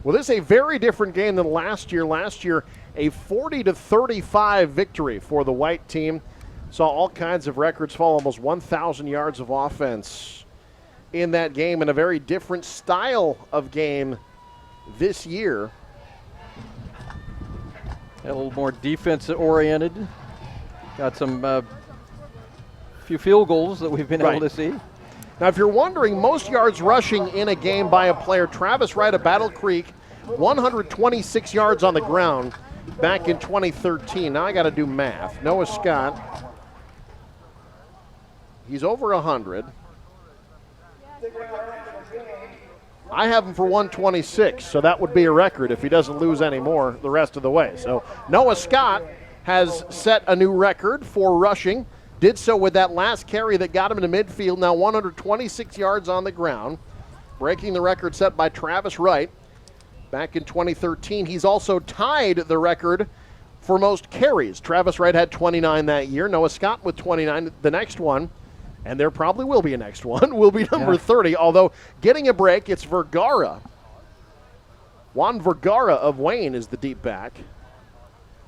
Well, this is a very different game than last year. Last year, a 40-35 victory for the white team. Saw all kinds of records fall, almost 1,000 yards of offense in that game, and a very different style of game this year. A little more defense-oriented. Got some few field goals that we've been able to see. Now, if you're wondering, most yards rushing in a game by a player, Travis Wright of Battle Creek, 126 yards on the ground back in 2013. Now I got to do math. Noah Scott, he's over 100. I have him for 126, so that would be a record if he doesn't lose any more the rest of the way. So Noah Scott has set a new record for rushing. Did so with that last carry that got him into midfield, now 126 yards on the ground, breaking the record set by Travis Wright back in 2013. He's also tied the record for most carries. Travis Wright had 29 that year. Noah Scott with 29. The next one, and there probably will be a next one, will be number 30, although getting a break, it's Vergara. Juan Vergara of Wayne is the deep back.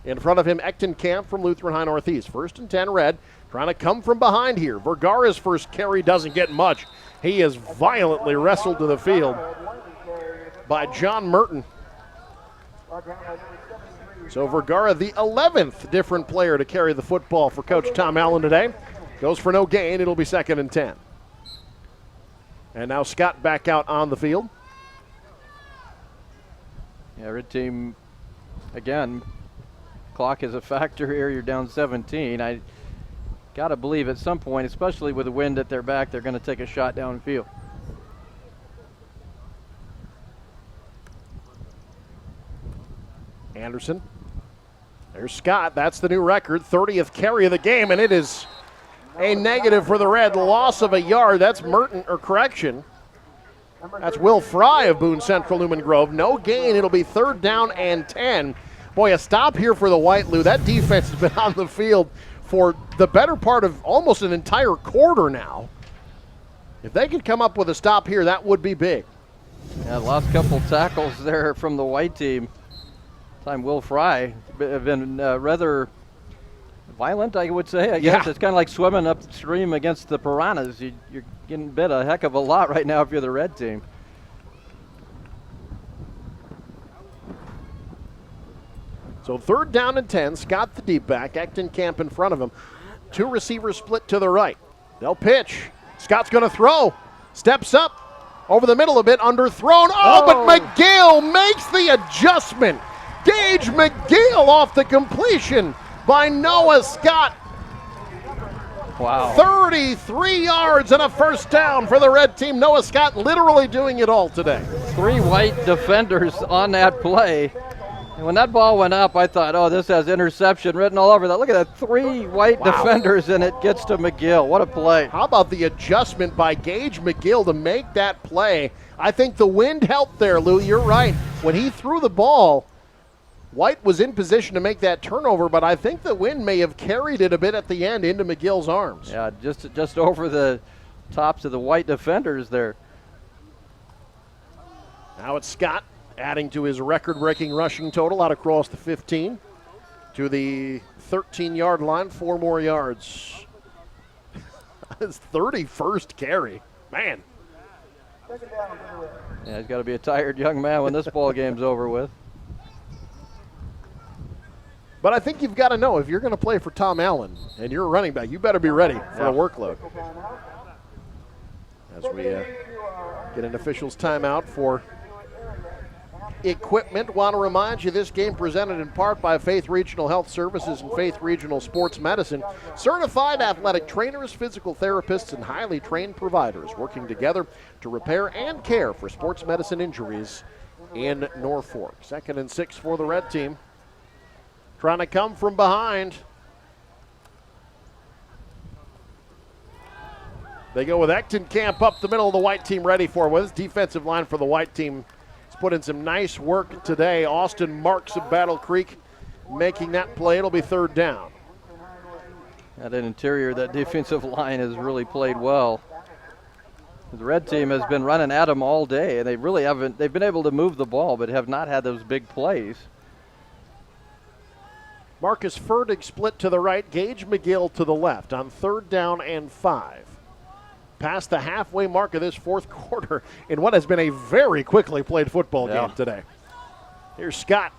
In front of him, Ecton Camp from Lutheran High Northeast. 1st and 10 red, trying to come from behind here. Vergara's first carry doesn't get much. He is violently wrestled to the field by John Merton. So Vergara, the 11th different player to carry the football for Coach Tom Allen today. Goes for no gain. It'll be 2nd and 10. And now Scott back out on the field. Yeah, red team, again, clock is a factor here. You're down 17. I got to believe at some point, especially with the wind at their back, they're going to take a shot downfield. Anderson. There's Scott. That's the new record. 30th carry of the game, and it is a negative for the Red. Loss of a yard. That's Merton, or correction. That's Will Fry of Boone Central Newman Grove. No gain. It'll be 3rd down and 10. Boy, a stop here for the White Lou. That defense has been on the field for the better part of almost an entire quarter now. If they could come up with a stop here, that would be big. Yeah, last couple tackles there from the white team. Time Will Fry have been rather violent, I would say. I guess it's kind of like swimming upstream against the piranhas. You're getting bit a heck of a lot right now if you're the red team. So 3rd down and 10. Scott the deep back. Ecton Camp in front of him. 2 receivers split to the right. They'll pitch. Scott's going to throw. Steps up. Over the middle a bit. Underthrown. Oh, but McGill makes the adjustment. Gage McGill off the completion by Noah Scott. Wow. 33 yards and a 1st down for the red team. Noah Scott literally doing it all today. 3 white defenders on that play. And when that ball went up, I thought, oh, this has interception written all over that. Look at that, 3 white defenders, and it gets to McGill. What a play. How about the adjustment by Gage McGill to make that play? I think the wind helped there, Lou. You're right. When he threw the ball, White was in position to make that turnover, but I think the wind may have carried it a bit at the end into McGill's arms. Yeah, just over the tops of the white defenders there. Now it's Scott adding to his record-breaking rushing total out across the 15 to the 13-yard line, 4 more yards. His 31st carry. Man. Yeah, he's got to be a tired young man when this ball game's over with. But I think you've got to know, if you're going to play for Tom Allen and you're a running back, you better be ready for a workload. As we get an official's timeout for equipment. Want to remind you this game presented in part by Faith Regional Health Services and Faith Regional Sports Medicine. Certified athletic trainers, physical therapists, and highly trained providers working together to repair and care for sports medicine injuries in Norfolk. 2nd and 6 for the red team. Trying to come from behind. They go with Ectenkamp up the middle of the white team, ready for this defensive line for the white team. He's put in some nice work today. Austin Marks of Battle Creek making that play. It'll be 3rd down. At an interior, that defensive line has really played well. The red team has been running at them all day, and they really haven't. They've been able to move the ball, but have not had those big plays. Marcus Ferdig split to the right, Gage McGill to the left on 3rd down and 5. Past the halfway mark of this 4th quarter in what has been a very quickly played football game today. Here's Scott.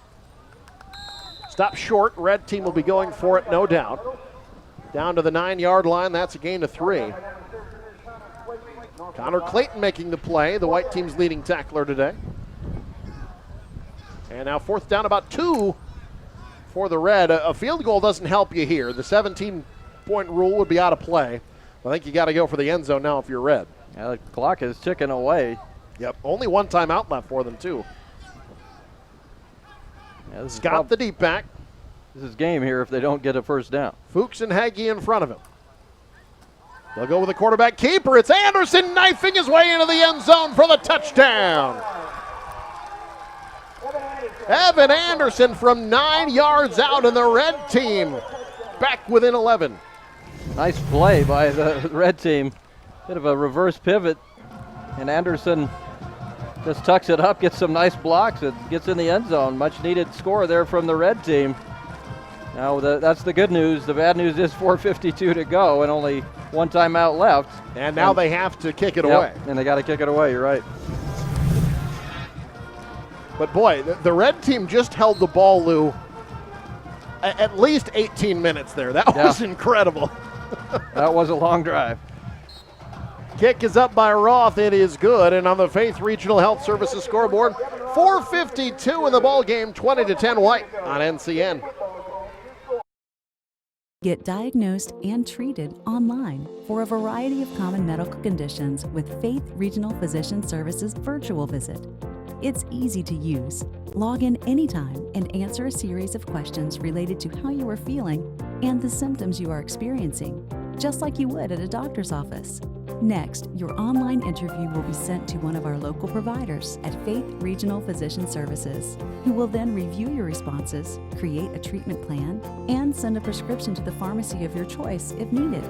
Stop short. Red team will be going for it, no doubt. Down to the 9-yard line. That's a gain of 3. Connor Clayton making the play, the white team's leading tackler today. And now 4th down, about 2 for the red. A field goal doesn't help you here. The 17-point rule would be out of play. I think you got to go for the end zone now if you're red. Yeah, the clock is ticking away. Yep, only one timeout left for them, too. Yeah, Scott the deep back. This is game here if they don't get a 1st down. Fuchs and Hagee in front of him. They'll go with the quarterback keeper. It's Anderson knifing his way into the end zone for the touchdown. Evan Anderson from 9 yards out, and the red team back within 11. Nice play by the red team. Bit of a reverse pivot, and Anderson just tucks it up, gets some nice blocks, and gets in the end zone. Much needed score there from the red team. Now that's the good news. The bad news is 4:52 to go and only one timeout left. And now they have to kick it away. And they got to kick it away, you're right. But boy, the red team just held the ball, Lou, at least 18 minutes there. That was incredible. That was a long drive. Kick is up by Roth. It is good. And on the Faith Regional Health Services scoreboard, 4:52 in the ball game, 20-10 white on NCN. Get diagnosed and treated online for a variety of common medical conditions with Faith Regional Physician Services virtual visit. It's easy to use. Log in anytime and answer a series of questions related to how you are feeling and the symptoms you are experiencing, just like you would at a doctor's office. Next, your online interview will be sent to one of our local providers at Faith Regional Physician Services, who will then review your responses, create a treatment plan, and send a prescription to the pharmacy of your choice if needed.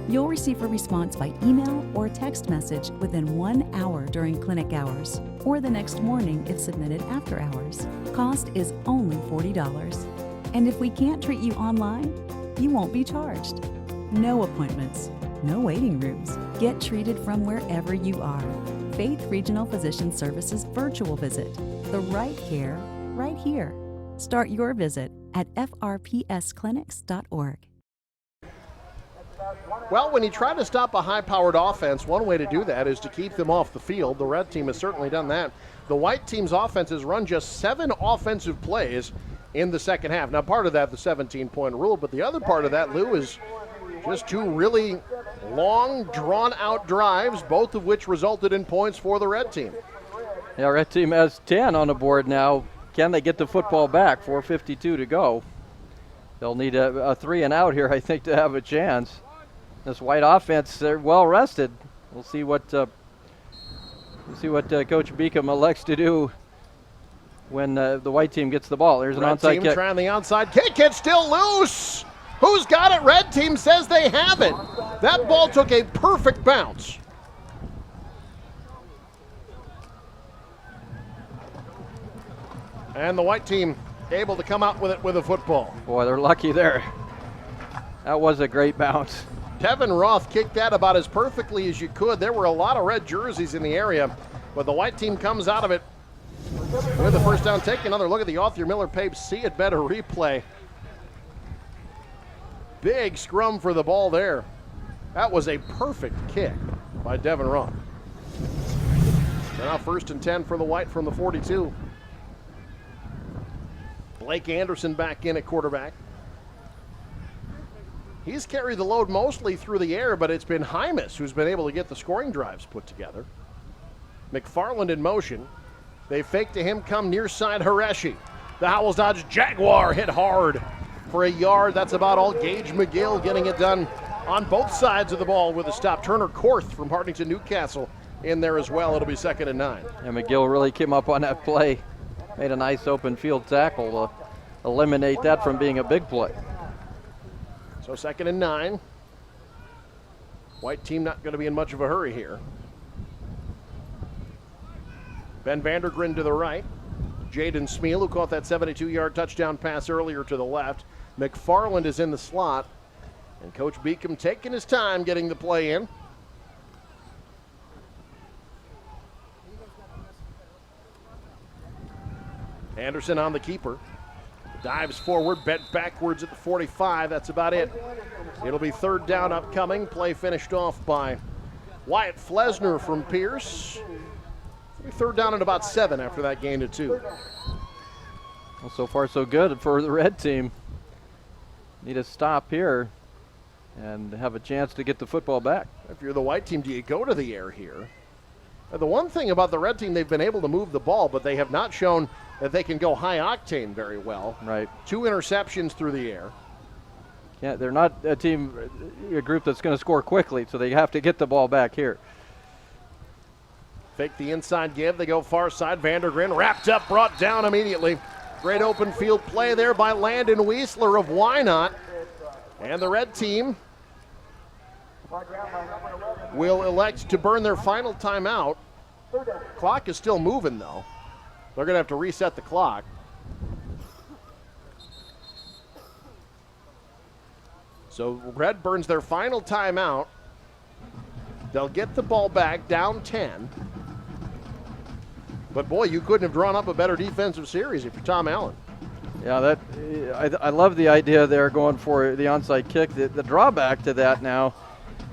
You'll receive a response by email or text message within 1 hour during clinic hours, or the next morning if submitted after hours. Cost is only $40. And if we can't treat you online, you won't be charged. No appointments, no waiting rooms. Get treated from wherever you are. Faith Regional Physician Services virtual visit. The right care, right here. Start your visit at frpsclinics.org. Well, when you try to stop a high-powered offense, one way to do that is to keep them off the field. The red team has certainly done that. The white team's offense has run just 7 offensive plays in the second half. Now, part of that, the 17-point rule, but the other part of that, Lou, is just 2 really long, drawn-out drives, both of which resulted in points for the red team. Yeah, red team has 10 on the board now. Can they get the football back? 4:52 to go. They'll need a 3 and out here, I think, to have a chance. This white offense, they're well rested. We'll see what Coach Beacom elects to do when the white team gets the ball. There's an onside kick. Trying the onside kick. It's still loose. Who's got it? Red team says they have it. That ball took a perfect bounce. And the white team able to come out with it with a football. Boy, they're lucky there. That was a great bounce. Tevin Roth kicked that about as perfectly as you could. There were a lot of red jerseys in the area, but the white team comes out of it with the first down. Take another look at the Arthur Miller Pape See It Better replay. Big scrum for the ball there. That was a perfect kick by Devin Roth. So now 1st and 10 for the white from the 42. Blake Anderson back in at quarterback. He's carried the load mostly through the air, but it's been Hymas who's been able to get the scoring drives put together. McFarland in motion. They fake to him, come near side Hareshi. The Howells Dodge Jaguar hit hard for a yard. That's about all. Gage McGill getting it done on both sides of the ball with a stop. Turner Korth from Hartington Newcastle in there as well. It'll be 2nd and 9. And McGill really came up on that play. Made a nice open field tackle to eliminate that from being a big play. So 2nd and 9. White team not going to be in much of a hurry here. Ben Vandergren to the right. Jaden Smeal, who caught that 72-yard touchdown pass earlier, to the left. McFarland is in the slot. And Coach Beacom taking his time getting the play in. Anderson on the keeper. Dives forward, bent backwards at the 45. That's about it. It'll be 3rd down upcoming. Play finished off by Wyatt Flesner from Pierce. It'll be 3rd down at about 7 after that gain to 2. Well, so far so good for the red team. Need a stop here and have a chance to get the football back. If you're the white team, do you go to the air here? The one thing about the red team, they've been able to move the ball, but they have not shown that they can go high octane very well. Right. 2 interceptions through the air. Yeah, they're not a group that's going to score quickly, so they have to get the ball back here. Fake the inside give. They go far side. Vandergren wrapped up, brought down immediately. Great open field play there by Landon Weisler of Wynot. And the red team will elect to burn their final timeout. Clock is still moving, though. They're going to have to reset the clock. So red burns their final timeout. They'll get the ball back down 10. But boy, you couldn't have drawn up a better defensive series if you're Tom Allen. Yeah, I love the idea there going for the onside kick. The drawback to that now,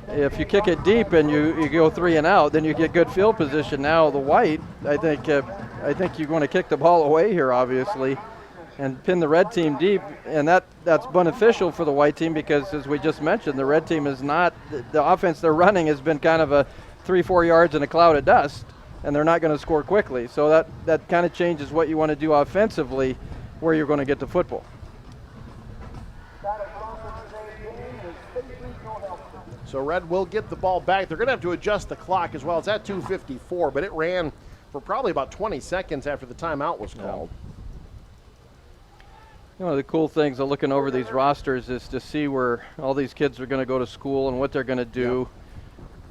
if you kick it deep and you go 3 and out, then you get good field position. Now the white, I think you're going to kick the ball away here, obviously, and pin the red team deep, and that's beneficial for the white team because, as we just mentioned, the red team is not, the offense they're running has been kind of a 3-4 yards in a cloud of dust, and they're not going to score quickly. So that kind of changes what you want to do offensively, where you're going to get the football. So red will get the ball back. They're going to have to adjust the clock as well. It's at 2:54, but it ran for probably about 20 seconds after the timeout was called. One of the cool things of looking over these rosters is to see where all these kids are going to go to school and what they're going to do.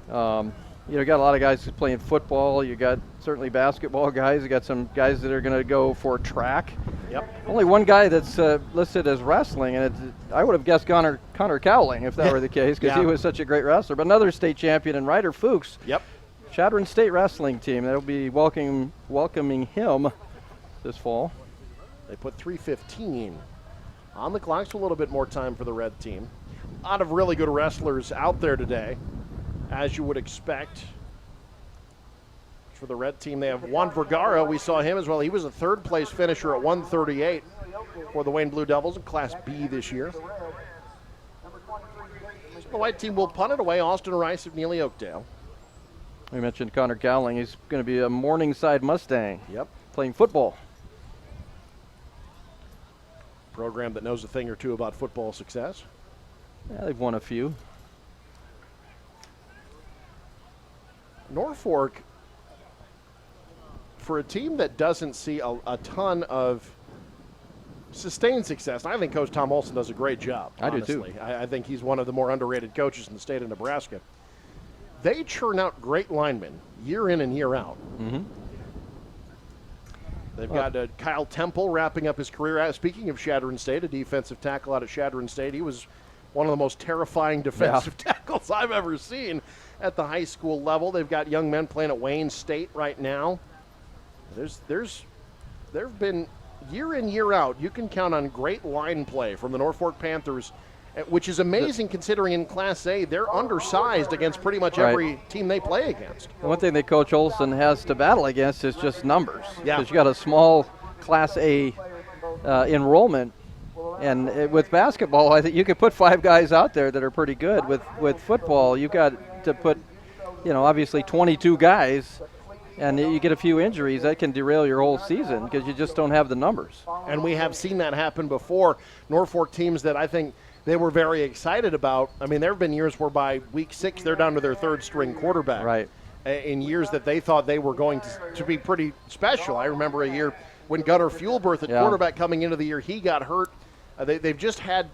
You got a lot of guys playing football. You got certainly basketball guys. You got some guys that are going to go for track. Yep. Only one guy that's listed as wrestling, and I would have guessed Connor Cowling if that were the case, because he was such a great wrestler. But another state champion and Ryder Fuchs. Yep. Chadron State wrestling team. They'll be welcoming him this fall. They put 3:15 on the clock, so a little bit more time for the red team. A lot of really good wrestlers out there today, as you would expect. For the red team, they have Juan Vergara. We saw him as well. He was a 3rd place finisher at 138 for the Wayne Blue Devils in Class B this year. So the white team will punt it away. Austin Rice of Neely Oakdale. We mentioned Connor Cowling. He's going to be a Morningside Mustang. Yep. Playing football. Program that knows a thing or two about football success. Yeah, they've won a few. Norfolk, for a team that doesn't see a ton of sustained success, I think Coach Tom Olson does a great job. Honestly. I do too. I think he's one of the more underrated coaches in the state of Nebraska. They churn out great linemen year in and year out. Mm-hmm. They've got Kyle Temple wrapping up his career. Speaking of Chadron State, a defensive tackle out of Chadron State, he was one of the most terrifying defensive tackles I've ever seen at the high school level. They've got young men playing at Wayne State right now. There've been year in, year out, you can count on great line play from the Norfolk Panthers, which is amazing considering in Class A they're undersized against pretty much every team they play against. One thing that Coach Olson has to battle against is just numbers. Yeah. Because you got a small Class A enrollment. And with basketball, I think you could put 5 guys out there that are pretty good. With football, you've got to put, obviously 22 guys, and you get a few injuries, that can derail your whole season because you just don't have the numbers. And we have seen that happen before. Norfolk teams that I think they were very excited about. I mean, there have been years where by week 6 they're down to their 3rd string quarterback. Right. In years that they thought they were going to be pretty special. I remember a year when Gunnar Fuelberth at quarterback coming into the year, he got hurt. They've just had,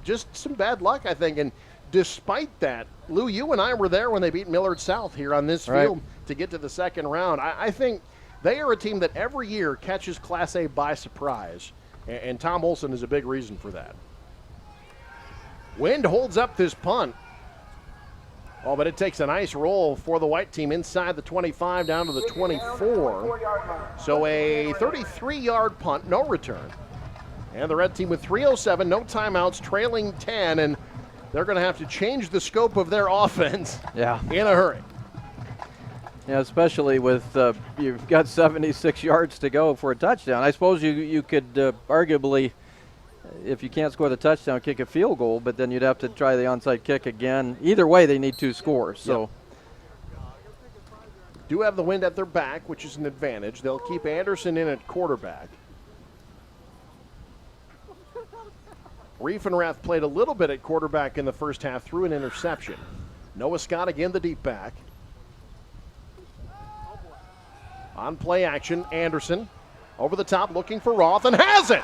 just some bad luck, I think. And despite that, Lou, you and I were there when they beat Millard South here on this field to get to the 2nd round. I think they are a team that every year catches Class A by surprise. And Tom Olson is a big reason for that. Wind holds up this punt. Oh, but it takes a nice roll for the white team inside the 25 down to the 24. So a 33-yard punt, no return. And the red team with 3:07, no timeouts, trailing 10, and they're going to have to change the scope of their offense in a hurry. Yeah, especially with you've got 76 yards to go for a touchdown. I suppose you could arguably, if you can't score the touchdown, kick a field goal, but then you'd have to try the onside kick again. Either way, they need 2 scores. So, do have the wind at their back, which is an advantage. They'll keep Anderson in at quarterback. Riefenrath played a little bit at quarterback in the first half, threw an interception. Noah Scott again, the deep back. On play action, Anderson over the top looking for Roth and has it.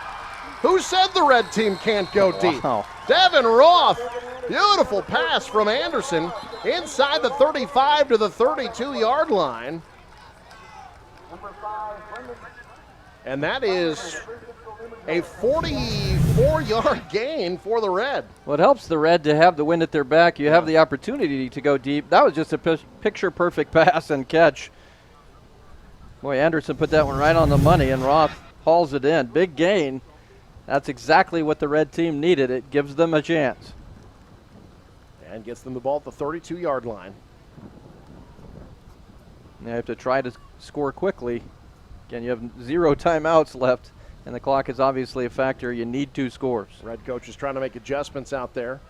Who said the red team can't go deep? Wow. Devin Roth. Beautiful pass from Anderson inside the 35 to the 32-yard line. And that is a 44-yard gain for the Red. Well, it helps the Red to have the wind at their back. You have the opportunity to go deep. That was just a picture-perfect pass and catch. Boy, Anderson put that one right on the money, and Roth hauls it in. Big gain. That's exactly what the red team needed. It gives them a chance. And gets them the ball at the 32-yard line. You have to try to score quickly. Again, you have 0 timeouts left, and the clock is obviously a factor. You need 2 scores. Red coach is trying to make adjustments out there.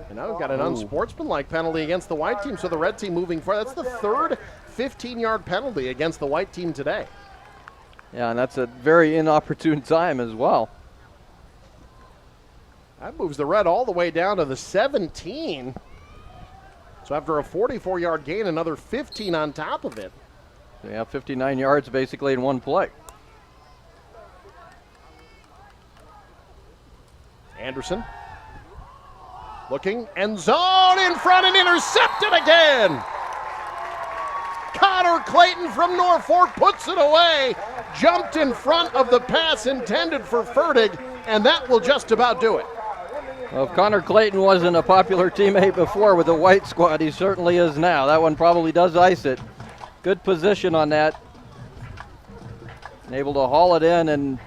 And now we've got an unsportsmanlike penalty against the white team, so the red team moving forward. That's the 3rd 15-yard penalty against the white team today. Yeah, and that's a very inopportune time as well. That moves the Red all the way down to the 17. So after a 44-yard gain, another 15 on top of it. They have 59 yards basically in one play. Anderson looking, end zone in front and intercepted again. Connor Clayton from Norfolk puts it away. Jumped in front of the pass intended for Fertig, and that will just about do it. Well, if Connor Clayton wasn't a popular teammate before with the white squad, he certainly is now. That one probably does ice it. Good position on that. Able to haul it in, and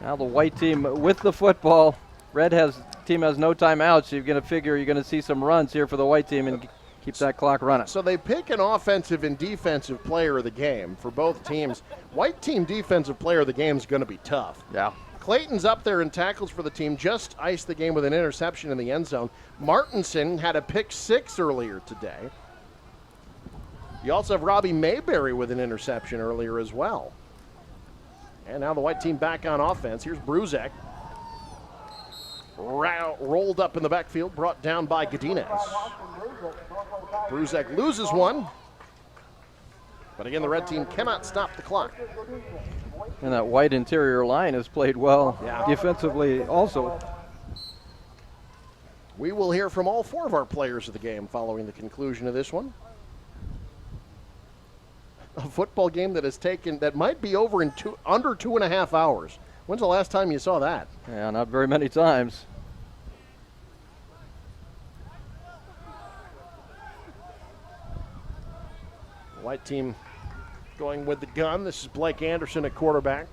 now the white team with the football. Red team has no timeouts, so you're going to figure you're going to see some runs here for the white team and keep that clock running. So they pick an offensive and defensive player of the game for both teams. White team defensive player of the game is going to be tough. Yeah. Clayton's up there in tackles for the team, just iced the game with an interception in the end zone. Martinson had a pick 6 earlier today. You also have Robbie Mayberry with an interception earlier as well. And now the white team back on offense. Here's Bruzek. Rolled up in the backfield, brought down by Godinez. Bruzek loses one. But again, the red team cannot stop the clock. And that white interior line has played well defensively also. We will hear from all 4 of our players of the game following the conclusion of this one. A football game that might be over in under 2.5 hours. When's the last time you saw that? Yeah, not very many times. White team going with the gun. This is Blake Anderson at quarterback.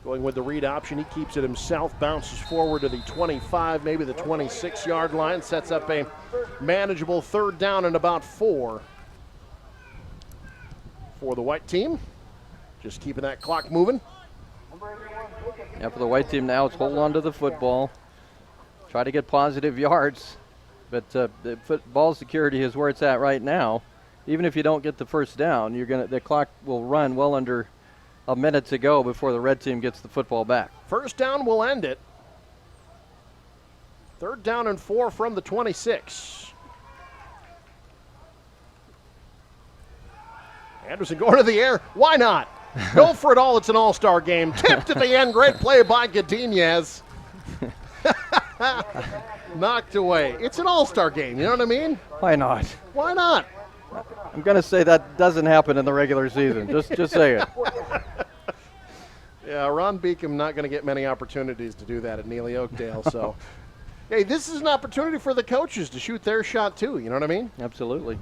Going with the read option. He keeps it himself, bounces forward to the 25, maybe the 26-yard line, sets up a manageable 3rd down and about 4 for the white team. Just keeping that clock moving. Yeah, for the white team now, it's hold on to the football, try to get positive yards, but the ball security is where it's at right now. Even if you don't get the first down, the clock will run well under a minute to go before the red team gets the football back. First down will end it. 3rd down and 4 from the 26. Anderson going to the air. Why not? Go for it all. It's an all-star game. Tipped at the end. Great play by Godinez. Knocked away. It's an all-star game. You know what I mean? Why not? Why not? I'm going to say that doesn't happen in the regular season. Just say it. Yeah, Ron Beacom not going to get many opportunities to do that at Neely Oakdale. So, hey, this is an opportunity for the coaches to shoot their shot too. You know what I mean? Absolutely.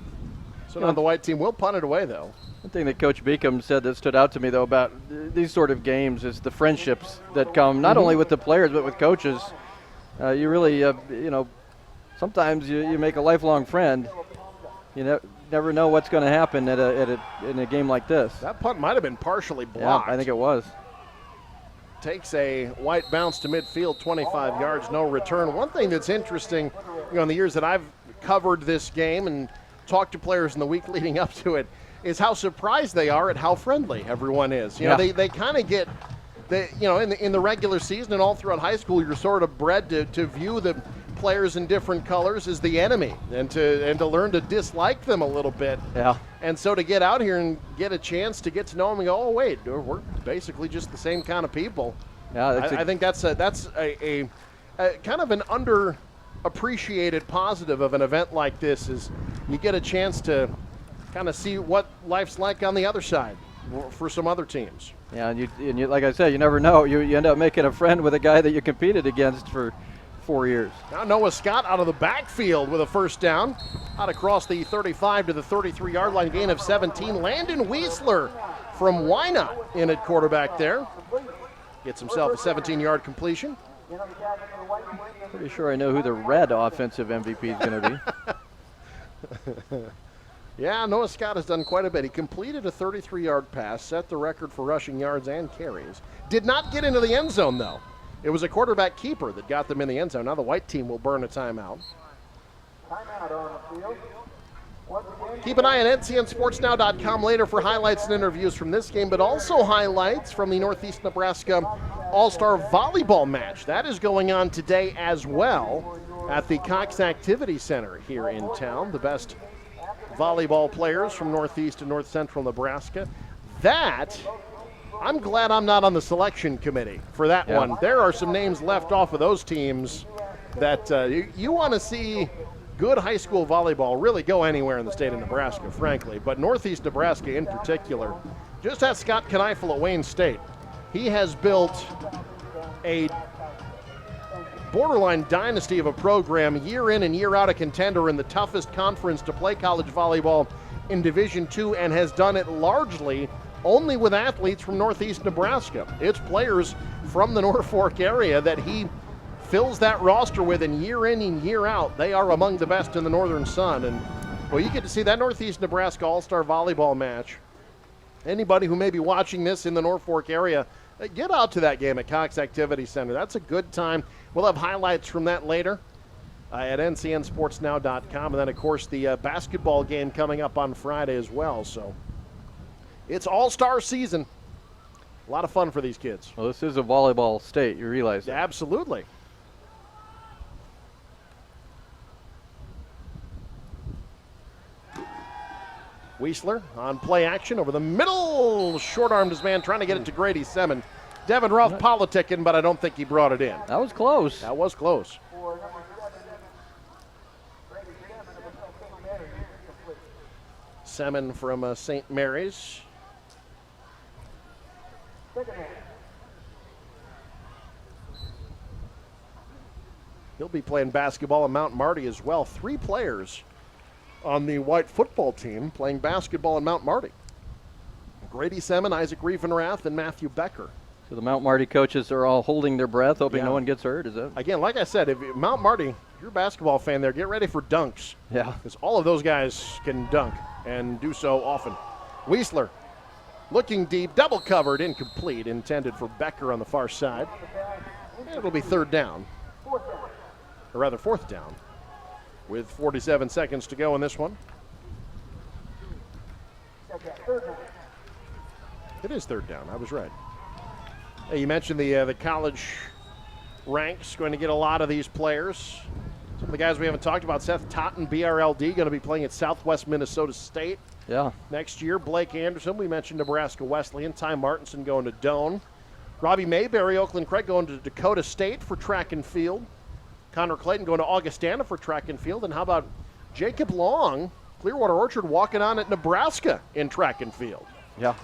So now the white team will punt it away, though. One thing that Coach Beacom said that stood out to me, though, about these sort of games is the friendships that come not only with the players but with coaches. You really, sometimes you make a lifelong friend. You never know what's going to happen in a game like this. That punt might have been partially blocked. Yeah, I think it was. Takes a white bounce to midfield, 25 yards, no return. One thing that's interesting, in the years that I've covered this game and talked to players in the week leading up to it, is how surprised they are at how friendly everyone is. You know, they kind of get, in the regular season and all throughout high school, you're sort of bred to view the players in different colors as the enemy and to learn to dislike them a little bit. Yeah. And so to get out here and get a chance to get to know them and go, oh wait, we're basically just the same kind of people. Yeah, I think that's a kind of an underappreciated positive of an event like this is you get a chance to kind of see what life's like on the other side for some other teams. Yeah, and you like I said, you never know. You end up making a friend with a guy that you competed against for 4 years. Now Noah Scott out of the backfield with a first down. Out across the 35 to the 33-yard line, gain of 17. Landon Weisler from Wynot in at quarterback there. Gets himself a 17-yard completion. Pretty sure I know who the red offensive MVP is going to be. Yeah, Noah Scott has done quite a bit. He completed a 33-yard pass, set the record for rushing yards and carries. Did not get into the end zone, though. It was a quarterback keeper that got them in the end zone. Now the white team will burn a timeout. Keep an eye on ncnsportsnow.com later for highlights and interviews from this game, but also highlights from the Northeast Nebraska All-Star Volleyball match. That is going on today as well at the Cox Activity Center here in town. The best volleyball players from Northeast and North Central Nebraska. I'm glad I'm not on the selection committee for that one. There are some names left off of those teams that you want to see good high school volleyball really go anywhere in the state of Nebraska, frankly. But Northeast Nebraska in particular, just ask Scott Kneifel at Wayne State. He has built a borderline dynasty of a program, year in and year out a contender in the toughest conference to play college volleyball in Division II, and has done it largely only with athletes from Northeast Nebraska. It's players from the Norfolk area that he fills that roster with, and year in and year out, they are among the best in the Northern Sun. And, well, you get to see that Northeast Nebraska All-Star Volleyball match. Anybody who may be watching this in the Norfolk area, get out to that game at Cox Activity Center. That's a good time. We'll have highlights from that later at ncnsportsnow.com. And then, of course, the basketball game coming up on Friday as well. So it's all-star season. A lot of fun for these kids. Well, this is a volleyball state. You realize that? Absolutely. Weisler on play action over the middle. Short-armed his man, trying to get it to Grady Semin. Devin Ruff politicking, but I don't think he brought it in. That was close. That was close. Semin from St. Mary's. He'll be playing basketball at Mount Marty as well. 3 players on the white football team playing basketball in Mount Marty. Grady Semin, Isaac Riefenrath, and Matthew Becker. So the Mount Marty coaches are all holding their breath, hoping no one gets hurt, is that? Again, like I said, if Mount Marty, if you're a basketball fan there, get ready for dunks. Yeah. Because all of those guys can dunk and do so often. Weisler Looking deep, double covered, incomplete, intended for Becker on the far side. And it'll be third down, or rather fourth down, with 47 seconds to go in this one. It is third down, I was right. Hey, you mentioned the college ranks, going to get a lot of these players. Some of the guys we haven't talked about, Seth Totten, BRLD, going to be playing at Southwest Minnesota State. Yeah. Next year, Blake Anderson, we mentioned Nebraska Wesleyan. Ty Martinson going to Doane. Robbie Mayberry, Oakland Craig going to Dakota State for track and field. Connor Clayton going to Augustana for track and field. And how about Jacob Long, Clearwater Orchard, walking on at Nebraska in track and field. Yeah.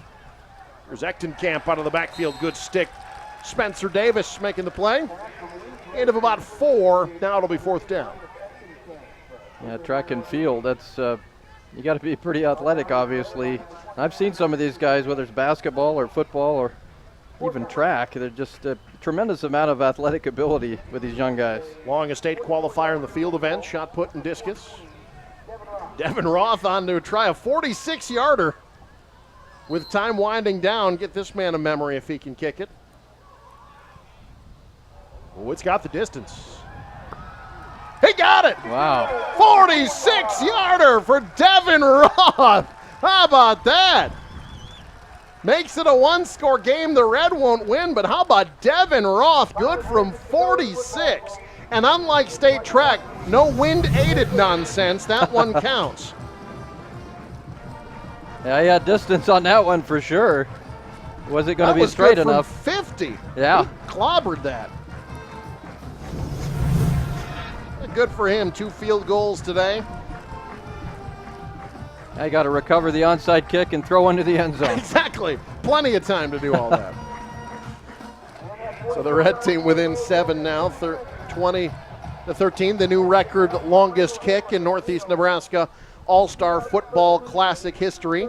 There's Echtenkamp out of the backfield. Good stick. Spencer Davis making the play. End of about 4. Now it'll be fourth down. Yeah, track and field, that's you got to be pretty athletic, obviously. I've seen some of these guys, whether it's basketball or football or even track, they're just a tremendous amount of athletic ability with these young guys. Long a state qualifier in the field event, shot put and discus. Devin Roth on to try a 46-yarder with time winding down. Get this man a memory if he can kick it. Oh, it's got the distance. He got it! Wow. 46-yarder for Devin Roth. How about that? Makes it a one-score game. The Red won't win, but how about Devin Roth? Good from 46. And unlike state track, no wind-aided nonsense. That one counts. Yeah, he had distance on that one for sure. Was it going to be straight good enough? From 50. Yeah. He clobbered that. Good for him. 2 field goals today. I got to recover the onside kick and throw into the end zone. Exactly. Plenty of time to do all that. So the red team within 7 now, 20-13. The new record longest kick in Northeast Nebraska All-Star Football Classic history.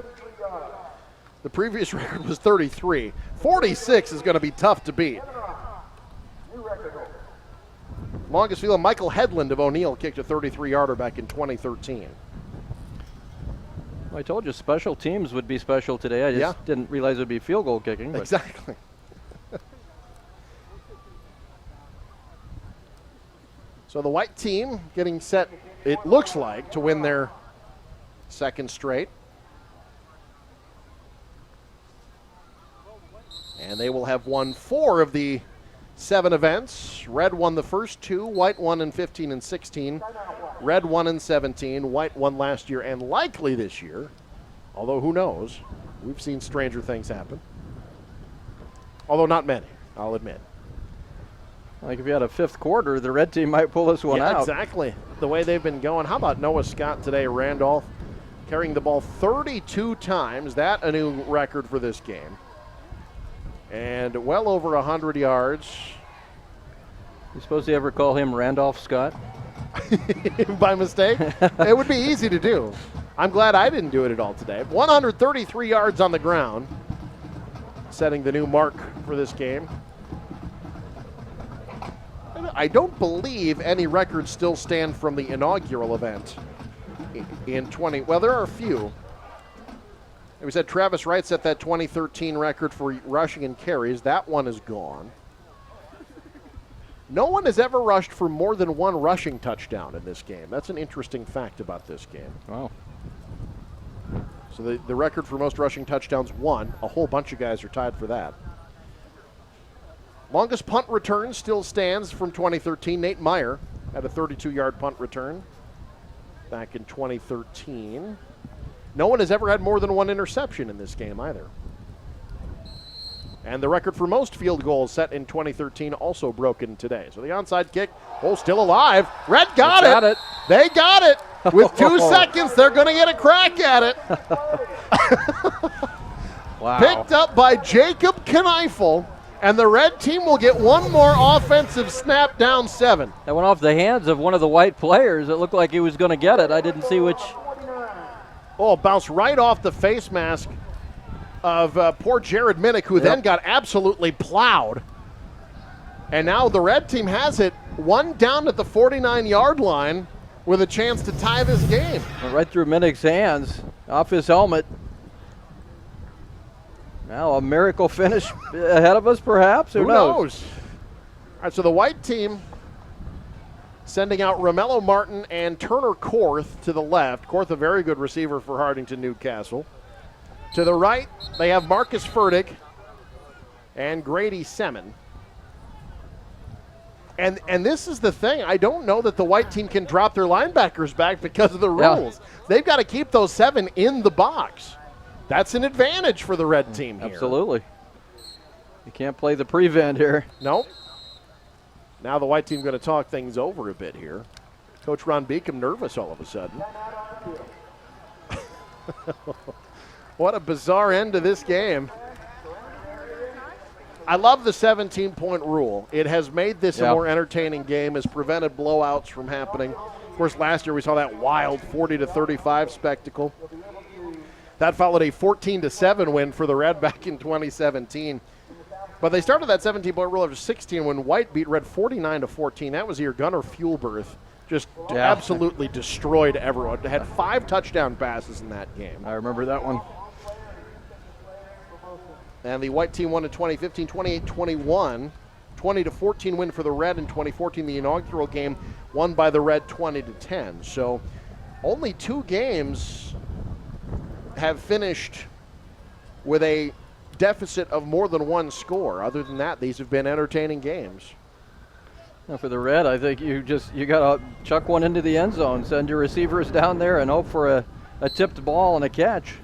The previous record was 33. 46 is going to be tough to beat. Longest field, Michael Headland of O'Neill kicked a 33-yarder back in 2013. Well, I told you special teams would be special today. I just didn't realize it would be field goal kicking. But. Exactly. So the white team getting set, it looks like, to win their second straight. And they will have won 4 of the 7 events. Red won the first 2, white won in 15 and 16. Red won in 17, white won last year and likely this year. Although who knows? We've seen stranger things happen. Although not many, I'll admit. Like if you had a 5th quarter, the red team might pull this one out. Exactly. The way they've been going. How about Noah Scott today, Randolph, carrying the ball 32 times. That a new record for this game. And well over 100 yards. You suppose they ever call him Randolph Scott? By mistake? It would be easy to do. I'm glad I didn't do it at all today. 133 yards on the ground, setting the new mark for this game. I don't believe any records still stand from the inaugural event in 20. Well, there are a few. We said Travis Wright set that 2013 record for rushing and carries. That one is gone. No one has ever rushed for more than 1 rushing touchdown in this game. That's an interesting fact about this game. Wow. So the record for most rushing touchdowns, 1. A whole bunch of guys are tied for that. Longest punt return still stands from 2013. Nate Meyer had a 32-yard punt return back in 2013. No one has ever had more than 1 interception in this game either. And the record for most field goals set in 2013 also broken today. So the onside kick, still alive. Red got it. They got it. With 2 seconds, they're going to get a crack at it. Wow. Picked up by Jacob Kneifel, and the red team will get 1 more offensive snap down 7. That went off the hands of one of the white players. It looked like he was going to get it. I didn't see which. Bounced right off the face mask of poor Jared Minnick, who then got absolutely plowed. And now the red team has it 1 down at the 49-yard line with a chance to tie this game. Right through Minnick's hands, off his helmet. Now a miracle finish ahead of us, perhaps. Who knows? All right, so the white team sending out Romello Martin and Turner Korth to the left. Korth, a very good receiver for Hardington Newcastle. To the right, they have Marcus Furtick and Grady Semin. And this is the thing. I don't know that the white team can drop their linebackers back because of the rules. Yeah. They've got to keep those 7 in the box. That's an advantage for the red team here. Absolutely. You can't play the prevent here. Nope. Now the white team going to talk things over a bit here. Coach Ron Beacom nervous all of a sudden. What a bizarre end to this game. I love the 17-point rule. It has made this a more entertaining game, has prevented blowouts from happening. Of course, last year we saw that wild 40-35 spectacle. That followed a 14-7 win for the Red back in 2017. But they started that 17-point rule after 16 when White beat Red 49-14. That was the year Gunnar Fuelberth just absolutely destroyed everyone. They had 5 touchdown passes in that game. I remember that one. And the white team won in 2015, 28-21. 20-14 win for the Red in 2014, the inaugural game won by the Red 20-10. So only 2 games have finished with a deficit of more than 1 score. Other than that, these have been entertaining games. Now for the Red, I think you got to chuck one into the end zone, send your receivers down there and hope for a tipped ball and a catch.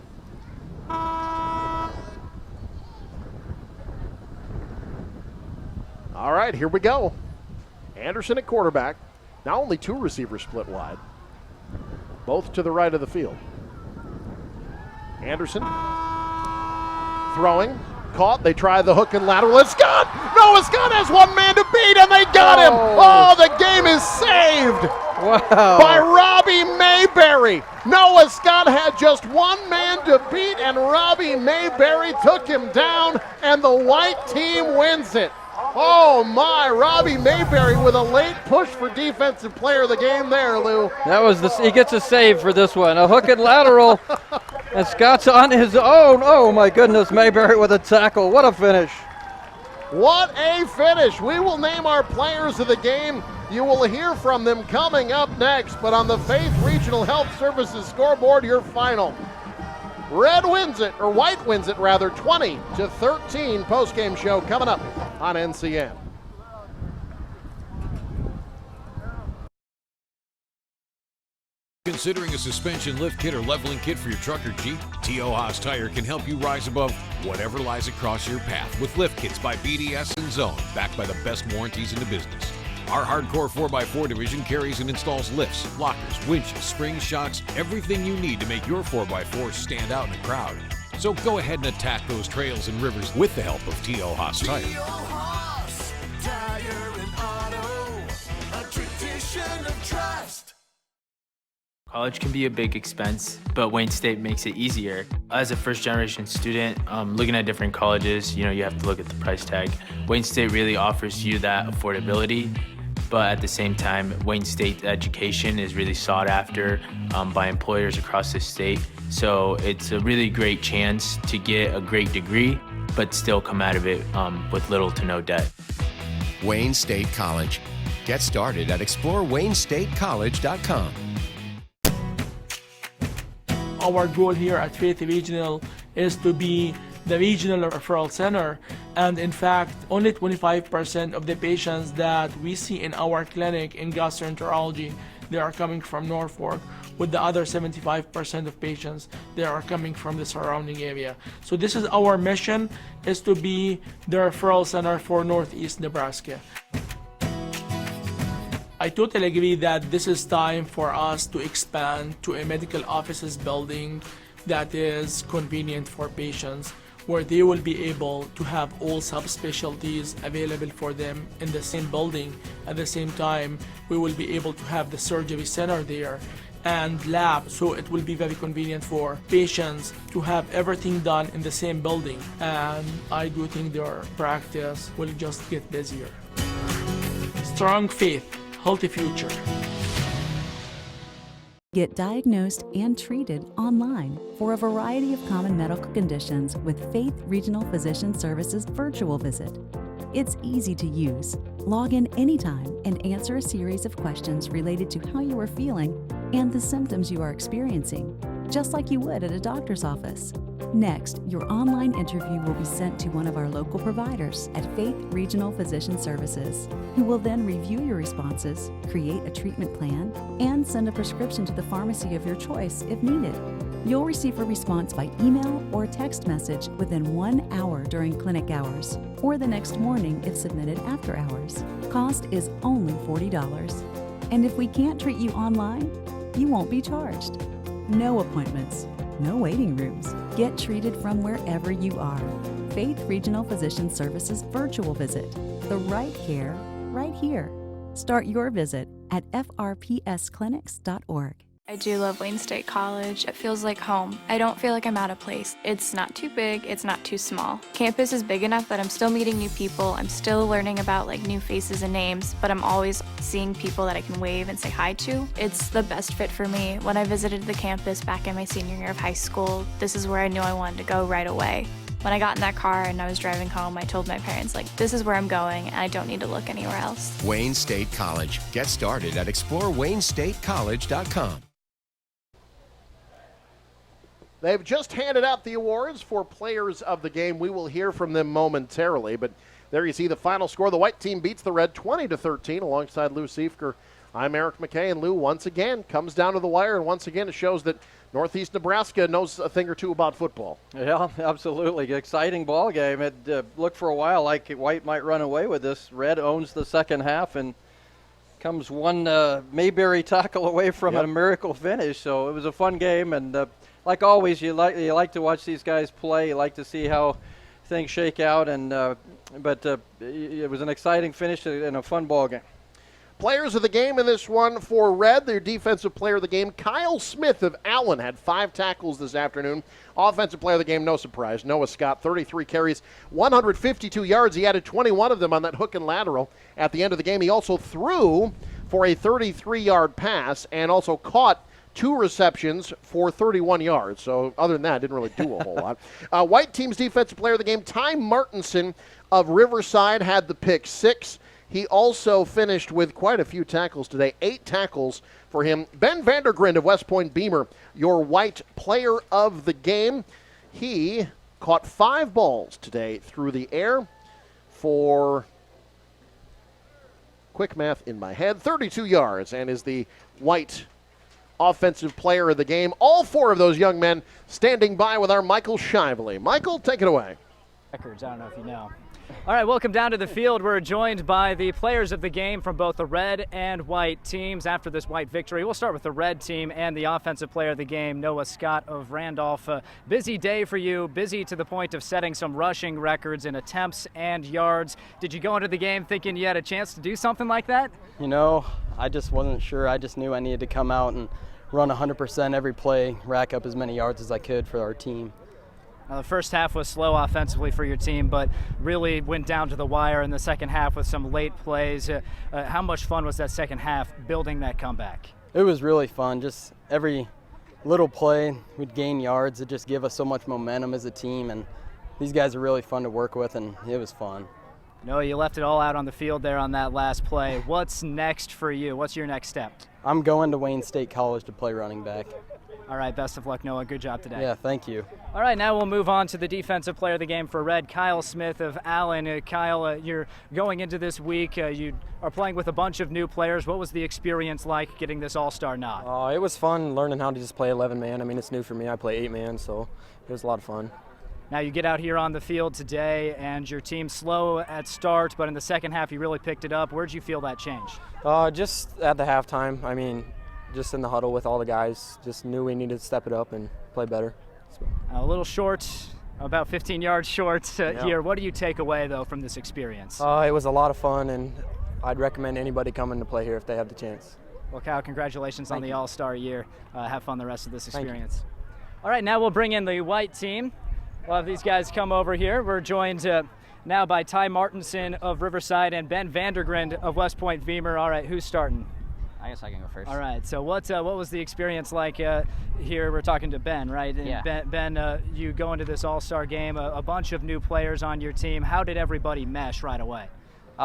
All right, here we go. Anderson at quarterback. Now only 2 receivers split wide. Both to the right of the field. Anderson throwing. Caught. They try the hook and lateral. It's Scott! Noah Scott has 1 man to beat, and they got him! Oh, the game is saved! Wow. By Robbie Mayberry. Noah Scott had just 1 man to beat, and Robbie Mayberry took him down, and the white team wins it. Oh my, Robbie Mayberry with a late push for defensive player of the game there, Lou. That was he gets a save for this one. A hook and lateral, and Scott's on his own. Oh my goodness, Mayberry with a tackle. What a finish. What a finish. We will name our players of the game. You will hear from them coming up next, but on the Faith Regional Health Services scoreboard, your final. Red wins it, or White wins it rather, 20-13. Post-game show coming up on NCN. Considering a suspension lift kit or leveling kit for your truck or Jeep? T.O. Haas Tire can help you rise above whatever lies across your path with lift kits by BDS and Zone, backed by the best warranties in the business. Our hardcore 4x4 division carries and installs lifts, lockers, winches, springs, shocks, everything you need to make your 4x4 stand out in a crowd. So go ahead and attack those trails and rivers with the help of T.O. Haas Tire. T.O. Haas Tire and Auto, a tradition of trust. College can be a big expense, but Wayne State makes it easier. As a first-generation student, looking at different colleges, you have to look at the price tag. Wayne State really offers you that affordability, but at the same time, Wayne State education is really sought after by employers across the state. So it's a really great chance to get a great degree, but still come out of it with little to no debt. Wayne State College. Get started at explorewaynesstatecollege.com. Our goal here at Faith Regional is to be the regional referral center, and in fact only 25% of the patients that we see in our clinic in gastroenterology, they are coming from Norfolk, with the other 75% of patients, they are coming from the surrounding area. So this is our mission, is to be the referral center for Northeast Nebraska. I totally agree that this is time for us to expand to a medical offices building that is convenient for patients, where they will be able to have all subspecialties available for them in the same building. At the same time, we will be able to have the surgery center there and lab, so it will be very convenient for patients to have everything done in the same building, and I do think their practice will just get busier. Strong faith, healthy future. Get diagnosed and treated online for a variety of common medical conditions with Faith Regional Physician Services virtual visit. It's easy to use. Log in anytime and answer a series of questions related to how you are feeling and the symptoms you are experiencing, just like you would at a doctor's office. Next, your online interview will be sent to one of our local providers at Faith Regional Physician Services, who will then review your responses, create a treatment plan, and send a prescription to the pharmacy of your choice if needed. You'll receive a response by email or text message within 1 hour during clinic hours, or the next morning if submitted after hours. Cost is only $40. And if we can't treat you online, you won't be charged. No appointments, no waiting rooms. Get treated from wherever you are. Faith Regional Physician Services virtual visit. The right care, right here. Start your visit at frpsclinics.org. I do love Wayne State College. It feels like home. I don't feel like I'm out of place. It's not too big, it's not too small. Campus is big enough that I'm still meeting new people. I'm still learning about new faces and names, but I'm always seeing people that I can wave and say hi to. It's the best fit for me. When I visited the campus back in my senior year of high school, this is where I knew I wanted to go right away. When I got in that car and I was driving home, I told my parents, this is where I'm going and I don't need to look anywhere else. Wayne State College. Get started at explorewaynestate.college.com. They've just handed out the awards for players of the game. We will hear from them momentarily, but there you see the final score. The white team beats the red 20-13 alongside Lou Siefker. I'm Eric McKay, and Lou once again comes down to the wire, and once again it shows that Northeast Nebraska knows a thing or two about football. Yeah, absolutely. Exciting ball game. It looked for a while like white might run away with this. Red owns the second half and comes one Mayberry tackle away from a miracle finish. So it was a fun game, and like always, you like to watch these guys play. You like to see how things shake out, and but it was an exciting finish and a fun ball game. Players of the game in this one for Red, their defensive player of the game, Kyle Smith of Allen, had 5 tackles this afternoon. Offensive player of the game, no surprise, Noah Scott, 33 carries, 152 yards. He added 21 of them on that hook and lateral at the end of the game. He also threw for a 33-yard pass and also caught 2 receptions for 31 yards. So other than that, didn't really do a whole lot. White team's defensive player of the game, Ty Martinson of Riverside, had the pick 6. He also finished with quite a few tackles today, 8 tackles for him. Ben Vandergrind of West Point Beamer, your white player of the game. He caught 5 balls today through the air for, quick math in my head, 32 yards, and is the white offensive player of the game. All 4 of those young men standing by with our Michael Shively. Michael, take it away. Records, I don't know if you know. All right, welcome down to the field. We're joined by the players of the game from both the red and white teams after this white victory. We'll start with the red team and the offensive player of the game, Noah Scott of Randolph. Busy day for you, busy to the point of setting some rushing records in attempts and yards. Did you go into the game thinking you had a chance to do something like that? You know, I just wasn't sure. I just knew I needed to come out and run 100% every play, rack up as many yards as I could for our team. Now, the first half was slow offensively for your team, but really went down to the wire in the second half with some late plays. How much fun was that second half building that comeback? It was really fun. Just every little play, we'd gain yards. It just gave us so much momentum as a team, and these guys are really fun to work with, and it was fun. No, you left it all out on the field there on that last play. What's next for you? What's your next step? I'm going to Wayne State College to play running back. All right, best of luck, Noah. Good job today. Yeah, thank you. All right, now we'll move on to the defensive player of the game for Red, Kyle Smith of Allen. Kyle, you're going into this week. You are playing with a bunch of new players. What was the experience like getting this all-star nod? It was fun learning how to just play 11-man. I mean, it's new for me. I play 8-man, so it was a lot of fun. Now you get out here on the field today, and your team's slow at start, but in the second half you really picked it up. Where did you feel that change? Just at the halftime. I mean, just in the huddle with all the guys, just knew we needed to step it up and play better. So. A little short, about 15 yards short here. What do you take away, though, from this experience? It was a lot of fun, and I'd recommend anybody coming to play here if they have the chance. Well, Kyle, congratulations on the All-Star year. Have fun the rest of this experience. All right, now we'll bring in the white team. We'll have these guys come over here. We're joined now by Ty Martinson of Riverside and Ben Vandergrind of West Point Beamer. All right, who's starting? I guess I can go first. All right. So what was the experience like here? We're talking to Ben, right? And Yeah. Ben, you go into this All-Star game, a bunch of new players on your team. How did everybody mesh right away?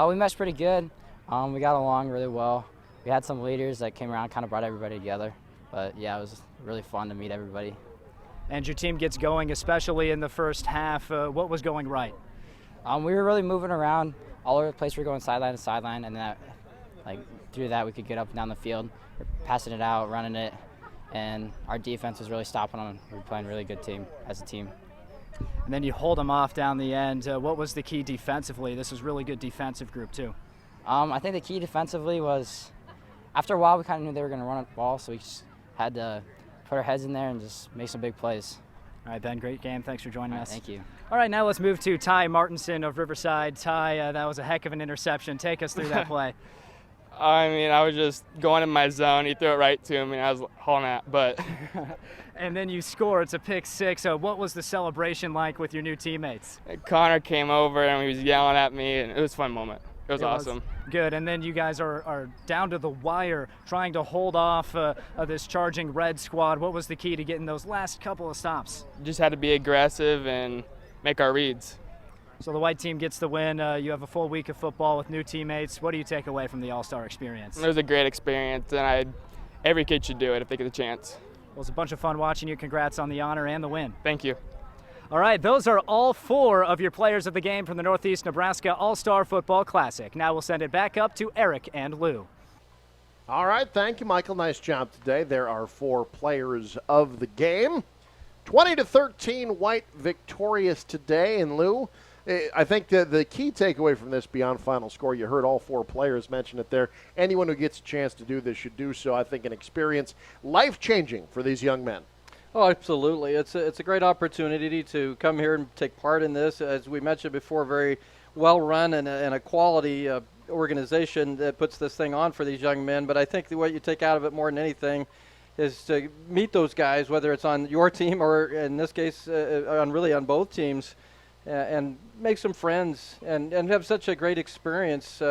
We meshed pretty good. We got along really well. We had some leaders that came around, kind of brought everybody together. But yeah, it was really fun to meet everybody. And your team gets going, especially in the first half. What was going right? We were really moving around all over the place. We were going sideline to sideline, and that, through that, we could get up and down the field, passing it out, running it, and our defense was really stopping them. We were playing a really good team as a team. And then you hold them off down the end. What was the key defensively? This was really good defensive group too. I think the key defensively was, after a while, we kind of knew they were going to run the ball, so we just had to put our heads in there and just make some big plays. All right, Ben, great game. Thanks for joining us. Thank you. All right, now let's move to Ty Martinson of Riverside. Ty, that was a heck of an interception. Take us through that play. I mean, I was just going in my zone. He threw it right to me. I was hauling at, but. And then you score. It's a pick six. What was the celebration like with your new teammates? Connor came over and he was yelling at me, and it was a fun moment. It was awesome. Good. And then you guys are down to the wire trying to hold off this charging Red squad. What was the key to getting those last couple of stops? Just had to be aggressive and make our reads. So the white team gets the win. You have a full week of football with new teammates. What do you take away from the All-Star experience? It was a great experience, and every kid should do it if they get the chance. Well, it's a bunch of fun watching you. Congrats on the honor and the win. Thank you. All right, those are all four of your players of the game from the Northeast Nebraska All-Star Football Classic. Now we'll send it back up to Eric and Lou. All right, thank you, Michael. Nice job today. There are four players of the game. 20-13, White victorious today. And Lou, I think the key takeaway from this beyond final score, you heard all four players mention it there. Anyone who gets a chance to do this should do so. I think an experience life-changing for these young men. Oh, absolutely. It's a great opportunity to come here and take part in this. As we mentioned before, very well-run and a quality organization that puts this thing on for these young men. But I think what you take out of it more than anything is to meet those guys, whether it's on your team or, in this case, on both teams, and make some friends and have such a great experience.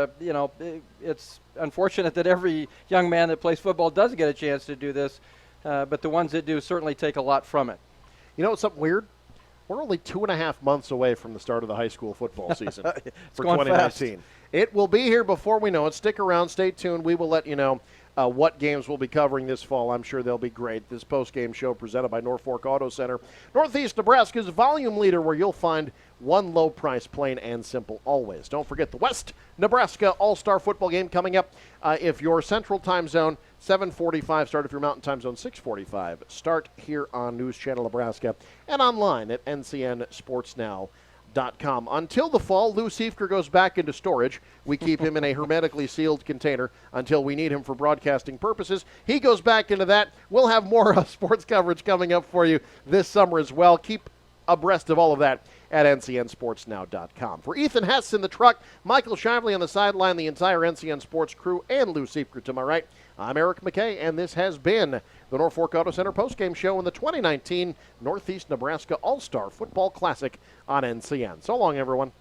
It's unfortunate that every young man that plays football doesn't get a chance to do this. But the ones that do certainly take a lot from it. You know what's something weird? We're only 2.5 months away from the start of the high school football season for 2019. Fast. It will be here before we know it. Stick around. Stay tuned. We will let you know what games we'll be covering this fall. I'm sure they'll be great. This post-game show presented by Norfolk Auto Center. Northeast Nebraska's volume leader, where you'll find one low price, plain and simple, always. Don't forget the West Nebraska All-Star Football game coming up. If you're Central Time Zone, 7:45 start. If you're Mountain Time Zone, 6:45 start here on News Channel Nebraska and online at ncnsportsnow.com. Until the fall, Lou Siefker goes back into storage. We keep him in a hermetically sealed container until we need him for broadcasting purposes. He goes back into that. We'll have more sports coverage coming up for you this summer as well. Keep abreast of all of that at ncnsportsnow.com. For Ethan Hess in the truck, Michael Shively on the sideline, the entire NCN Sports crew, and Lou Siefker to my right, I'm Eric McKay, and this has been the Norfolk Auto Center postgame show in the 2019 Northeast Nebraska All-Star Football Classic on NCN. So long, everyone.